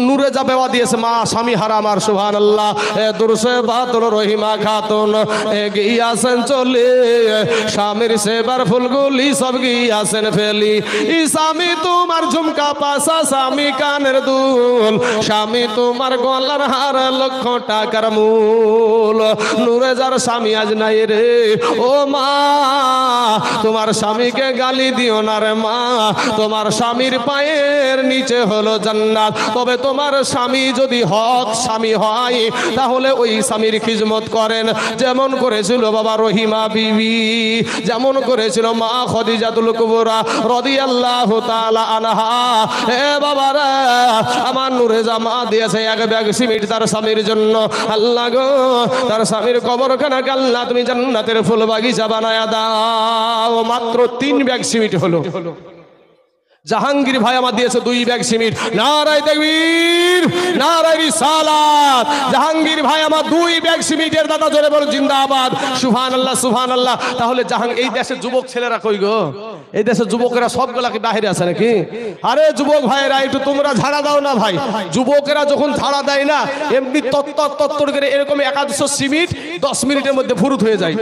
নূরে যা বেওয়া দিয়েছে মা স্বামী হারাম আর সুবহানাল্লাহ। দুরসে বাদর রহিমা খাতুন গিয়াছেন চলে, স্বামীর সেবার ফুলগুলি সব গিয়াছেন ফেলি। স্বামী তোমার ঝুমকা পাশা, স্বামী কানের দুল, স্বামী তোমার গলার হার, লক্ষ টাকার মূল। নূরে যার স্বামী আজ নাই রে ও মা, তোমার স্বামীকে গালি দিও না রে মা, তোমার স্বামীর পায়ের নিচে হলো জান্নাত। তবে তোমার স্বামী যদি হক স্বামী হয় তাহলে ওই স্বামীর খিদমত করেন, যেমন করেছিল বাবা রহিমা বিবি, যেমন করেছিল মা খাদিজাতুল কুবরা রাদিয়াল্লাহু তাআলা আনহা। এ বাবারা, আমার নূরে জামা দিয়েছে 1 ব্যাগ সিমেন্ট তার স্বামীর জন্য। আল্লাহ গো, তার স্বামীর কবরখানাকে আল্লাহ তুমি জান্নাতের ফুল বাগিচা বানায়া দাও। মাত্র 3 ব্যাগ সিমেন্ট হলো। জাহাঙ্গীর ভাই আমার দিয়েছে 2 ব্যাগ সিমেন্ট। নারায়ে তাকবীর, নারায়ে রিসালাত। জাহাঙ্গীর ভাই আমার 2 ব্যাগ সিমেন্টের দাদা, জোরে বলো জিন্দাবাদ, সুবহানাল্লাহ সুবহানাল্লাহ। তাহলে এই দেশের যুবক ছেলেরা কই গো? এই দেশের যুবকেরা সবগুলা কি বাইরে আছে নাকি? আরে যুবক ভাইরা একটু তোমরা ঝাড়া দাও না ভাই। যুবকেরা যখন ঝাড়া দেয় না, এমনি তত্তর করে এরকম 100 সিমেন্ট 10 মিনিটের মধ্যে ফুরুত হয়ে যায়।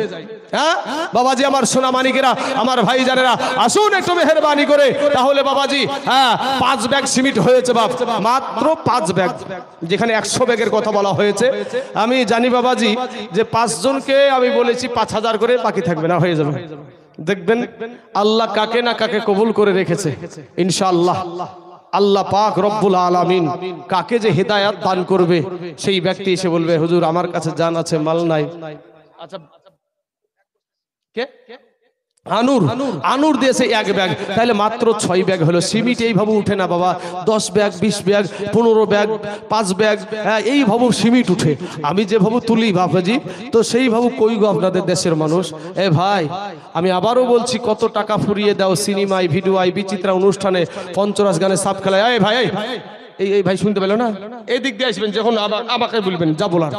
হ্যাঁ বাবাজি, আমার সোনা মানিকেরা, আমার ভাই জানেরা, আসুন একটু মেহেরবানি করে। তাহলে বাবাজি, হ্যাঁ 5 ব্যাগ সিমেন্ট হয়েছে বাপ, মাত্র 5 ব্যাগ, যেখানে 100 ব্যাগের কথা বলা হয়েছে। আমি জানি বাবাজি যে 5 জনকে আমি বলেছি 5000 করে, বাকি থাকবে না, হয়ে যাবে। দেখবেন আল্লাহ কাকে না কাকে কবুল করে রেখেছে ইনশাআল্লাহ। আল্লাহ পাক রব্বুল আলামিন কাকে যে হিদায়াত দান করবে, সেই ব্যক্তি এসে বলবে হুজুর আমার কাছে জান আছে, মাল নাই। আচ্ছা, কে আনুর দিয়েছে 1 ব্যাগ, তাহলে মাত্র 6 ব্যাগ হলো। সিমেন্ট এইভাবে উঠে না বাবা, 10 ব্যাগ 20 ব্যাগ 15 ব্যাগ 5 ব্যাগ, হ্যাঁ এইভাবে সিমেন্ট উঠে। আমি যেভাবে তুলি বাবাজি, তো সেইভাবে কই গো আপনাদের দেশের মানুষ? এ ভাই, আমি আবারও বলছি, কত টাকা ফুরিয়ে দাও সিনেমায়, ভিডিওয়, বিচিত্রা অনুষ্ঠানে, পঞ্চরাস গানে, সাপ খেলায়। এই ভাই, এই ভাই শুনতে পেলো না? এই দিক দিয়ে আসবেন, যখন আমাকে বলবেন যা বলার,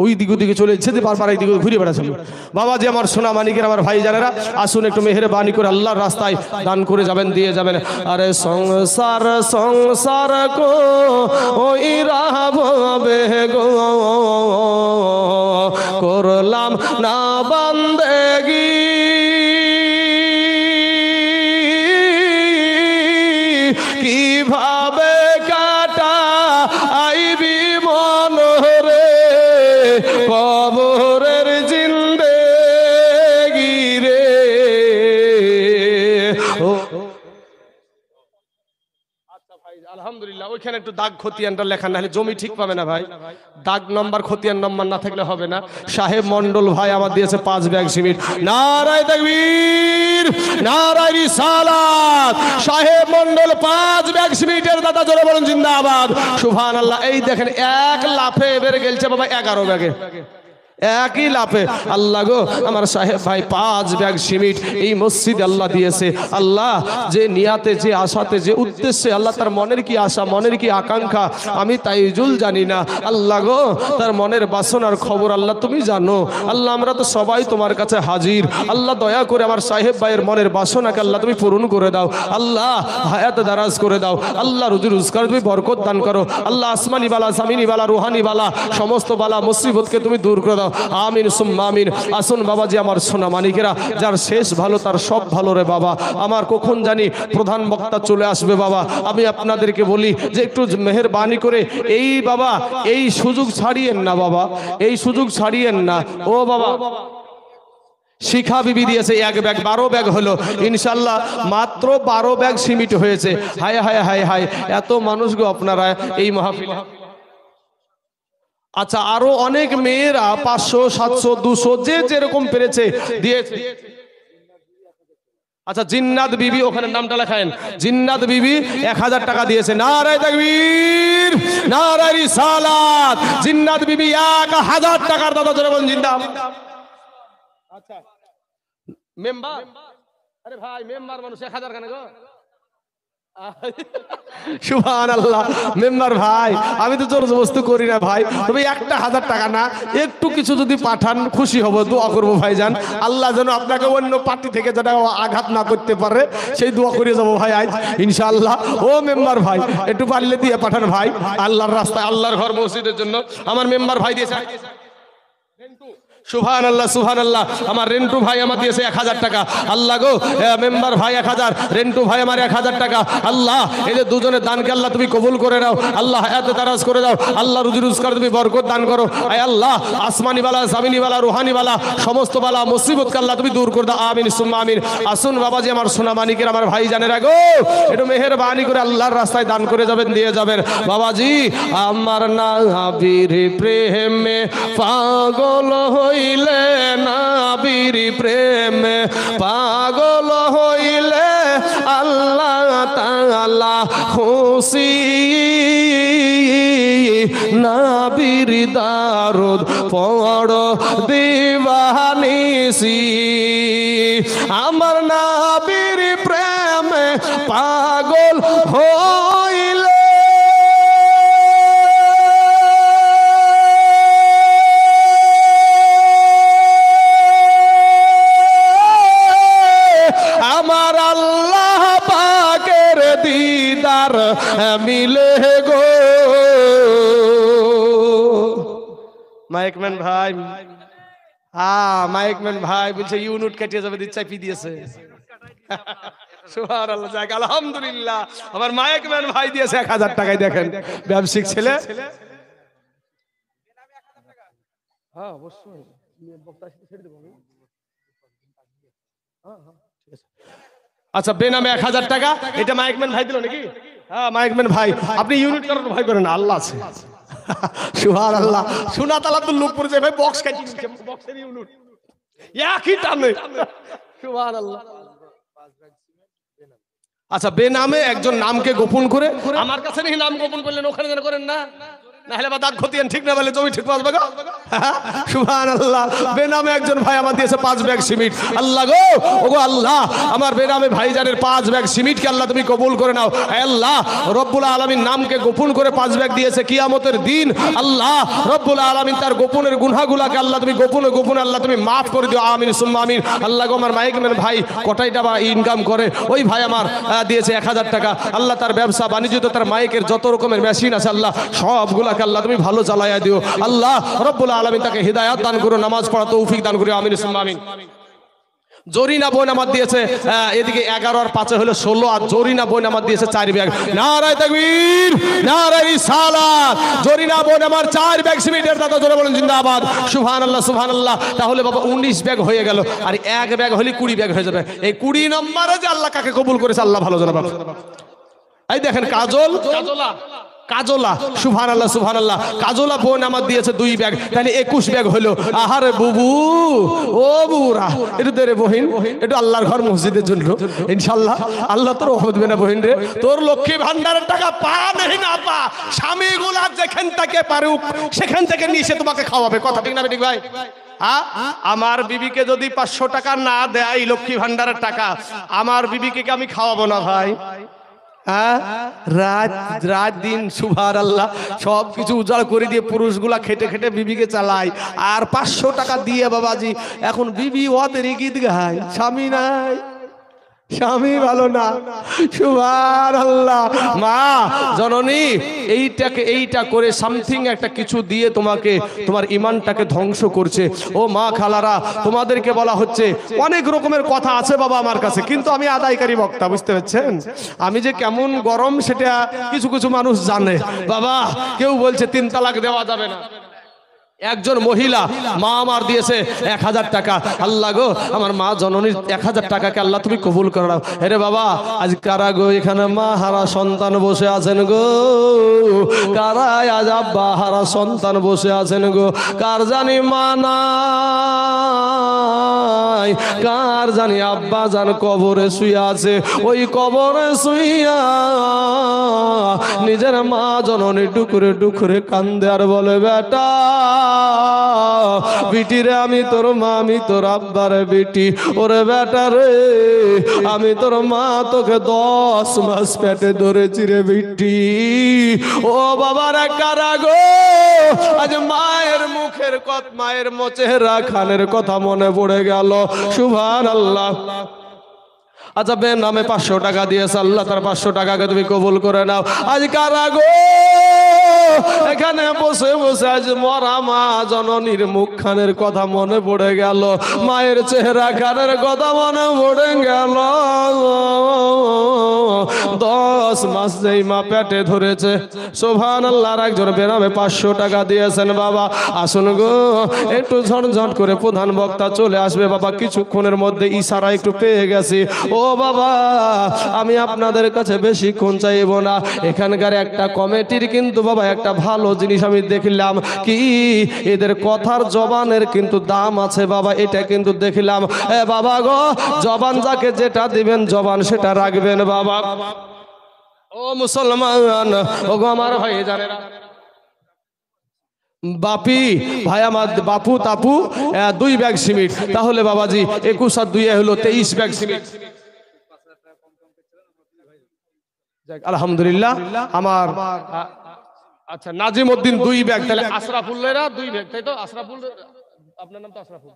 ওই দিক ওদিকে চলে যেতে বারবার এই দিকে ঘুরে বেড়াচ্ছিল। বাবাজি আমার সোনা মানিকের, আমার ভাই জানেরা, আসুন একটু মেহেরবানি করে আল্লাহর রাস্তায় দান করে যাবেন, দিয়ে যাবেন। আরে সংসার সংসার কো ওই রাহবে গো, করলাম না বান্দেগি, কিভাবে আইবি মনরে কবরের জিন্দেগি রে। আচ্ছা ভাই, আলহামদুলিল্লাহ, ওইখানে একটু দাগ খতিয়ানটা লেখা, না হলে জমি ঠিক পাবে না ভাই। দাগ নম্বর খতিয়ান নম্বর না থাকলে হবে না। সাহেব মন্ডল ভাই আমার দিয়েছে 5 ব্যাগ সিমেন্ট। নারায়ে তাকবীর, নারায়ে রিসালাত। সাহেব মন্ডল 5 ব্যাগ সিমেন্টের দাদা, জোরে বলুন জিন্দাবাদ, সুবহানাল্লাহ। এই দেখেন, 1 লাফে বেড়ে গেলছে বাবা 11 ব্যাগে, একই লাফে। আল্লাহ গো, আমার সাহেব ভাই 5 ব্যাগ সিমেন্ট এই মসজিদে আল্লাহ দিয়েছে। আল্লাহ যে নিয়াতে, যে আশাতে, যে উদ্দেশ্যে, আল্লাহ তার মনের কি আশা, মনের কি আকাঙ্ক্ষা আমি তাইজুল জানি না। আল্লাহ গো, তার মনের বাসনার খবর আল্লাহ তুমি জানো। আল্লাহ আমরা তো সবাই তোমার কাছে হাজির। আল্লাহ দয়া করে আমার সাহেব ভাইয়ের মনের বাসনাকে আল্লাহ তুমি পূরণ করে দাও। আল্লাহ হায়াত দারাজ করে দাও। আল্লাহ রুজি রোজগার তুমি বরকত দান করো। আল্লাহ আসমানি বালা, জামিনি বালা, রুহানি বালা, সমস্ত বালা মুসিবতকে তুমি দূর করে দাও। আমিন সুম্মা আমিন। আসুন বাবাজি আমার সোনা মানিকেরা, যার শেষ ভালো তার সব ভালো রে বাবা। আমার কখন জানি প্রধান বক্তা চলে আসবে বাবা। আমি আপনাদেরকে বলি যে একটু মেহেরবানি করে এই বাবা, এই সুযোগ ছাড়িয়েন না বাবা, এই সুযোগ ছাড়িয়েন না। ও বাবা, শিখা বিবি দিয়েছে 1 ব্যাগ, 12 ব্যাগ হলো ইনশাল্লাহ। মাত্র 12 ব্যাগ সিমেন্ট হয়েছে। হায় হায় হায় হায়, এত মানুষ গো আপনারা এই মাহফিলে। আচ্ছা, আরো অনেক মেয়েরা 500 700 200 যে যেরকম পেরেছে দিয়েছে। আচ্ছা, জিন্নাত বিবি, ওখানে নামটা লেখায়েন, জিন্নাত বিবি 1000 টাকা দিয়েছে। নারায়ে তাকবীর, নারায়ে রিসালাত। জিন্নাত বিবি 1000 টাকার দাদা, জোরে বলুন জিন্দাবাদ। আচ্ছা, মেম্বার, আরে ভাই মেম্বার মানুষ 1000 কেন গো? সুবহানাল্লাহ। মেম্বার ভাই, আমি তো জোর জবরদস্তি করি না ভাই, তবে 1000 টাকা না, একটু কিছু যদি পাঠান খুশি হব, দোয়া করবো ভাইজান, আল্লাহ যেন আপনাকে অন্য পার্টি থেকে যেটা আঘাত না করতে পারে, সেই দোয়া করে যাবো ভাই আজ ইনশাআল্লাহ। ও মেম্বার ভাই, একটু পারলে দিয়ে পাঠান ভাই, আল্লাহর রাস্তায়, আল্লাহর ঘর মসজিদের জন্য। আমার মেম্বার ভাই দিয়েছে, সুবহানাল্লাহ সুবহানাল্লাহ, আমার রেন্টু ভাই আমার দিয়েছে 1000 টাকা। আল্লাহ গো, মেম্বার ভাই 1000, রেন্টু ভাই আমার 1000 টাকা। আল্লাহ, এই যে দুজনের দানকে আল্লাহ তুমি কবুল করে নাও, আল্লাহ হায়াতে দারাজ করে দাও, আল্লাহ রুজি রোজগার তুমি বরকত দান করো। আয় আল্লাহ, আসমানি বালা, জামিনি বালা, রুহানি বালা, সমস্ত বালা মুসিবতকে আল্লাহ তুমি দূর করে দাও, আমিন সুম্মা আমিন। আসুন বাবাজি, আমার সোনা মানিকের, আমার ভাই জানেরা গো, একটু মেহেরবানি করে আল্লাহর রাস্তায় দান করে যাবেন, দিয়ে যাবেন বাবাজি। আমার নবীর প্রেমে পাগল হইলে, নবীর প্রেমে পাগল হইলে আল্লাহ তাআলা খুশি, নবীর দারুদ পড়ো দিবানিসি। আমার নবীর প্রেমে পাগল হইলে আমার আল্লাহ পাকের দিদার মিলে গো। মাইকম্যান ভাই, মাইকম্যান ভাই বলছে ইউনিট কেটে যাবে, দিচ্ছে পি দিয়েছে। সুবহানাল্লাহ, যাক আলহামদুলিল্লাহ, আমার মাইকম্যান ভাই দিয়েছে 1000 টাকায়। দেখেন ব্যবসায়িক ছেলে। হ্যাঁ অবশ্যই, আচ্ছা বেনামে 1000 টাকা, এটা মাইকম্যান ভাই দিল নাকি? হ্যাঁ মাইকম্যান ভাই, আপনি ইউনিট করার ভয় করেন না, আল্লাহ আছে। সুবহানাল্লাহ, সোনা তালা তো লোক পড়ে যায় ভাই, বক্স কাটি দিচ্ছে, বক্সের ইউনিট একই টানে। সুবহানাল্লাহ। আচ্ছা বেনামে একজন নামকে গোপন করে, আমার কাছে নাকি নাম গোপন করলেন, ওখানে যেন করেন না, নাহলে বা দাঁত খতিয়ান ঠিক না বলে জমি ঠিক পাসবে গো। সুবহানাল্লাহ, বেনামে একজন ভাই আমার দিয়েছে 5 ব্যাগ সিমেন্ট। আল্লাহ গো, ওগো আল্লাহ, আমার বেনামে ভাইজানের 5 ব্যাগ সিমেন্টকে আল্লাহ তুমি কবুল করে নাও। আল্লাহ রব্বুল আলামিন নামকে গোপন করে 5 ব্যাগ দিয়েছে, কিয়ামতের দিন আল্লাহ রব্বুল আলামিন তার গোপনের গুনাহগুলোকে আল্লাহ তুমি গোপনে গোপনে আল্লাহ তুমি মাফ করে দিও, আমিন সুম্মা আমিন। আল্লাহ গো, আমার মাইকম্যান ভাই কটাই টাকা ইনকাম করে, ওই ভাই আমার দিয়েছে 1000 টাকা। আল্লাহ তার ব্যবসা বাণিজ্য, তার মাইকের যত রকমের মেশিন আছে আল্লাহ সবগুলা আল্লাহ তুমি ভালো চালাইয়া দিও। আল্লাহ রব্বুল আলামিন তাকে হিদায়াত দান করো, নামাজ পড়া তৌফিক দান করো, আমিন সুম্মা আমিন। জরিনা বোন আমার দিয়েছে, এদিকে 11 আর 5 হলো 16, আর জরিনা বোন আমার দিয়েছে 4 ব্যাগ। নারায়ে তাকবীর, নারায়ে রিসালাত। জরিনা বোন আমার 4 ব্যাগ সিমেন্টের দাদা, জোরে বলেন জিন্দাবাদ। সুবহানাল্লাহ সুবহানাল্লাহ। তাহলে বাবা 19 ব্যাগ হয়ে গেল, আর 1 ব্যাগ হলে 20 ব্যাগ হয়ে যাবে। এই 20 নম্বরে যে আল্লাহ কাকে কবুল করেছে আল্লাহ ভালো জানে বাবা। এই দেখেন কাজল, কাজলা, সুবহানাল্লাহ সুবহানাল্লাহ, কাজলা বোন আমার দিয়েছে 2 ব্যাগ, তাহলে 21 ব্যাগ হলো। আহারে বুবু, ও বুরা, একটু দে রে বহিন, একটু আল্লাহর ঘর মসজিদের জন্য ইনশাআল্লাহ। আল্লাহ তোর রহমত দেবে না বহিন রে, তোর লক্ষ্মী ভান্ডারের টাকা পা নেই না পা, স্বামীগুলা যেখান থেকে পারুক সেখান থেকে নিয়ে এসে তোমাকে খাওয়াবে, কথা ঠিক না ঠিক ভাই? আমার বিবিকে যদি 500 টাকা না দেয় লক্ষ্মী ভান্ডারের টাকা, আমার বিবিকে আমি খাওয়াবো না ভাই। রাত দিন সুবহানাল্লাহ সব কিছু উজাড় করে দিয়ে পুরুষগুলা খেটে খেটে বিবিকে চালায়, আর 500 টাকা দিয়ে বাবাজি এখন বিবি ওদের গীত গায়, স্বামী নাই, স্বামী ভালো না। সুবহানাল্লাহ। মা জননী এইটা করে সামথিং একটা কিছু দিয়ে তোমাকে তোমার ইমানটাকে ধ্বংস করছে। ও মা খালারা, তোমাদেরকে বলা হচ্ছে অনেক রকমের কথা আছে বাবা আমার কাছে, কিন্তু আমি আদায়কারী বক্তা, বুঝতে পারছেন? আমি যে কেমন গরম সেটা কিছু কিছু মানুষ জানে বাবা। কেউ বলছে 3 তালাক দেওয়া যাবে না। একজন মহিলা মা আমার দিয়েছে 1000 টাকা। আল্লাহ গো, আমার মা জননীর 1000 টাকাকে আল্লাহ তুমি কবুল করে নাও। আরে বাবা, আজ কারা গো এখানে মা হারা সন্তান বসে আছেন গো? কারা আজ আব্বা হারা সন্তান বসে আছেন গো? কার জানি মা নাই, নাই, কার জানি আব্বা জান কবরে শুয়ে আছে, ওই কবরে শুইয়া নিজের মা জননী ডুকরে ডুকরে কান্দে আর বলে, বেটা বিটি রে, আমি তোর মা, আমি তোর আব্বার বেটি, ওরে বেটা রে, আমি তোর মা, তোকে 10 মাস পেটে ধরেছি রে বিটি। ও বাবার একটা রাগো, আজ মায়ের মুখের কথা, মায়ের চেহারা খানের কথা মনে পড়ে গেল। সুবহানাল্লাহ। আচ্ছা বে নামে 500 টাকা দিয়েছে, আল্লাহ তার 500 টাকাকে তুমি কবুল করে নাও। আজ কারা গো এখানে বসে বসে আজ মরা মা জননীর মুখখানের কথা মনে পড়ে গেল, মায়ের চেহারা খানের কথা মনে পড়ে গেল। 10 মাস যেই মা পেটে ধরেছে, সুবহানাল্লাহ। আর একজন বেনামে 500 টাকা দিয়েছেন। বাবা আসুন গো, একটু ঝটঝট করে প্রধান বক্তা চলে আসবে বাবা, কিছুক্ষণের মধ্যে ইশারা একটু পেয়ে গেছি। ও বাবা, আমি আপনাদের কাছে বেশিক্ষণ চাইব না। এখানকার একটা কমিটির কিন্তু বাবা একটা ভালো জিনিস আমি দেখলাম, কি এদের কথার জবানের কিন্তু দাম আছে বাবা, এটা কিন্তু দেখলাম। বাবা গো, জবান যাকে যেটা দিবেন জবান সেটা রাখবেন বাবা। ও মুসলমান, ও গো আমার ভাই জানেরা, বাপি ভাই আমার, বাপু তাপু 2 ব্যাগ সিমেন্ট, তাহলে বাবাজি 21 আর 2 হলো 23 ব্যাগ সিমেন্ট। আলহামদুলিল্লাহ। আমার আচ্ছা নাজিম উদ্দিন 2 ব্যাগ, তাহলে আশরাফুল্লেরা 2 ব্যাগ, তাই তো? আশরাফুল, আপনার নাম তো আশরাফুল।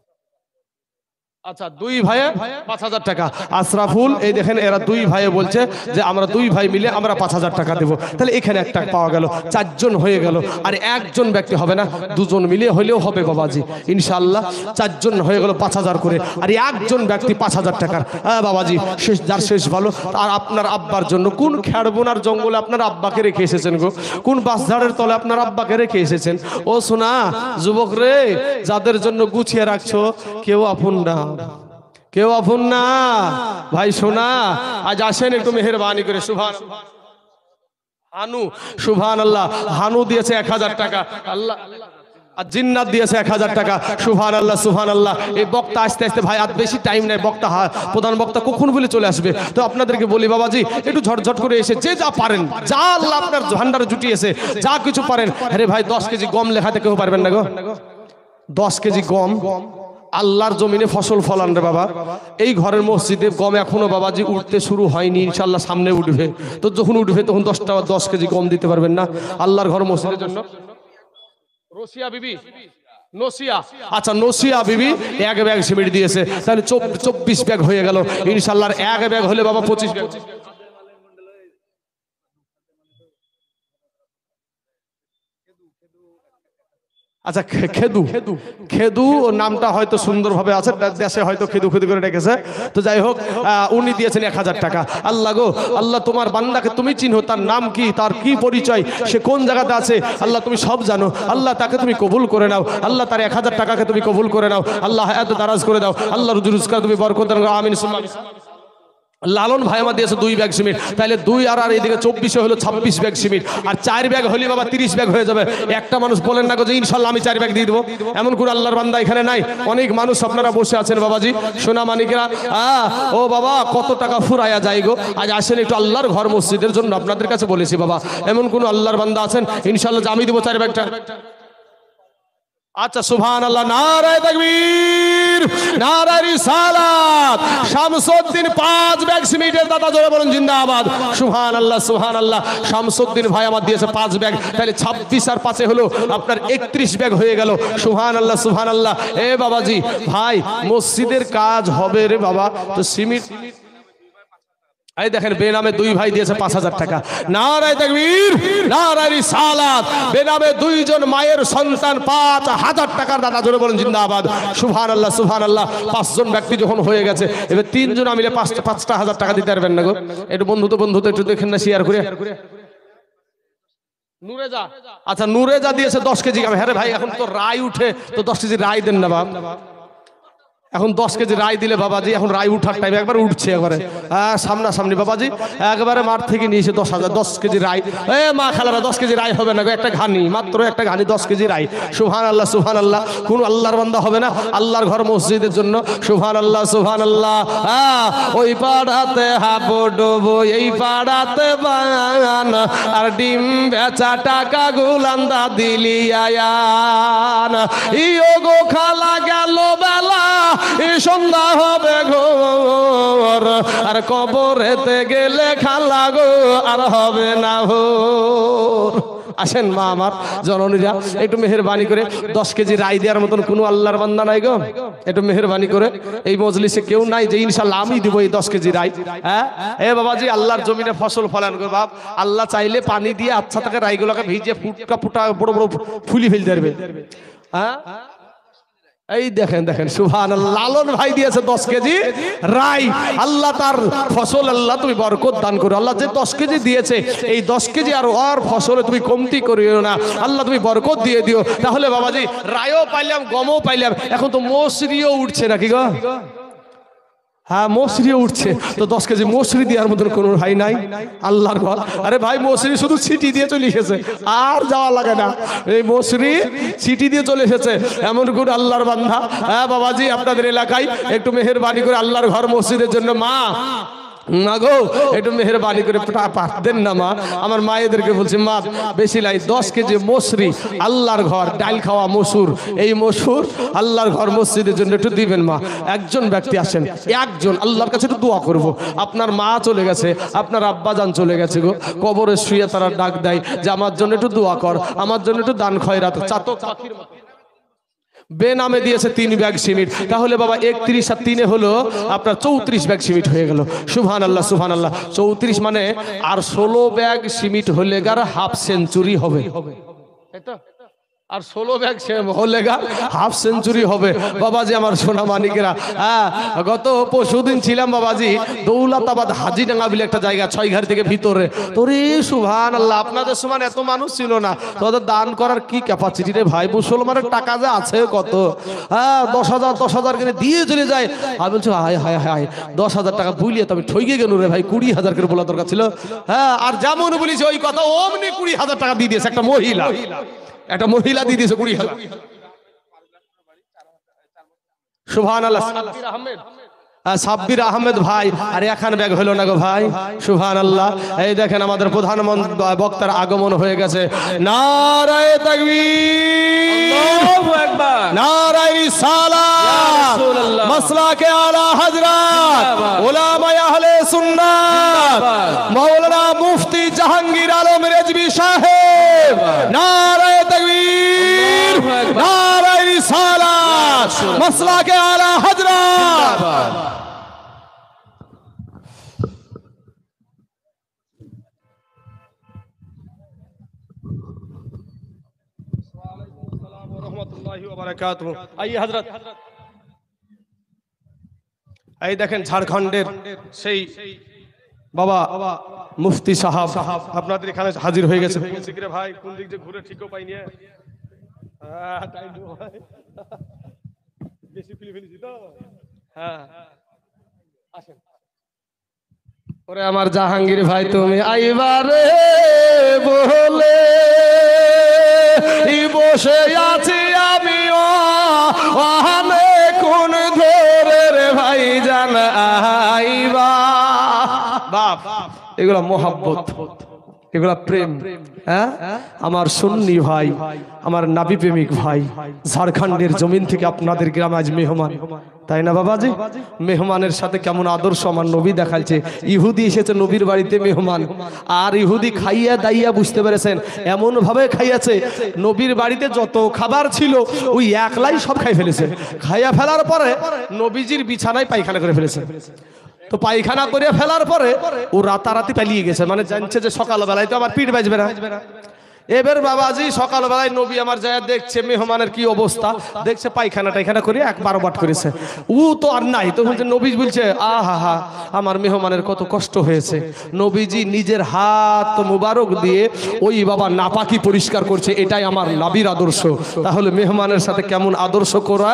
আচ্ছা 2 ভাইয়ে 5000 টাকা। আশরাফুল, এই দেখেন এরা 2 ভাইয়ে বলছে যে আমরা 2 ভাই মিলে আমরা 5000 টাকা দেব। তাহলে এখানে একটা পাওয়া গেল, 4 জন হয়ে গেল। আর একজন ব্যক্তি হবে না, 2 জন মিলে হলেও হবে বাবাজি ইনশাআল্লাহ। 4 জন হয়ে গেল 5000 করে, আর একজন ব্যক্তি 5000 টাকার। হ্যাঁ বাবাজি, শেষ যার শেষ ভালো। আর আপনার আব্বার জন্য কোন খেড়বোনার জঙ্গলে আপনার আব্বাকে রেখে এসেছেন গো, কোন বাঁশঝাড়ের তলে আপনার আব্বাকে রেখে এসেছেন? ও শোনা যুবক রে, যাদের জন্য গুছিয়ে রাখছো কেউ আপন না, কেউ আপন না ভাই। শোনা আজ আসেন একটু মেহেরবানি করে। সুবহানাল্লাহ। হানু, সুবহানাল্লাহ, হানু দিয়েছে 1000 টাকা। আল্লাহ। আর জিন্নাত দিয়েছে 1000 টাকা। সুবহানাল্লাহ সুবহানাল্লাহ। এই বক্তা আস্তে আস্তে ভাই, আর বেশি টাইম নাই, বক্তা প্রধান বক্তা কখন বলে চলে আসবে। তো আপনাদেরকে বলি বাবাজি, একটু ঝটঝট করে এসে যে যা পারেন, যা আল্লাহ আপনার ভান্ডারে জুটিয়েছে, যা কিছু পারেন। আরে ভাই 10 কেজি গম লেখাতে কেউ পারবেন না গো। 10 কেজি গম আল্লাহর জমিনে ফসল ফলান রে বাবা। এই ঘরের মসজিদে গম এখনো বাবাজি উঠতে শুরু হয়নি, ইনশাআল্লাহ সামনে উঠবে। তো যখন উঠবে তখন 10 কেজি গম দিতে পারবেন না আল্লাহর ঘর মসজিদের জন্য? রসিয়া বিবি, নসিয়া, আচ্ছা নসিয়া বিবি 1 ব্যাগ সিমেন্ট দিয়েছে, তাহলে 24 ব্যাগ হয়ে গেল ইনশাআল্লাহ। 1 ব্যাগ হলে বাবা 25 ব্যাগ। আচ্ছা খেদু, খেদু নামটা হয়তো সুন্দরভাবে আছে, দেশে হয়তো খেদু খেদু করে রেখেছে। তো যাই হোক, উনি দিয়েছেন 1000 টাকা। আল্লাহ গো, আল্লাহ তোমার বান্দাকে তুমি চিনো, তার নাম কি, তার কি পরিচয়, সে কোন জায়গাতে আছে, আল্লাহ তুমি সব জানো। আল্লাহ তাকে তুমি কবুল করে নাও, আল্লাহ তার 1000 টাকাকে তুমি কবুল করে নাও। আল্লাহ এত দারাজ করে দাও, আল্লাহ রুজি রোজগার তুমি বরকত দাও, আমিন সুম্মা আমিন। লালন ভাই আমার দিয়েছে 2 ব্যাগ সিমেন্ট, তাহলে 2 আর এদিকে 24 হলো 26 ব্যাগ সিমেন্ট। আর 4 ব্যাগ হলে বাবা 30 ব্যাগ হয়ে যাবে। একটা মানুষ বলেন না গো যে ইনশাআল্লাহ আমি 4 ব্যাগ দিয়ে দেবো, এমন করে আল্লাহর বান্দা এখানে নাই। অনেক মানুষ আপনারা বসে আছেন বাবাজি, সোনা মানিকেরা। ও বাবা কত টাকা ফুরায়া যায় গো। আজ আসেন একটু আল্লাহর ঘর মসজিদের জন্য, আপনাদের কাছে বলেছি বাবা, এমন কোন আল্লাহর বান্দা আছেন ইনশাআল্লাহ যে আমি দেবো 4 ব্যাগটা? আচ্ছা সুবহানাল্লাহ, নারায়ে তাকবীর, নারায়ে রিসালাত। শামসুদ্দিন 5 ব্যাগ সিমেন্টের দাদা, জোরে বলুন জিন্দাবাদ। সুবহানাল্লাহ সুবহানাল্লাহ। শামসুদ্দিন ভাই আমার দিয়েছে 5 ব্যাগ, তাহলে 26 আর 5 হলো আপনার 31 ব্যাগ হয়ে গেল। সুবহানাল্লাহ সুবহানাল্লাহ। এ বাবাজি ভাই, মসজিদের কাজ হবে রে বাবা, তো সিমেন্ট এই দেখেন বেনামে 2 ভাই দিয়েছে 5000 টাকা। নারায়ে তাকবীর, নারায়ে রিসালাত। বেনামে 2 জন মায়ের সন্তান 5000 টাকার দাদা, জোরে বলেন জিন্দাবাদ। সুবহানাল্লাহ সুবহানাল্লাহ। 5 জন ব্যক্তি যখন হয়ে গেছে, এবার 3 জন মিলে 5,000 টাকা দিতে পারবেন না গো। একটু বন্ধুত্ব একটু দেখেন না, শেয়ার করে। নুরেজা, আচ্ছা নুরেজা দিয়েছে 10 কেজি। হ্যাঁ রে ভাই, এখন তো রায় উঠে, তো 10 কেজি রায় দেন না বাবা। এখন 10 কেজি রাই দিলে বাবাজি, এখন রাই উঠার টাইম একবার উঠছে, একবারে সামনাসামনি বাবাজি, একবারে মাঠ থেকে নিয়েছে 10,000 10 কেজি রাই। মা খালারা 10 কেজি রাই হবে না, একটা ঘানি, মাত্র একটা ঘানি 10 কেজি রাই। সুবহানাল্লাহ সুবহানাল্লাহ। কোন আল্লাহর বান্দা হবে না আল্লাহর ঘর মসজিদের জন্য? সুবহানাল্লাহ সুবহানাল্লাহ। ওই পাড়াতে হাবুডুবু, এই পাড়াতে বান, আর ডিম বেচা টাকা গুলান্দা দিলি আয়ান। ইও গো খালা গেল বেলা, সন্ধ্যা হবে ঘোর, আর কবরেতে গেলে খালা গো আর হবে না ভোর। আসেন মা আমার জননীরা, একটু মেহেরবানি করে 10 কেজি রাই দেওয়ার মতন কোনো আল্লাহর বান্দা নাই গো? একটু মেহেরবানি করে, এই মজলিসে কেউ নাই যে ইনশাআল্লাহ আমি দিব এই 10 কেজি রাই? বাবাজি, আল্লাহর জমিনে ফসল ফলান গো বাপ, আল্লাহ চাইলে পানি দিয়ে আচ্ছা থেকে রাইগুলোকে ভিজে ফুটকা ফুটা বড় বড় ফুলি ফেলতে পারবে। এই দেখেন দেখেন সুবহানাল্লাহ, লালন ভাই দিয়েছে 10 কেজি রাই। আল্লাহ তার ফসল, আল্লাহ তুমি বরকত দান করো। আল্লাহ যে 10 কেজি দিয়েছে, এই 10 কেজি আর ফসলে তুমি কমতি করিও না, আল্লাহ তুমি বরকত দিয়ে দিও। তাহলে বাবাজি রায়ও পাইলাম, গমও পাইলাম, এখন তো মসরিও উঠছে নাকি গো? মসরিও উঠছে, তো 10 কেজি মসরি দেওয়ার মতন কোনো ভাই নাই আল্লাহর ঘর। আরে ভাই, মসরি শুধু ছিটি দিয়ে চলে এসেছে, আর যাওয়া লাগে না, এই মসরি ছিটি দিয়ে চলে এসেছে এমন কোন আল্লাহর বান্দা? বাবাজি, আপনাদের এলাকায় একটু মেহেরবানি করে আল্লাহর ঘর মসজিদের জন্য মা না গো, একটু মেহেরবানি করে পাঠতেন না মা? আমার মায়েদেরকে বলছি, মা বেশি লাই 10 কেজি মসরি আল্লাহর ঘর, ডাল খাওয়া মসুর, এই মসুর আল্লাহর ঘর মসজিদের জন্য একটু দিবেন মা। একজন ব্যক্তি আসেন, একজন, আল্লাহর কাছে একটু দোয়া করব। আপনার মা চলে গেছে, আপনার আব্বা জান চলে গেছে গো, কবরে শুয়ে তারা ডাক দেয় যে আমার জন্য একটু দোয়া কর, আমার জন্য একটু দান খয়রাত। চাতক পাখির মতো বেনামে দিয়েছে 3 ব্যাগ সিমেন্ট, তাহলে বাবা 31 আর 3 হলো আপনার 34 ব্যাগ সিমেন্ট হয়ে গেল। সুবহানাল্লাহ সুবহানাল্লাহ। 34 মানে আর 16 ব্যাগ সিমেন্ট হলে গার হাফ সেঞ্চুরি হবে, তাই তো? আর 16 ব্যাগ হলে গা হাফ সেঞ্চুরি হবে। বাবাজি আমার সোনা মানিকেরা, গত পরশুদিন ছিলাম বাবাজি দৌলতাবাদ হাজিডাঙ্গা বলে একটা জায়গা, 6 ঘর থেকে ভিতরে। তোরে সুবহানাল্লাহ, আপনাদের সমান এত মানুষ ছিল না, তোদের দান করার কি ক্যাপাসিটি রে ভাই, মুসলমানের টাকা যে আছে কত। 10,000 কিনে দিয়ে চলে যায়। আমি বলছি হায় হায় হায়, 10,000 টাকা বুলিয়ে তো আমি ঠইকে গেল রে ভাই, 20,000 করে বলা দরকার ছিল। আর যেমন বলিস ওই কথা অমনি 20,000 টাকা দিয়ে দিয়েছে একটা মহিলা, একটা মহিলা দিয়ে দিয়েছে 20,000। সুবহানাল্লাহ। সাব্বির আহমেদ ভাই, আর এখন ব্যাগ হলো না গো ভাই। সুবহানাল্লাহ। এই দেখেন আমাদের প্রধানমন্ত্রী বক্তার আগমন হয়ে গেছে। নারায়ে তাকবীর, আল্লাহু আকবার, নারায়ে রিসালাত, মাসলাকে আলা হযরত উলামায়ে আহলে সুন্নাত মাওলানা মুফতি জাহাঙ্গীর আলম রেজভী সাহেব। নারায়ে তাকবীর, নারায়ে রিসালাত, মাসলাকে আলা হযরত। এই দেখেন ঝাড়খণ্ডের সেই বাবা মুফতি সাহাব আপনাদের এখানে হাজির হয়ে গেছে। ভাই কোন দিক দিয়ে ঘুরে ঠিকও পাইনি, বেশি ফিলে ফেলেছি তো। আসেন। ওরে আমার জাহাঙ্গীর ভাই, তুমি আইবারে বলে বসে আছি আমিও, ওখানে কোন ধরে রে ভাই জান আইবা। বাপ, এগুলা মোহাব্বত, এগুলা প্রেম। আমার সুন্নি ভাই, আমার নাবি প্রেমিক ভাই, ঝাড়খণ্ডের জমিন থেকে আপনাদের গ্রামে আজ মেহমান, তাই না বাবাজি? মেহমানের সাথে কেমন আদর্শ আমার নবী দেখাচ্ছে। ইহুদি এসেছে নবীর বাড়িতে মেহমান, আর ইহুদি খাইয়া দাইয়া বুঝতে পেরেছেন এমন ভাবে খাইয়াছে, নবীর বাড়িতে যত খাবার ছিল ওই একলাই সব খাই ফেলেছে। খাইয়া ফেলার পরে নবীজির বিছানায় পায়খানা করে ফেলেছে। তো পায়খানা করে ফেলার পরে ও রাতারাতি পালিয়ে গেছে, মানে জানছে যে সকালবেলায় তো আবার পিঠ বাজবে না। এবার বাবাজি সকালবেলায় নবী আমার যায় দেখছে মেহমানের কি অবস্থা, দেখছে পায়খানা টাইখানা করে একবার বাট করেছে, ও তো আর নাই, তো বলছে নবী বলছে আহা হা আমার মেহমানের কত কষ্ট হয়েছে। নবীজি নিজের হাত মুবারক দিয়ে ওই বাবা নাপাকি পরিষ্কার করছে, এটাই আমার নবীর আদর্শ। তাহলে মেহমানের সাথে কেমন আদর্শ করা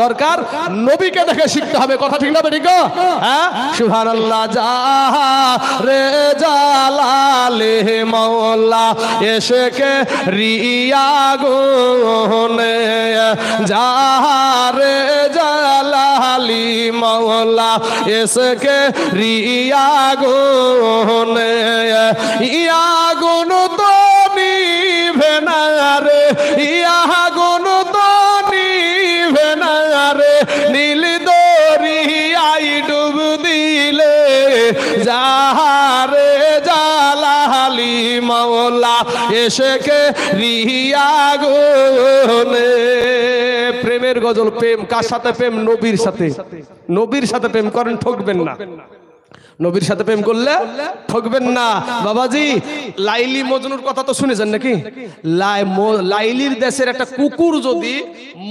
দরকার নবীকে দেখে শিখতে হবে, কথা ঠিক না ঠিক? হ্যাঁ, সুবহানাল্লাহ। যা রে জালালে মাওলা এসে কে রিয়া গুনে, যারে জালালি মাওলা এসকে রিয়া গুনে, ইয়া গুন তো নিভে না রে, ইয়া গুন তো নিভে না রে, নীল দরিয়ায় ডুব দিলে যারে জালালি মাওলা এসকে রিয়া গুনে। প্রেমের গজল, প্রেম কার সাথে? প্রেম নবীর সাথে। নবীর সাথে প্রেম করেন, ঠকবেন না। নবীর সাথে প্রেম করলে ঠকবেন না। বাবাজি লাইলি মজনুর কথা তো শুনেছেন নাকি? লাইলির দেশের একটা কুকুর যদি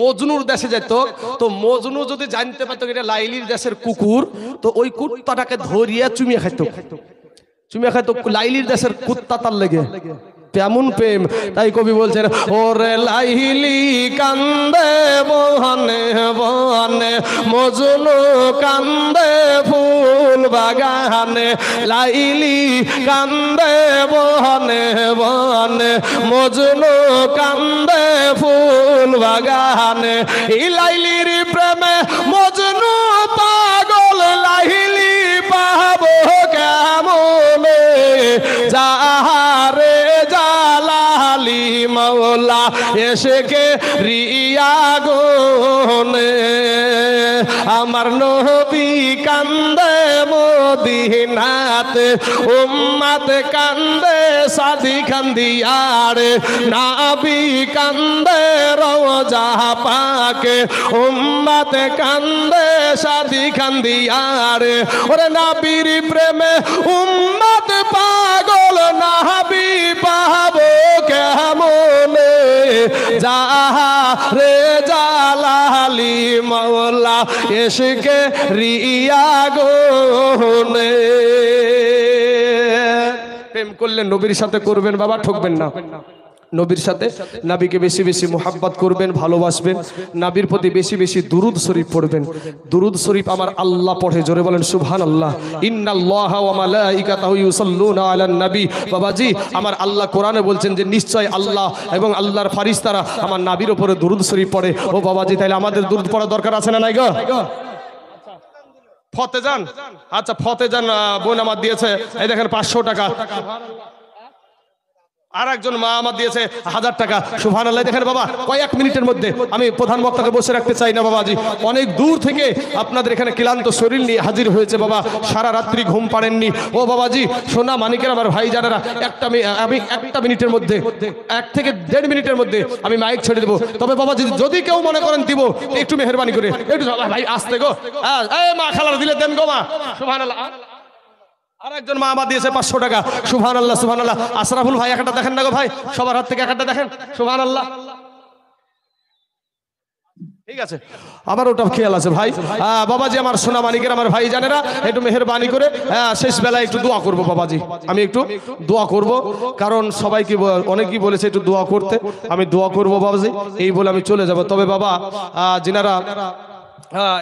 মজনুর দেশে যেত, তো মজনু যদি জানতে পারতো এটা লাইলির দেশের কুকুর, তো ওই কুত্তাটাকে ধরিয়া চুমিয়ে খাইতো, চুমিয়ে খাইতো লাইলির দেশের কুত্তা তার লেগে। তেমন প্রেম। তাই কবি বলছেন ওরে লাইলি কান্দে বনে বনে, মজনু কান্দে ফুল বাগানে, লাইলি কান্দে বনে বনে, মজনু কান্দে ফুল বাগানে। এই লাইলির প্রেমে মজনু পাগল, লাইলি পাবো কেমনে, যাহারে জালালি মাওলা এসকে রিয়া গুনে। আমার নবী কান্দে মদিনাতে, উম্মত কান্দে সাদি খান্দিয়ারে, নবী কান্দে রওজা পাকে, উম্মত কান্দে সাদি খান্দিয়ারে। ওরে নবীর প্রেমে উম্মত পাগল, নবী পাবো কেমনে, যাহারে জালালি মাওলা এসকে রিয়া গুনে। প্রেম করলে নবীর সাথে করবেন বাবা, ঠকবেন না। নবীর সাথে নবীকে বেশি বেশি মুহাব্বত করবেন, ভালোবাসবেন, নবীর প্রতি বেশি বেশি দুরুদ শরীফ পড়বেন। দুরুদ শরীফ আমার আল্লাহ পড়ে, জোরে বলেন সুবহানাল্লাহ। ইন্নাল্লাহা ওয়া মালাইকাতাহু ইউসাল্লুনা আলান নবী। বাবাজি আমার আল্লাহ কোরআনে বলছেন যে নিশ্চয় আল্লাহ এবং আল্লাহর ফেরেশতারা আমার নবীর উপরে দুরুদ শরীফ পড়ে। ও বাবাজি তাহলে আমাদের দুরুদ পড়া দরকার আছে না নাই গো? ফতে যান, আচ্ছা ফতে যান বোন আমার দিয়েছে, এই দেখেন 500 টাকা। আর একজন মা আমার দিয়েছে 1000 টাকা। সুবহানাল্লাহ। দেখেন বাবা কয়েক মিনিটের মধ্যে আমি প্রধান বক্তাকে বসে রাখতে চাই না বাবাজি, অনেক দূর থেকে আপনাদের এখানে ক্লান্ত শরীর নিয়ে হাজির হয়েছে বাবা, সারা রাত্রি ঘুম পাড়েননি। ও বাবাজি সোনা মানিকের আমার ভাই জানেরা, আমি একটা মিনিটের মধ্যে 1 থেকে 1.5 মিনিটের মধ্যে আমি মাইক ছেড়ে দেবো। তবে বাবাজি যদি কেউ মনে করেন দিব, একটু মেহেরবানি করে একটু ভাই আসতে গো, মা খালার দিলে দেন গো মা। সুবহানাল্লাহ। আর একজন মা আমার দিয়েছে 500 টাকা। সুবহানাল্লাহ সুবহানাল্লাহ। আশরাফুল ভাই একটা দেখেন না গো ভাই, সবার হাত থেকে একটা দেখেন। সুবহানাল্লাহ। ঠিক আছে, আমার ওটা খেয়াল আছে ভাই। বাবাজি আমার সোনা মানিকের আমার ভাই জানেরা, একটু মেহেরবানি করে শেষ বেলায় একটু দোয়া করব বাবাজি, আমি একটু দোয়া করব, কারণ সবাইকে অনেকেই বলেছে একটু দোয়া করতে, আমি দোয়া করব বাবাজি, এই বলে আমি চলে যাব। তবে বাবা যিনারা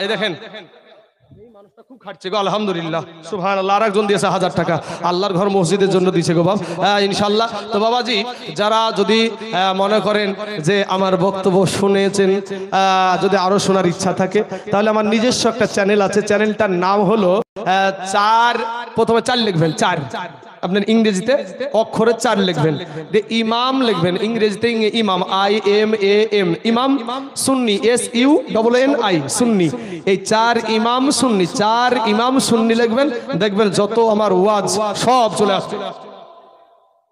এই দেখেন খুব খাটছে গো, আলহামদুলিল্লাহ সুবহানাল্লাহ। আর একজন দিয়েছে 1000 টাকা, আল্লাহর ঘর মসজিদের জন্য দিয়েছে গো বাবা, ইনশাআল্লাহ। তো বাবাজি যারা যদি মনে করেন যে আমার বক্তব্য শুনেছেন, যদি আরো শোনার ইচ্ছা থাকে, তাহলে আমার নিজস্ব একটা চ্যানেল আছে, চ্যানেলটার নাম হলো 4, প্রথমে 4 লিখবেন, 4 আপনার ইংরেজিতে অক্ষরে 4 লিখবেন, ইমাম লিখবেন, ইংরেজিতে ইমাম IMAM, ইমাম সুন্নি SUNNI সুন্নি। এই 4 ইমাম সুন্নি, 4 ইমাম সুন্নি লিখবেন, দেখবেন যত আমার ওয়াজ সব চলে আসছে।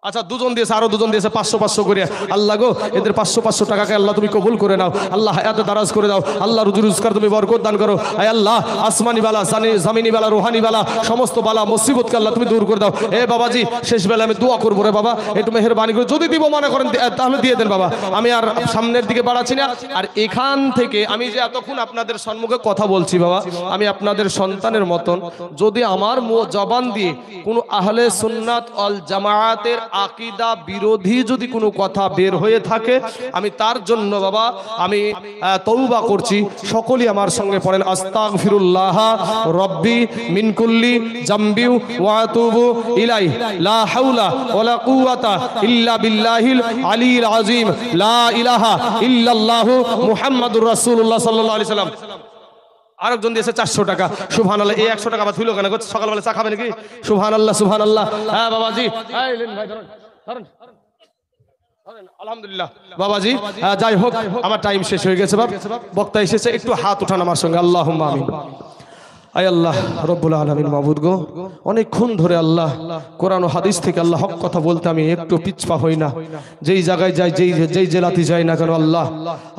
আচ্ছা, দুজন দিয়েছে, আরো দুজন দিয়েছে 500-500 করে। আল্লাহ গো, এদের 500-500 টাকাকে আল্লাহ তুমি কবুল করে নাও। আল্লাহ হায়াতে দারাজ করে দাও। আল্লাহ রুজি রোজগার তুমি বরকত দান করো। আয় আল্লাহ, আসমানি বালা, জামিনি বালা, রুহানি বালা, সমস্ত বালা মুসিবতকে আল্লাহ তুমি দূর করে দাও। এ বাবাজি, শেষ বেলা আমি দোয়া করবো রে বাবা, একটু মেহেরবানি করে যদি দিব মনে করেন তাহলে দিয়ে দেন বাবা। আমি আর সামনের দিকে বাড়াচ্ছি না। আর এখান থেকে আমি যে এতক্ষণ আপনাদের সম্মুখে কথা বলছি বাবা, আমি আপনাদের সন্তানের মতন, যদি আমার জবান দিয়ে কোনো আহলে সুন্নাত ওয়াল জামায়াতের আকীদা বিরোধী যদি কোনো কথা বের হয়ে থাকে, আমি তার জন্য বাবা আমি তওবা করছি। সকলেই আমার সঙ্গে পড়েন, আস্তাগফিরুল্লাহ রব্বি মিন কুল্লি জামবি ওয়া আতুবু ইলাইহি, লা হাওলা ওয়ালা কুওয়াতা ইল্লা বিল্লাহিল আলিয়্যিল আযীম, লা ইলাহা ইল্লাল্লাহু মুহাম্মাদুর রাসূলুল্লাহ সাল্লাল্লাহু আলাইহি সাল্লাম। আরেকজন দিয়েছে 400 টাকা। সুবহানাল্লাহ। এই 100 টাকা আবার থুইলো কেন? সকালবেলা চা খাবে নাকি? সুবহানাল্লাহ, সুবহানাল্লাহ। হ্যাঁ বাবাজি, এই লেন ভাই, ধরেন ধরেন। আলহামদুলিল্লাহ বাবাজি, যাই হোক আমার টাইম শেষ হয়ে গেছে। বক্তা এসেছে, একটু হাত উঠান আমার সঙ্গে। আল্লাহুম্মা আমিন। আয় আল্লাহ রব্বুল আলামিন, মাবুদ গো, অনেকক্ষণ ধরে আল্লাহ কোরআন ও হাদিস থেকে আল্লাহ হক কথা বলতে আমি একটু পিছপা হই না। যেই জায়গায় যাই, যেই জেলাতে যাই না কেন আল্লাহ,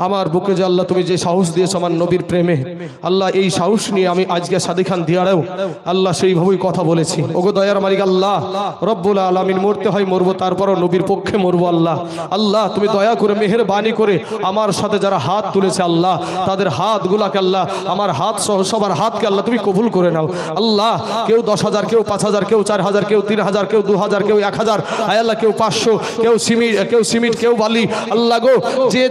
আমার বুকে যে আল্লাহ তুমি যে সাহস দিয়েছো আমার নবীর প্রেমে, আল্লাহ এই সাহস নিয়ে আমি আজকে সাদি খান দিয়ারেও আল্লাহ সেইভাবেই কথা বলেছি। ওগো দয়ার মালিক আল্লাহ রব্বুল আলামিন, মরতে হয় মরবো, তারপরও নবীর পক্ষে মরবো। আল্লাহ আল্লাহ তুমি দয়া করে মেহেরবানি করে আমার সাথে যারা হাত তুলেছে আল্লাহ, তাদের হাতগুলাকে আল্লাহ, আমার হাত সহ সবার হাতকে আল্লাহ তুমি কবুল করে নাও। আল্লাহ, কেউ 10,000, কেউ 5,000, কেউ 4,000, কেউ 3,000, কেউ 2,000, কেউ 1,000, আয় আল্লাহ কেউ 500, কেউ সিমেন্ট, কেউ বালি। আল্লাহ গো,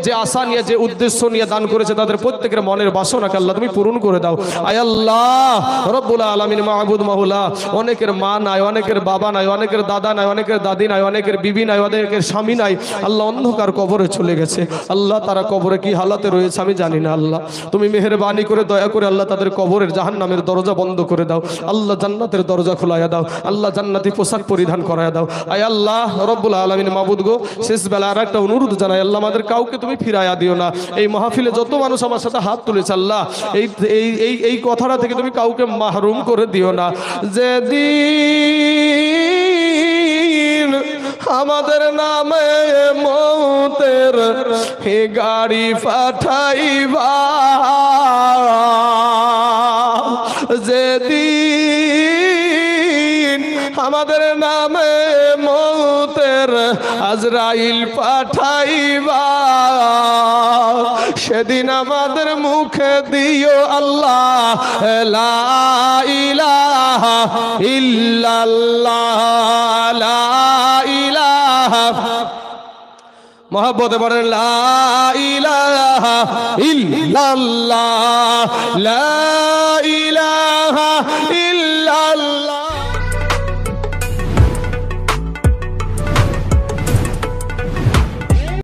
যে আশা নিয়ে, যে উদ্দেশ্য নিয়ে দান করেছে তাদের প্রত্যেকের মনের বাসনাকে আল্লাহ তুমি পূরণ করে দাও। আয় আল্লাহ রব্বুল আলামিন, মাহবুদ মাওলা, অনেকের মা নাই, অনেকের বাবা নাই, অনেকের দাদা নাই, অনেকের দাদি নাই, অনেকের বিবি নাই, অনেকের স্বামী নাই। আল্লাহ অন্ধকার কবরে চলে গেছে। আল্লাহ তারা কবরে কি হালাতে রয়েছে আমি জানি না। আল্লাহ তুমি মেহেরবানি করে দয়া করে আল্লাহ তাদের কবরের জাহান্নামের দরজা বন্ধ করে দাও। আল্লাহ জান্নাতের দরজা খোলায়া দাও। আল্লাহ জান্নাতি পোশাক পরিধান করায়া দাও। আয় আল্লাহ রব্বুল আলামিন, মাবুদ গো, শেষ বেলা আর একটা অনুরোধ জানাই আল্লাহ, আমাদের কাউকে তুমি ফিরাইয়া দিও না। এই মাহফিলে যত মানুষ আমার সাথে হাত তুলেছে আল্লাহ, এই কথাটা থেকে তুমি কাউকে মাহরুম করে দিও না। যেদিন আমাদের নামে মৌতের হে গাড়ি পাঠাইবা, যেদিন আমাদের নামে মৌতের আজরাইল পাঠাইবা, সেদিন আমাদের মুখে দিও আল্লাহ লা ইলাহা ইল্লাল্লাহ, লা ইলাহা, মোহাব্বতে পড়েন লা ইলাহা ইল্লাল্লাহ, লা ইলাহা ইল্লাল্লাহ।